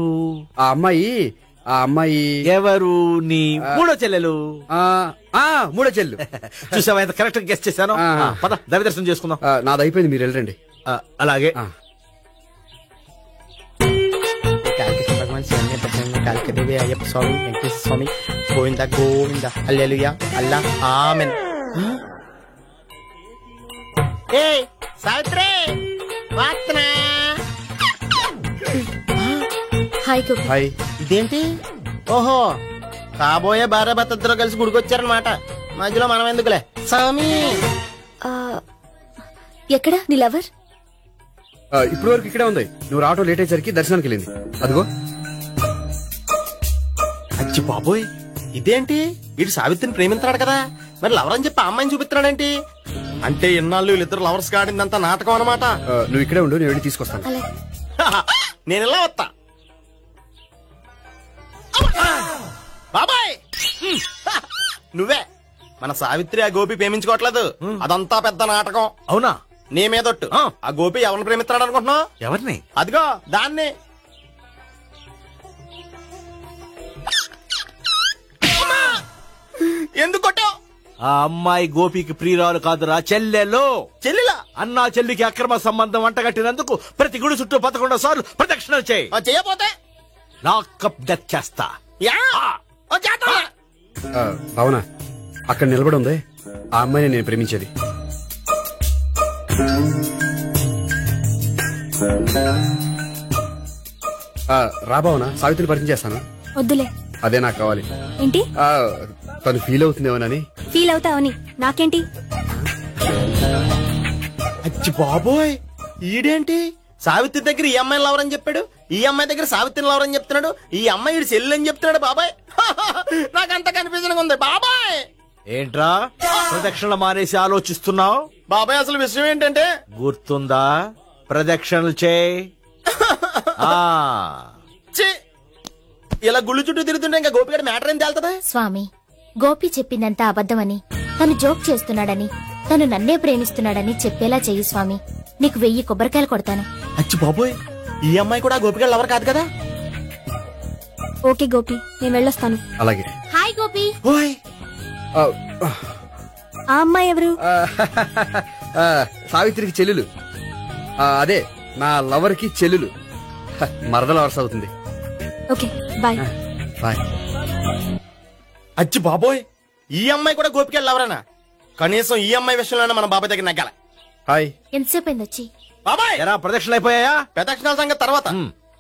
ఆ అమ్మాయి ఎవరు? నీ మూడో చెల్లెలు. మూడో చెల్లు. చూసావా ఎంత కరెక్ట్ గెస్ట్ చేశాను. పద దవి దర్శనం చేసుకుందాం. నాది అయిపోయింది, మీరు వెళ్ళండి. అలాగే. కాళికదేవి, అయ్యప్ప స్వామి, వెంకటేశ్వర స్వామి, గోవింద గోవింద, హల్లెలూయా, అల్లా, ఆమెన్. ఏయ్ సావిత్రి, వాత్నా. హాయ్ గోపి. హాయ్. ఇదేంటి? ఓహో, కాబోయే భార్య భర్త ఇద్దరు కలిసి గుడికొచ్చారనమాట. మధ్యలో మనం ఎందుకులే స్వామి. ఎక్కడ నీ లవర్? ఇప్పుడు వరకు ఇక్కడే ఉంది. నువ్వు రావటం లేట్ అయ్యేసరికి దర్శనానికి వెళ్ళింది. అదిగో. అచ్చి బాబోయ్, ఇదేంటి? వీడు సావిత్రిని ప్రేమిస్తున్నాడు కదా, మరి లవర్ అని చెప్పి అమ్మాయిని చూపిస్తున్నాడేంటి? అంటే ఇన్నాళ్ళు వీళ్ళిద్దరు లవర్స్ కాడిందంతా నాటకం అనమాట. నువ్వు ఇక్కడే ఉండు, నేను వెళ్ళి తీసుకొస్తాను. నేను ఇలా వస్తా. బాబాయ్, నువ్వే మన సావిత్రి ఆ గోపి ప్రేమించుకోవట్లేదు, అదంతా పెద్ద నాటకం. అవునా? నీ మీదొట్టు. ఆ గోపి ఎవరిని ప్రేమిస్తున్నాడు అనుకుంటున్నావు? ఎవరిని? అదిగో దాన్ని. ఎందుకు కొట్టావు? ఆ అమ్మాయి గోపికి ప్రియురాలు కాదురా, చెల్లెలు. చెల్లెలా? అన్నా చెల్లికి అక్రమ సంబంధం అంటగట్టినందుకు ప్రతి గుడి చుట్టూ 11 సార్లు ప్రదక్షిణలు చేయి. చేయపోతే లాకప్ డెత్ చేస్తా. అవునా? అక్కడ నిలబడి ఉంది ఆ అమ్మాయిని నేను ప్రేమించేది. రాబావునా? సావిత్రిని పరిచయం చేస్తాను. వద్దులే. అదే నాకు కావాలి. ఏంటి? తను ఫీల్ అవుతుందేమోనని. ఫీల్ అవుతావని నాకేంటి? అచ్చి బాబోయ్, ఈడేంటి సావిత్రి దగ్గర ఈ అమ్మాయిని లవరని చెప్పాడు, ఈ అమ్మాయి దగ్గర సావిత్రిని లవరని చెప్తున్నాడు, ఈ అమ్మాయి ఈడు సెల్లు అని చెప్తున్నాడు. బాబాయ్, నాకంత కన్ఫ్యూజన్ ఉంది బాబాయ్. ఏంట్రా ప్రదక్షిణలు మానేసి ఆలోచిస్తున్నావు? బాబాయ్, అసలు విషయం ఏంటంటే గుర్తుందా? ప్రదక్షిణలు చేయి. ఇలా గుళ్ళు చుట్టూ తిరుగుతుంటే ఇంకా గోపిగడ మ్యాటర్ ఏం తేలుతుందా? స్వామి, గోపి చెప్పిందంతా అబద్ధమని, తను జోక్ చేస్తున్నాడని, తను నన్నే ప్రేమిస్తున్నాడని చెప్పేలా చెయ్యి స్వామి. నీకు 1000 కొబ్బరికాయలు కొడతాను. అచ్చి బాబోయ్, ఈ అమ్మాయి కూడా గోపిగడ లవర్ కాదు కదా? ఓకే గోపి, నేను వెళ్ళొస్తాను. అలాగే. హాయ్ గోపి. ఆ అమ్మాయి ఎవరు? సావిత్రికి చెల్లెలు. అదే నా లవర్ కి చెల్లెలు. మరద లవర్స్ అవుతుంది. Okay bye. బాయ్. అచ్చి బాబోయ్, ఈ అమ్మాయి కూడా గోపికెళ్ళి ఎవరన్నా? కనీసం ఈ అమ్మాయి విషయంలోనే మన బాబాయ్ దగ్గర నగ్గాల. హాయ్ ఎంతసేపు అయింది వచ్చి? బాబాయ్ ఎరా ప్రదక్షిణలు అయిపోయాయా? ప్రదక్షిణాల సంగతి తర్వాత.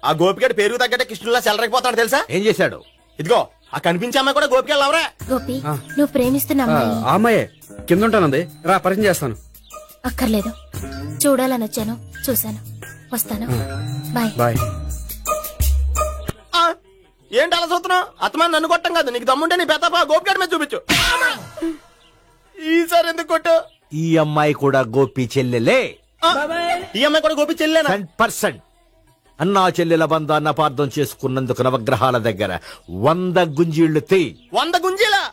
ఆ గోపిగడు పేరు తగ్గట్టే కృష్ణులా చెలరైపోతాడు తెలుసా? ఏం చేశాడు? ఇదిగో ఆ కనిపించే అమ్మాయి కూడా గోపికెళ్ళి ఎవరా? గోపి, నువ్వు ప్రేమిస్తున్న అమ్మాయి అమ్మాయే కింద ఉంటానంది, రా పరిచయం చేస్తాను. అక్కర్లేదు, చూడాలని వచ్చాను, చూశాను, వస్తాను. బాయ్. బాయ్. ఏంటి అలా చూస్తున్నావు? అత్తమాని నన్ను కొట్టం కాదు, నీకు దమ్ముంటే నీ పెద్ద గోపిగడి మీద చూపించు. ఈసారి ఎందుకు కొట్టు? ఈ అమ్మాయి కూడా గోపి చెల్లెలే. ఈ అమ్మాయి కూడా గోపి చెల్లెనా? 100%. అన్నా చెల్లెల బంధాన్ని అపార్థం చేసుకున్నందుకు నవగ్రహాల దగ్గర 100 గుంజీళ్లు తీ. 100 గుంజీలా?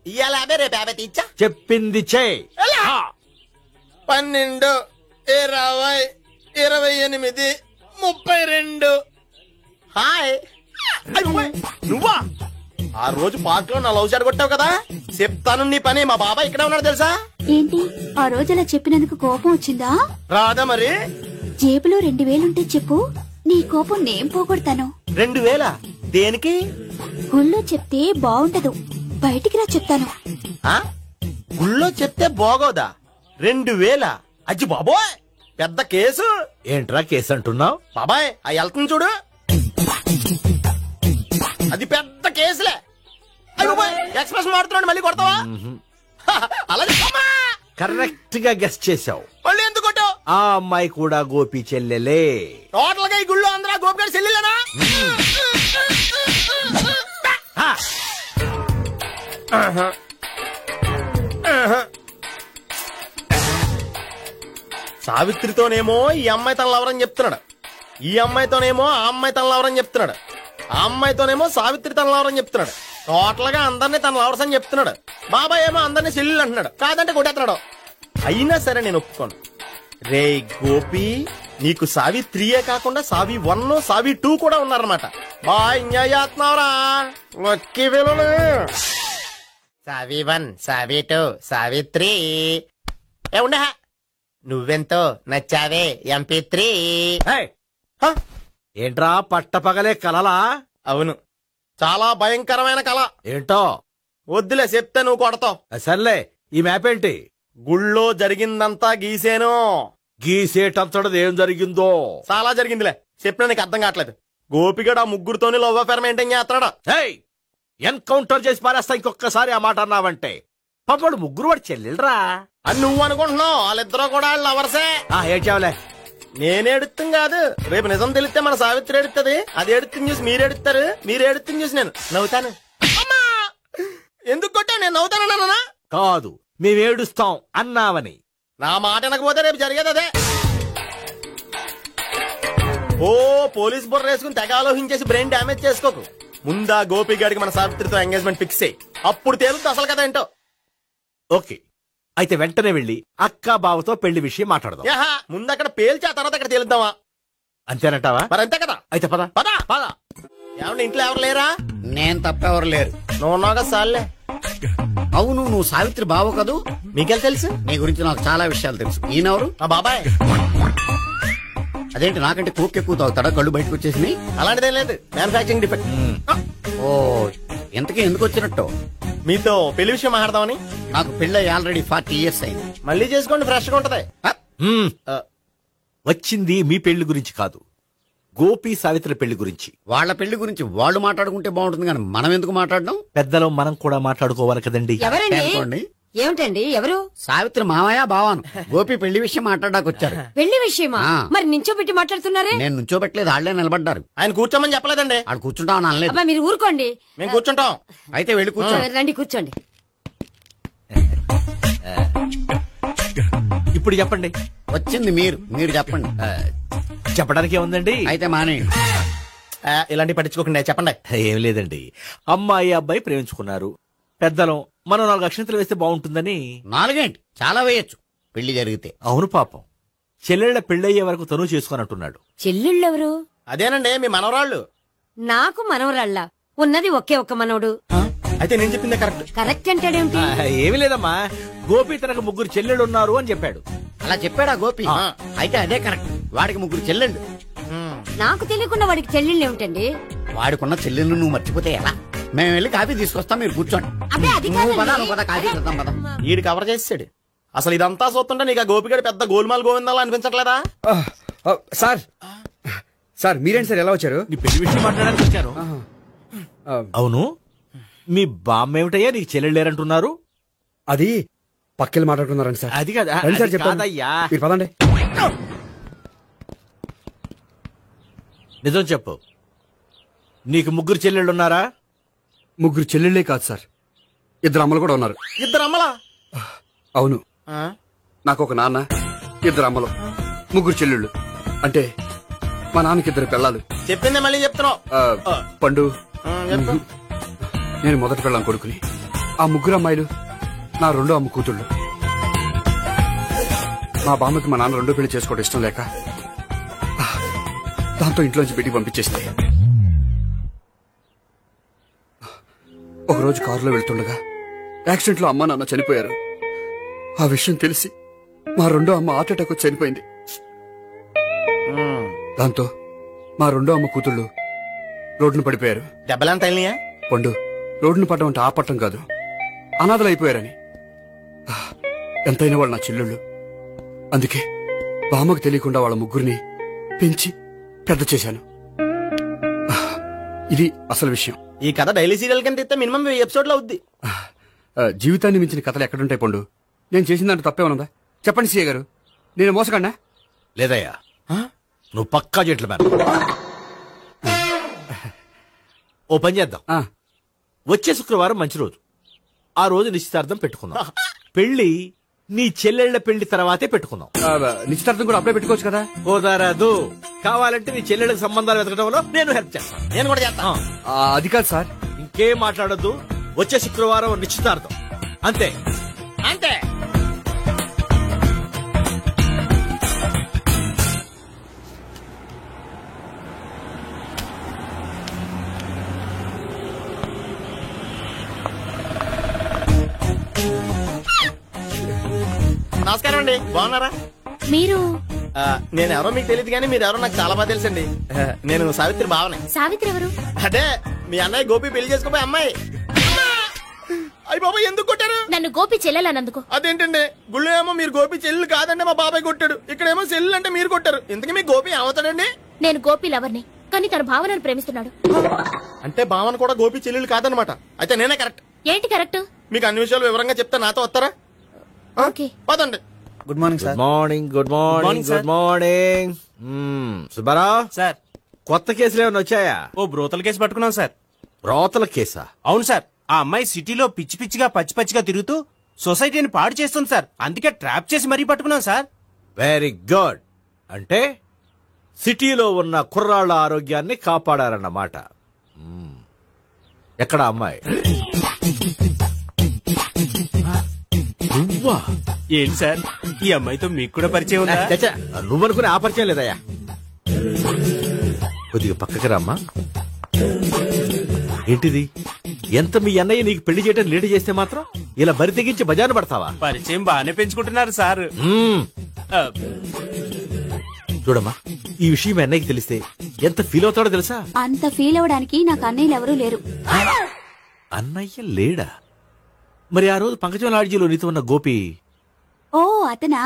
ఇవాళ 50, రేపు 50 తీచ్చా. చెప్పింది చే. 12, 20, 28, 32. హాయ్. నువ్వా? ఆ రోజు పార్క్ లో నా లవ్ షాట్ కొట్టావు కదా, చెప్తాను నీ పని. మా బాబాయ్ ఇక్కడే ఉన్నాడు తెలుసా? ఏంటి ఆ రోజు అలా చెప్పినందుకు కోపం వచ్చిందా? రాదా మరి? జేబులో 2000 ఉంటే చెప్పు, నీ కోపం నేను పోగొడతాను. 2000? దేనికి? గుళ్ళో చెప్తే బాగుండదు, బయటికి రా చెప్తాను. గుళ్ళో చెప్తే బాగోదా? 2000? అజ్జి బాబోయ్, పెద్ద కేసు. ఏంట్రా కేసు అంటున్నావు? బాబాయ్ ఆ వెళ్తుంది చూడు, అది పెద్ద కేసులే. ఎక్స్ప్రెస్ మారుతున్నాడు, మళ్ళీ కొడతావా? అలా కరెక్ట్ గా గెస్ చేశావు. మళ్ళీ ఎందుకు కొట్టావు? ఆ అమ్మాయి కూడా గోపి చెల్లెలే. టోటల్ గా ఈ గుళ్ళో అందరూ గోపిగాడి చెల్లెలేనా? సావిత్రితోనేమో ఈ అమ్మాయి తన లవరని చెప్తున్నాడు, ఈ అమ్మాయితోనేమో ఆ అమ్మాయి తన లవరని చెప్తున్నాడు, ఆ అమ్మాయితోనేమో సావిత్రి తన లవరని చెప్తున్నాడు. టోటల్ గా అందరినీ తన లవర్స్ అని చెప్తున్నాడు. బాబాయ్ ఏమో అందరినీ చెల్లెలు అంటున్నాడు, కాదంటే కొట్టేస్తున్నాడు. అయినా సరే నేను ఒప్పుకోను. రే గోపి, నీకు సావిత్రియే కాకుండా సావి 1, సావి 2 కూడా ఉన్నారన్నమాట. బాయ్ ఎంజాయ్ చేస్తున్నావురా. లక్కీ పిల్లలు. సావి 1, సావి 2, సావిత్రి. ఏ ఉండే, నువ్వెంతో నచ్చావే MP3. ఏంట్రా పట్టపగలే కలలా? అవును, చాలా భయంకరమైన కళ. ఏంటో? వద్దులే, చెప్తే నువ్వు కొడతావు. సర్లే, ఈ మ్యాప్ ఏంటి? గుళ్ళో జరిగిందంతా గీసేను. గీసేటంతటది ఏం జరిగిందో? చాలా జరిగిందిలే, చెప్పినా నీకు అర్థం కావట్లేదు. గోపిగడు ఆ ముగ్గురుతోని లవ్ అఫేర్ మెయింటైన్ చేస్తాడా? ఎన్కౌంటర్ చేసి పారేస్తా ఇంకొకసారి ఆ మాట అన్నావంటే. పాపడు ముగ్గురు వాడు చెల్లెలరా అని నువ్వు అనుకుంటున్నావు, వాళ్ళిద్దరూ కూడా లవర్సే. ఏడ్చావులే. నేనే ఎడుతుంది కాదు, రేపు నిజం తెలిస్తే మన సావిత్రి ఎడుతుంది. అది ఎడుతుంది చూసి మీరు ఎడుతారు, మీరు ఎడుతుంది చూసి నేను నవ్వుతాను. ఎందుకు కొట్టా? నేను నవ్వుతానన్నా? కాదు, మేమేడుస్తాం అన్నావని. నా మాట వినకపోతే రేపు జరిగేది అదే. ఓ పోలీస్ బుర్ర వేసుకుని తెగ ఆలోచించేసి బ్రెయిన్ డ్యామేజ్ చేసుకోకు. ముందా గోపి గారికి మన సావిత్రితో ఎంగేజ్మెంట్ ఫిక్స్ అయ్యి అప్పుడు తేలుతుంది అసలు కదా ఏంటో. ఓకే, అయితే వెంటనే వెళ్ళి అక్క బావతో పెళ్లి విషయం మాట్లాడదాం. ముందు అక్కడ పేల్చి ఆ తర్వాత అక్కడ తేలుద్దామా? అంతేనంటావా? మరి అంతే కదా. అయితే పద పద పద. ఏమంటే ఇంట్లో ఎవరు లేరా? నేను తప్పెవరు లేరు. నువ్వు ఉన్నావుగా సార్లే. అవును, నువ్వు సావిత్రి బావ కదూ? మీకెళ్ళి తెలుసు? నీ గురించి నాకు చాలా విషయాలు తెలుసు. ఈయనెవరు? మా బాబాయ్. అదేంటి నాకంటే కోక్ ఎక్కువ తాగుతాడా? కళ్ళు బయటకు వచ్చేసి? అలాంటిదేం లేదు, మ్యానుఫాక్చరింగ్ డిఫెక్ట్. ఓ, ఇంతకీ ఎందుకు వచ్చినట్టు? మీతో పెళ్లి విషయం మాట్లాడదామని. నాకు పెళ్ళి ఆల్రెడీ 40 years అయింది. మళ్ళీ చేసుకోండి, ఫ్రెష్ గా ఉంటది. వచ్చింది మీ పెళ్లి గురించి కాదు, గోపి సావిత్రి పెళ్లి గురించి. వాళ్ళ పెళ్లి గురించి వాళ్ళు మాట్లాడుకుంటే బాగుంటుంది, కానీ మనం ఎందుకు మాట్లాడడం? పెద్దలో మనం కూడా మాట్లాడుకోవాలి కదండి. ఎవరండి? ఏమిటండి? ఎవరు? సావిత్రి మామయ్య బావాను. గోపి పెళ్లి విషయం మాట్లాడడానికి వచ్చారు. పెళ్లి విషయమా? మరి నించోబెట్టి మాట్లాడుతున్నారే? నేను నుంచోబెట్టలేదు, ఆళ్లే నిలబడ్డారు. ఆయన కూర్చోమని చెప్పలేదండి. ఆడు కూర్చుంటామని అనలేదు. అబ్బా మీరు ఊరుకోండి. మేము కూర్చుంటాం. అయితే వెళ్ళి కూర్చోండి. రండి కూర్చోండి. ఇప్పుడు చెప్పండి. వచ్చింది మీరు చెప్పండి. చెప్పడానికి ఏముందండి? అయితే మానేయండి. ఇలాంటి పట్టించుకోకుండా చెప్పండి. ఏం లేదండి, అమ్మాయి అబ్బాయి ప్రేమించుకున్నారు. పెద్దలం మనం 4 అక్షంతలు వేస్తే బాగుంటుందని. 4 ఏంటి, చాలా వేయచ్చు పెళ్లి జరిగితే. అవును పాపం, చెల్లెళ్ళ పెళ్ళయ్యే వరకు తను చేసుకోనంటున్నాడు. చెల్లెళ్ళెవరు? అదేనండి మీ మనవరాళ్ళు. నాకు మనవరాళ్ళ ఉన్నది ఒకే ఒక్క మనవడు. అయితే నేను చెప్పిందే కరెక్ట్. కరెక్ట్ అంటాడేమిటి? ఏమి లేదమ్మా, గోపి తనకు 3 చెల్లెళ్ళు ఉన్నారు అని చెప్పాడు. అలా చెప్పాడా గోపి? అయితే అదే కరెక్ట్. వాడికి 3 చెల్లెళ్ళు. నాకు తెలియకుండా వాడికి చెల్లెళ్ళు ఏమిటండి? వాడికున్న చెల్లెళ్ళు నువ్వు మర్చిపోతే ఎలా? మేము వెళ్ళి కాఫీ తీసుకొస్తాం, మీరు కూర్చోండి. నువ్వు పద, నువ్వు పద, కాఫీ చేద్దాం పద. ఈడు కవర్ చేసాడు. అసలు ఇదంతా చూస్తుంటే నీకు ఆ గోపిగడు పెద్ద గోల్మాల్ గోవిందాలు అనిపించట్లేదా? సార్ సార్ మీరేంటి సార్ ఎలా వచ్చారు? నీ పెళ్లి విషయం మాట్లాడడానికి వచ్చాను. అవును, మీ బామ్మ ఏమిటయ్యా నీకు చెల్లెళ్ళు లేరంటున్నారు? అది పక్కెళ్ళి మాట్లాడుకున్నారండి సార్. అది కదా సార్ చెప్తాను, మీరు పదండి. నిజం చెప్పు, నీకు ముగ్గురు చెల్లెళ్ళు ఉన్నారా? ముగ్గురు చెల్లెళ్ళే కాదు సార్, ఇద్దరు అమ్మలు కూడా ఉన్నారు. ఇద్దరు అమ్మలా? అవును, నాకు ఒక నాన్న, ఇద్దరు అమ్మలు, ముగ్గురు చెల్లెళ్ళు. అంటే మా నాన్నకి ఇద్దరు పిల్లలు. చెప్పిందే మళ్ళీ చెప్తున్నావు. పండు, నేను మొదటి పిల్లని కొడుకుని. ఆ ముగ్గురు అమ్మాయిలు నా రెండో అమ్మ కూతుళ్ళు. మా బామ్మకి మా నాన్న రెండో పెళ్లి చేసుకోవడం ఇష్టం లేక దాంతో ఇంట్లోంచి బయటికి పంపించేస్తే ఒకరోజు కారులో వెళ్తుండగా యాక్సిడెంట్ లో అమ్మ నాన్న చనిపోయారు. ఆ విషయం తెలిసి మా రెండో అమ్మ హార్ట్ అటాక్ వచ్చి చనిపోయింది. దాంతో మా రెండో అమ్మ కూతుళ్ళు రోడ్డును పడిపోయారు. దెబ్బలంత అయినాయా? పండు, రోడ్డును పడ్డం అంటే ఆపట్టం కాదు, అనాథలు అయిపోయారని. ఎంతైనా వాళ్ళు నా చెల్లెళ్ళు. అందుకే బామ్మకు తెలియకుండా వాళ్ళ ముగ్గురిని పెంచి పెద్ద చేశాను. ఇది అసలు విషయం. ఈ కథ డైలీ సీరియల్ కింద ఇస్తే మినిమం 1000 ఎపిసోడ్లు అవుద్ది. జీవితాన్ని మించిన కథలు ఎక్కడుంటాయి పండు? నేను చేసిన దాంట్లో తప్పేమనుందా? చెప్పండి సీఏ గారు, నేను మోసగండా? లేదయ్యా, నువ్వు పక్కా చెట్లు మేన. ఓ పని చేద్దాం, వచ్చే శుక్రవారం మంచి రోజు, ఆ రోజు నిశ్చితార్థం పెట్టుకుందాం. పెళ్లి నీ చెల్లెళ్ల పెళ్లి తర్వాతే పెట్టుకుందాం. నిశ్చితార్థం కూడా అప్పుడే పెట్టుకోవచ్చు కదా? కుదరదు, కావాలంటే నీ చెల్లెళ్ళకి సంబంధాలు వెతకడంలో నేను హెల్ప్ చేస్తాను. నేను కూడా చేస్తాను. అది కాదు సార్. ఇంకేం మాట్లాడద్దు, వచ్చే శుక్రవారం నిశ్చితార్థం, అంతే అంతే. నమస్కారం అండి, బాగున్నారా? మీరు నేను ఎవరో మీకు తెలియదు కానీ మీరు ఎవరో నాకు చాలా బాగా తెలుసండి. నేను సావిత్రి భావనే. సావిత్రి ఎవరు? అదే మీ అన్నయ్య గోపి పెళ్లి చేసుకోపోయి అమ్మాయి. అయ్యి బాబాయ్, ఎందుకు కొట్టారు? నన్ను గోపి చెల్లెలన్నందుకు. అదేంటండి, గుళ్ళు ఏమో మీరు గోపి చెల్లెలు కాదండి మా బాబాయ్ కొట్టాడు, ఇక్కడేమో చెల్లెలు అంటే మీరు కొట్టారు. ఇంతకీ మీ గోపి ఏమవుతాడండి? నేను గోపి లవర్ని, కానీ తన భావనను ప్రేమిస్తున్నాడు. అంటే భావన కూడా గోపి చెల్లెలు కాదనమాట. అయితే నేనే కరెక్ట్. ఏంటి కరెక్ట్? మీకు అన్ని విషయాలు వివరంగా చెప్తే నాతో వస్తారా? ఓకే, పదండి. Good morning sir. Morning, good morning, good morning. Subbarao sir, కొత్త కేసులు ఏమైనా వచ్చాయా? ఓ బ్రోతల కేసు పట్టుకున్నాం సార్. బ్రోతల కేసా? అవును సార్, ఆ అమ్మాయి సిటీలో పిచ్చి పిచ్చిగా పచ్చి పచ్చిగా తిరుగుతూ సొసైటీని పాడు చేస్తుంది సార్. అందుకే ట్రాప్ చేసి మరీ పట్టుకున్నాం సార్. Very good. అంటే సిటీలో ఉన్న కుర్రాళ్ళ ఆరోగ్యాన్ని కాపాడారన్నమాట. ఎక్కడ అమ్మాయి? నువ్వా? ఏంటి సార్, ఈ అమ్మాయితో మీకు కూడా పరిచయం ఉందా? నువ్వనుకునే ఆ పరిచయం లేదయ్యా. కొద్దిగా పక్కకి రామ్మా. ఏంటిది? ఎంత మీ అన్నయ్య నీకు పెళ్లి చేయడం లేట్ చేస్తే మాత్రం ఇలా బరి తెగించి బజారు పడతావా? పరిచయం బాగానే పెంచుకుంటున్నారు సార్. చూడమ్మా, ఈ విషయం మీ అన్నయ్యకి తెలిస్తే ఎంత ఫీల్ అవుతాడో తెలుసా? అంత ఫీల్ అవడానికి నాకు అన్నయ్యలు ఎవరూ లేరు. అన్నయ్య లేడా? మరి ఆ రోజు పంకజం లాడ్జీలో నీతో ఉన్న గోపి? ఓ అతనా?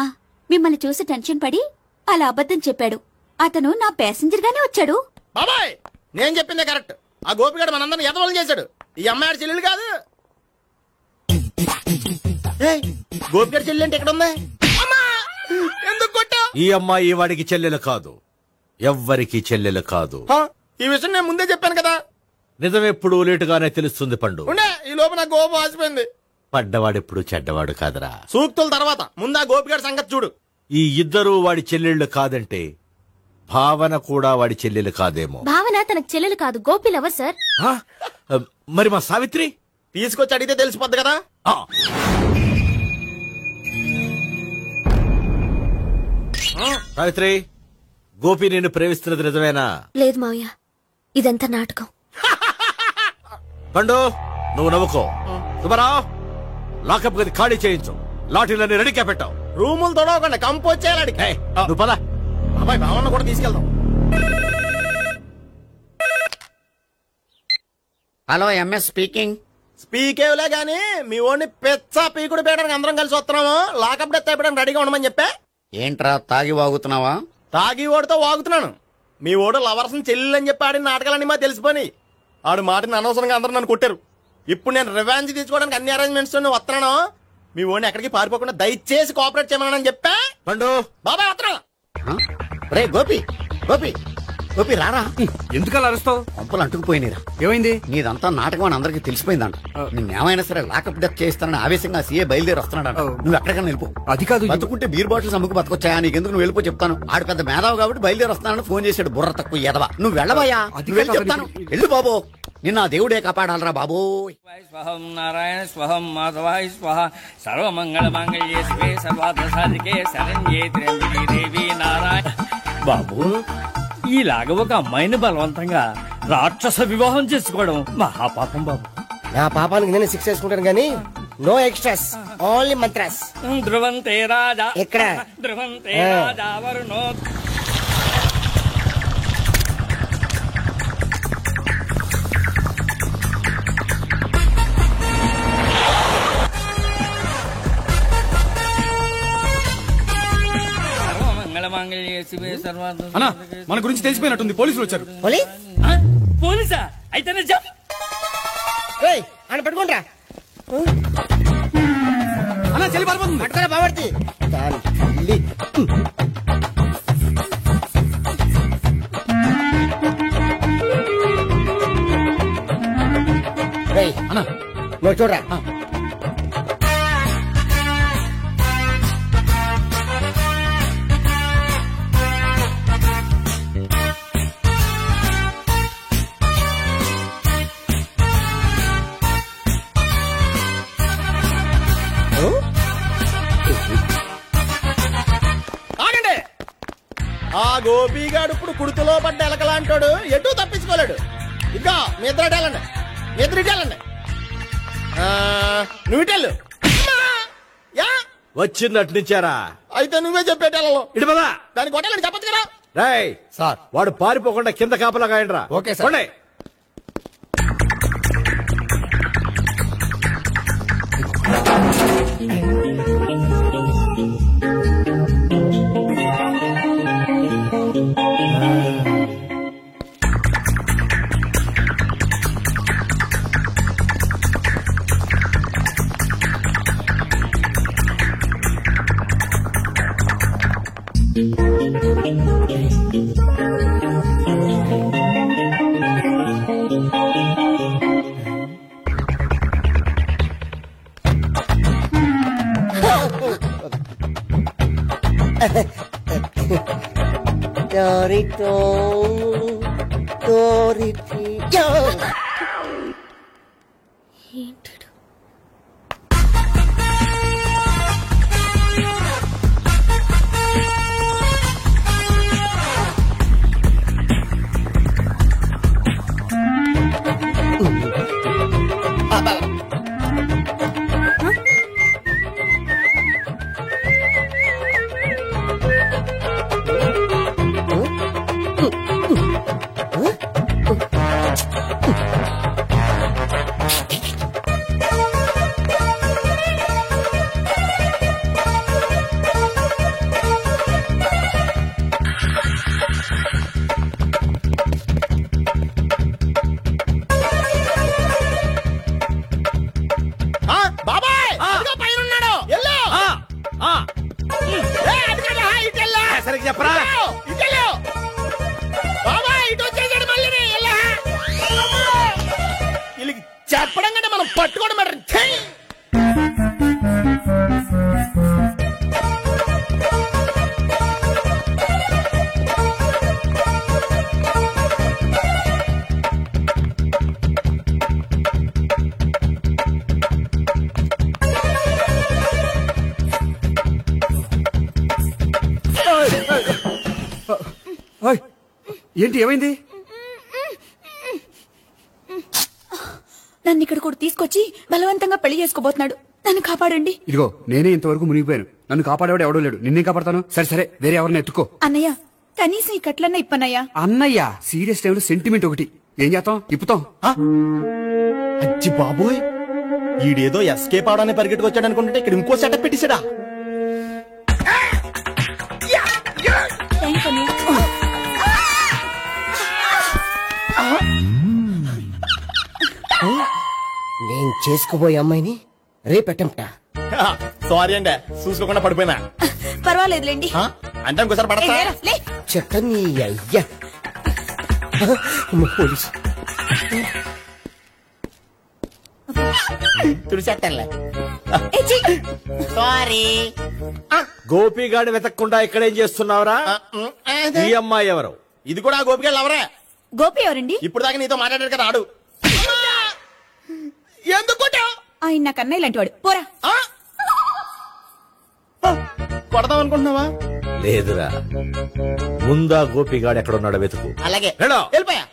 మిమ్మల్ని చూసి టెన్షన్ పడి అలా అబద్ధం చెప్పాడు. అతను నా ప్యాసింజర్ గానే వచ్చాడు. బాబాయ్, నేను చెప్పిందే కరెక్ట్. ఆ గోపిగాడు మనందరిని ఎదవలు చేశాడు. ఈ అమ్మాయి చెల్లెలు కాదు. గోపిగాడి చెల్లెలు అంటే ఎక్కడ ఉంది? ఎందుకు కొట్టా? ఈ అమ్మాయి వాడికి చెల్లెలు కాదు, ఎవ్వరికి చెల్లెలు కాదు. ఈ విషయం నేను ముందే చెప్పాను కదా. నిజమెప్పుడు లేటుగానే తెలుస్తుంది పండు. ఉండే, ఈ లోపు నాకు గోపం ఆసిపోయింది. పడ్డవాడెప్పుడు చెడ్డవాడు కాదురా. సూక్తుల తర్వాత ముందు ఆ గోపిగాడి సంగతి చూడు. ఈ ఇద్దరు వాడి చెల్లెళ్ళు కాదంటే భావన కూడా వాడి చెల్లెలు కాదేమో. భావన తనకు చెల్లెలు కాదు, గోపి లవర్ సార్. మరి మా సావిత్రి? తీసుకొచ్చి అడిగితే తెలిసిపోద్ది కదా. సావిత్రి, గోపి నేను ప్రేమిస్తున్నది నిజమేనా? లేదు మావయ్య, ఇదంతా నాటకం. పండు, నువ్వు నవ్వుకో. సుబ్బారావు, లాకప్ గది ఖాళీ చేయించు. లాఠీలన్నీ రెడీగా పెట్టావు. రూములు తొడవకుండా కంపోజ్ చేయాలి. నువ్వు పద. అబ్బాయి భావన కూడా తీసుకెళ్దాం. Hello MS speaking. స్పీకేవ్లే గానీ మీ ఓడిని పెచ్చ పీకుడు పేయడానికి అందరం కలిసి వస్తున్నాము. లాకప్ డెత్ అయిపోయడానికి రెడీగా ఉండమని చెప్పా. ఏంట్రా తాగి వాగుతున్నావా? తాగి ఓడితో వాగుతున్నాను. మీ ఓడు లవర్స్ చెల్లెలని చెప్పి ఆడిన నాటకాలన్నీ మా తెలిసిపోయి ఆడు మాటని అనవసరంగా అందరూ నన్ను కొట్టారు. ఇప్పుడు నేను రివెంజ్ తీసుకోవడానికి అన్ని అరేంజ్మెంట్స్ వస్తున్నాను. మీ ఓడిని ఎక్కడికి పారిపోకుండా దయచేసి కోఆపరేట్ చేయమని చెప్పా. పండు బాబాయ్ వస్తున్నా. రే గోపి గోపి గోపి రారా. ఎందుకలా అరుస్తావు? పంపులు అంటుకుపోయినరా. ఏమైంది? నీదంతా నాటకం అని అందరికీ తెలిసిపోయిందంట. నిన్నేమైనా సరే లాకప్ డెత్ చేస్తానని ఆవేశంగా సీఏ బయలుదేరి వస్తున్నాడు. నువ్వు ఎక్కడికైనా వెళ్ళిపో. అది కాదు, బతుకుంటే బీర్ బాటిల్స్ అమ్ముకు బతకొచ్చాయా? నీకెందుకు నువ్వు వెళ్ళిపో చెప్తాను. ఆడు పెద్ద మేధావు కాబట్టి బయలుదేరి వస్తానని ఫోన్ చేశాడు. బుర్ర తక్కువ ఎదవా. నువ్వు వెళ్ళవయ్యా. నువ్వు వెళ్ళి చెప్తాను. వెళ్ళు బాబో. నిన్న ఆ దేవుడే కాపాడాలరా బాబో. స్వహం నారాయణ స్వహం మాధవాయ స్వహ సర్వమంగళ మాంగళ్యే శివే సర్వార్థ సాధికే శరణ్యే త్ర్యంబకే దేవి నారాయణ. బాబు, ఈలాగ ఒక అమ్మాయిని బలవంతంగా రాక్షస వివాహం చేసుకోవడం మహాపాపం బాబు. నా పాపానికి నేను శిక్ష వేసుకుంటాను గానీ నో ఎక్స్ట్రాస్, ఓన్లీ మంత్రాస్. ధ్రువంతే రాజా ఎక్కడ? ధ్రువంతే రాజా వరుణో. అన్నా, మన గురించి తెలిసిపోయినట్టుంది. పోలీసులు వచ్చారు. పోలీసా? అయితేనే చెప్పు. ఆయన పట్టుకుంటా అన్నా, చెల్లి పారిపోతుంది. పట్టుకురా బావర్తి. అన్నా నువ్వు చూడరా. ఆగండి. ఆ గోపిగాడు ఇప్పుడు కుడుతులో పడ్డ ఎలకలాంటాడు. ఎటు తప్పించుకోలేడు. ఇంకా మీ ఇద్దరు వెళ్ళండి. మీ ఇద్దరు వెళ్ళండి. నువ్వు ఇటెళ్ళు. వచ్చిందటు నుంచారా? అయితే నువ్వే చెప్పేటెళ్ళలో ఇటు పదా. దాన్ని కొట్టాలని చెప్పచ్చు కదా. రేయ్ సార్, వాడు పారిపోకుండా కింద కాపలా కాయండిరా. Okay sir. Dorito, Dorito. బాబాయ్ పైన ఉన్నాడు. సరిగ్గా చెప్పరా? బాబాయ్ ఇటు వచ్చేసాడు మళ్ళీ. వీళ్ళకి చెప్పడం కంటే మనం పట్టుకోవడం మరి. ఏంటి, ఏమైంది? నన్ను ఇక్కడ కూడా తీసుకొచ్చి బలవంతంగా పెళ్లి చేసుకోబోతున్నాడు. నన్ను కాపాడండి. ఇదిగో నేనే ఇంతవరకు మునిగిపోయాను. నన్ను కాపాడేవాడు ఎవడో లేడు. నిన్నే కాపాడతాను. సరే సరే, వేరే ఎవరిని ఎత్తుకో. అన్నయ్య, కనీసం ఈ కట్లన్నా ఇప్పనయ్యా. అన్నయ్య సీరియస్ టైంలో సెంటిమెంట్ ఒకటి. ఏం చేస్తాం? ఇప్పుతాం. అచ్చి బాబోయ్, ఈడేదో ఎస్కేప్ అవడానికి పరిగెట్టుకొచ్చాడు అనుకుంటే ఇక్కడ ఇంకో సెటప్ పెట్టేశాడా? నేను చేసుకోబోయే అమ్మాయిని రేపెట్టంట. సారీ అండి, చూసుకోకుండా పడిపోయినా. పర్వాలేదులేండి. అంటే ఇంకోసారి పడతా. చెట్ట నీ అయ్యా పోలీసు తుడిసేస్తానులే. సారీ. గోపిగాడిని వెతకకుండా ఇక్కడేం చేస్తున్నావురా? ఈ అమ్మాయి ఎవరు? ఇది కూడా గోపిగాళ్ళు ఎవరే? గోపి ఎవరండి? ఇప్పుడు దాకా నీతో మాట్లాడారు కదా ఆడు. ఎందుకు ఆయన నాకు అన్నయ్య లాంటి వాడు. పోరా. కొడదాం అనుకుంటున్నావా? లేదురా, ముందా గోపిగాడు ఎక్కడున్నాడో వెతుకు. అలాగే వెళ్ళో. వెళ్ళిపోయా.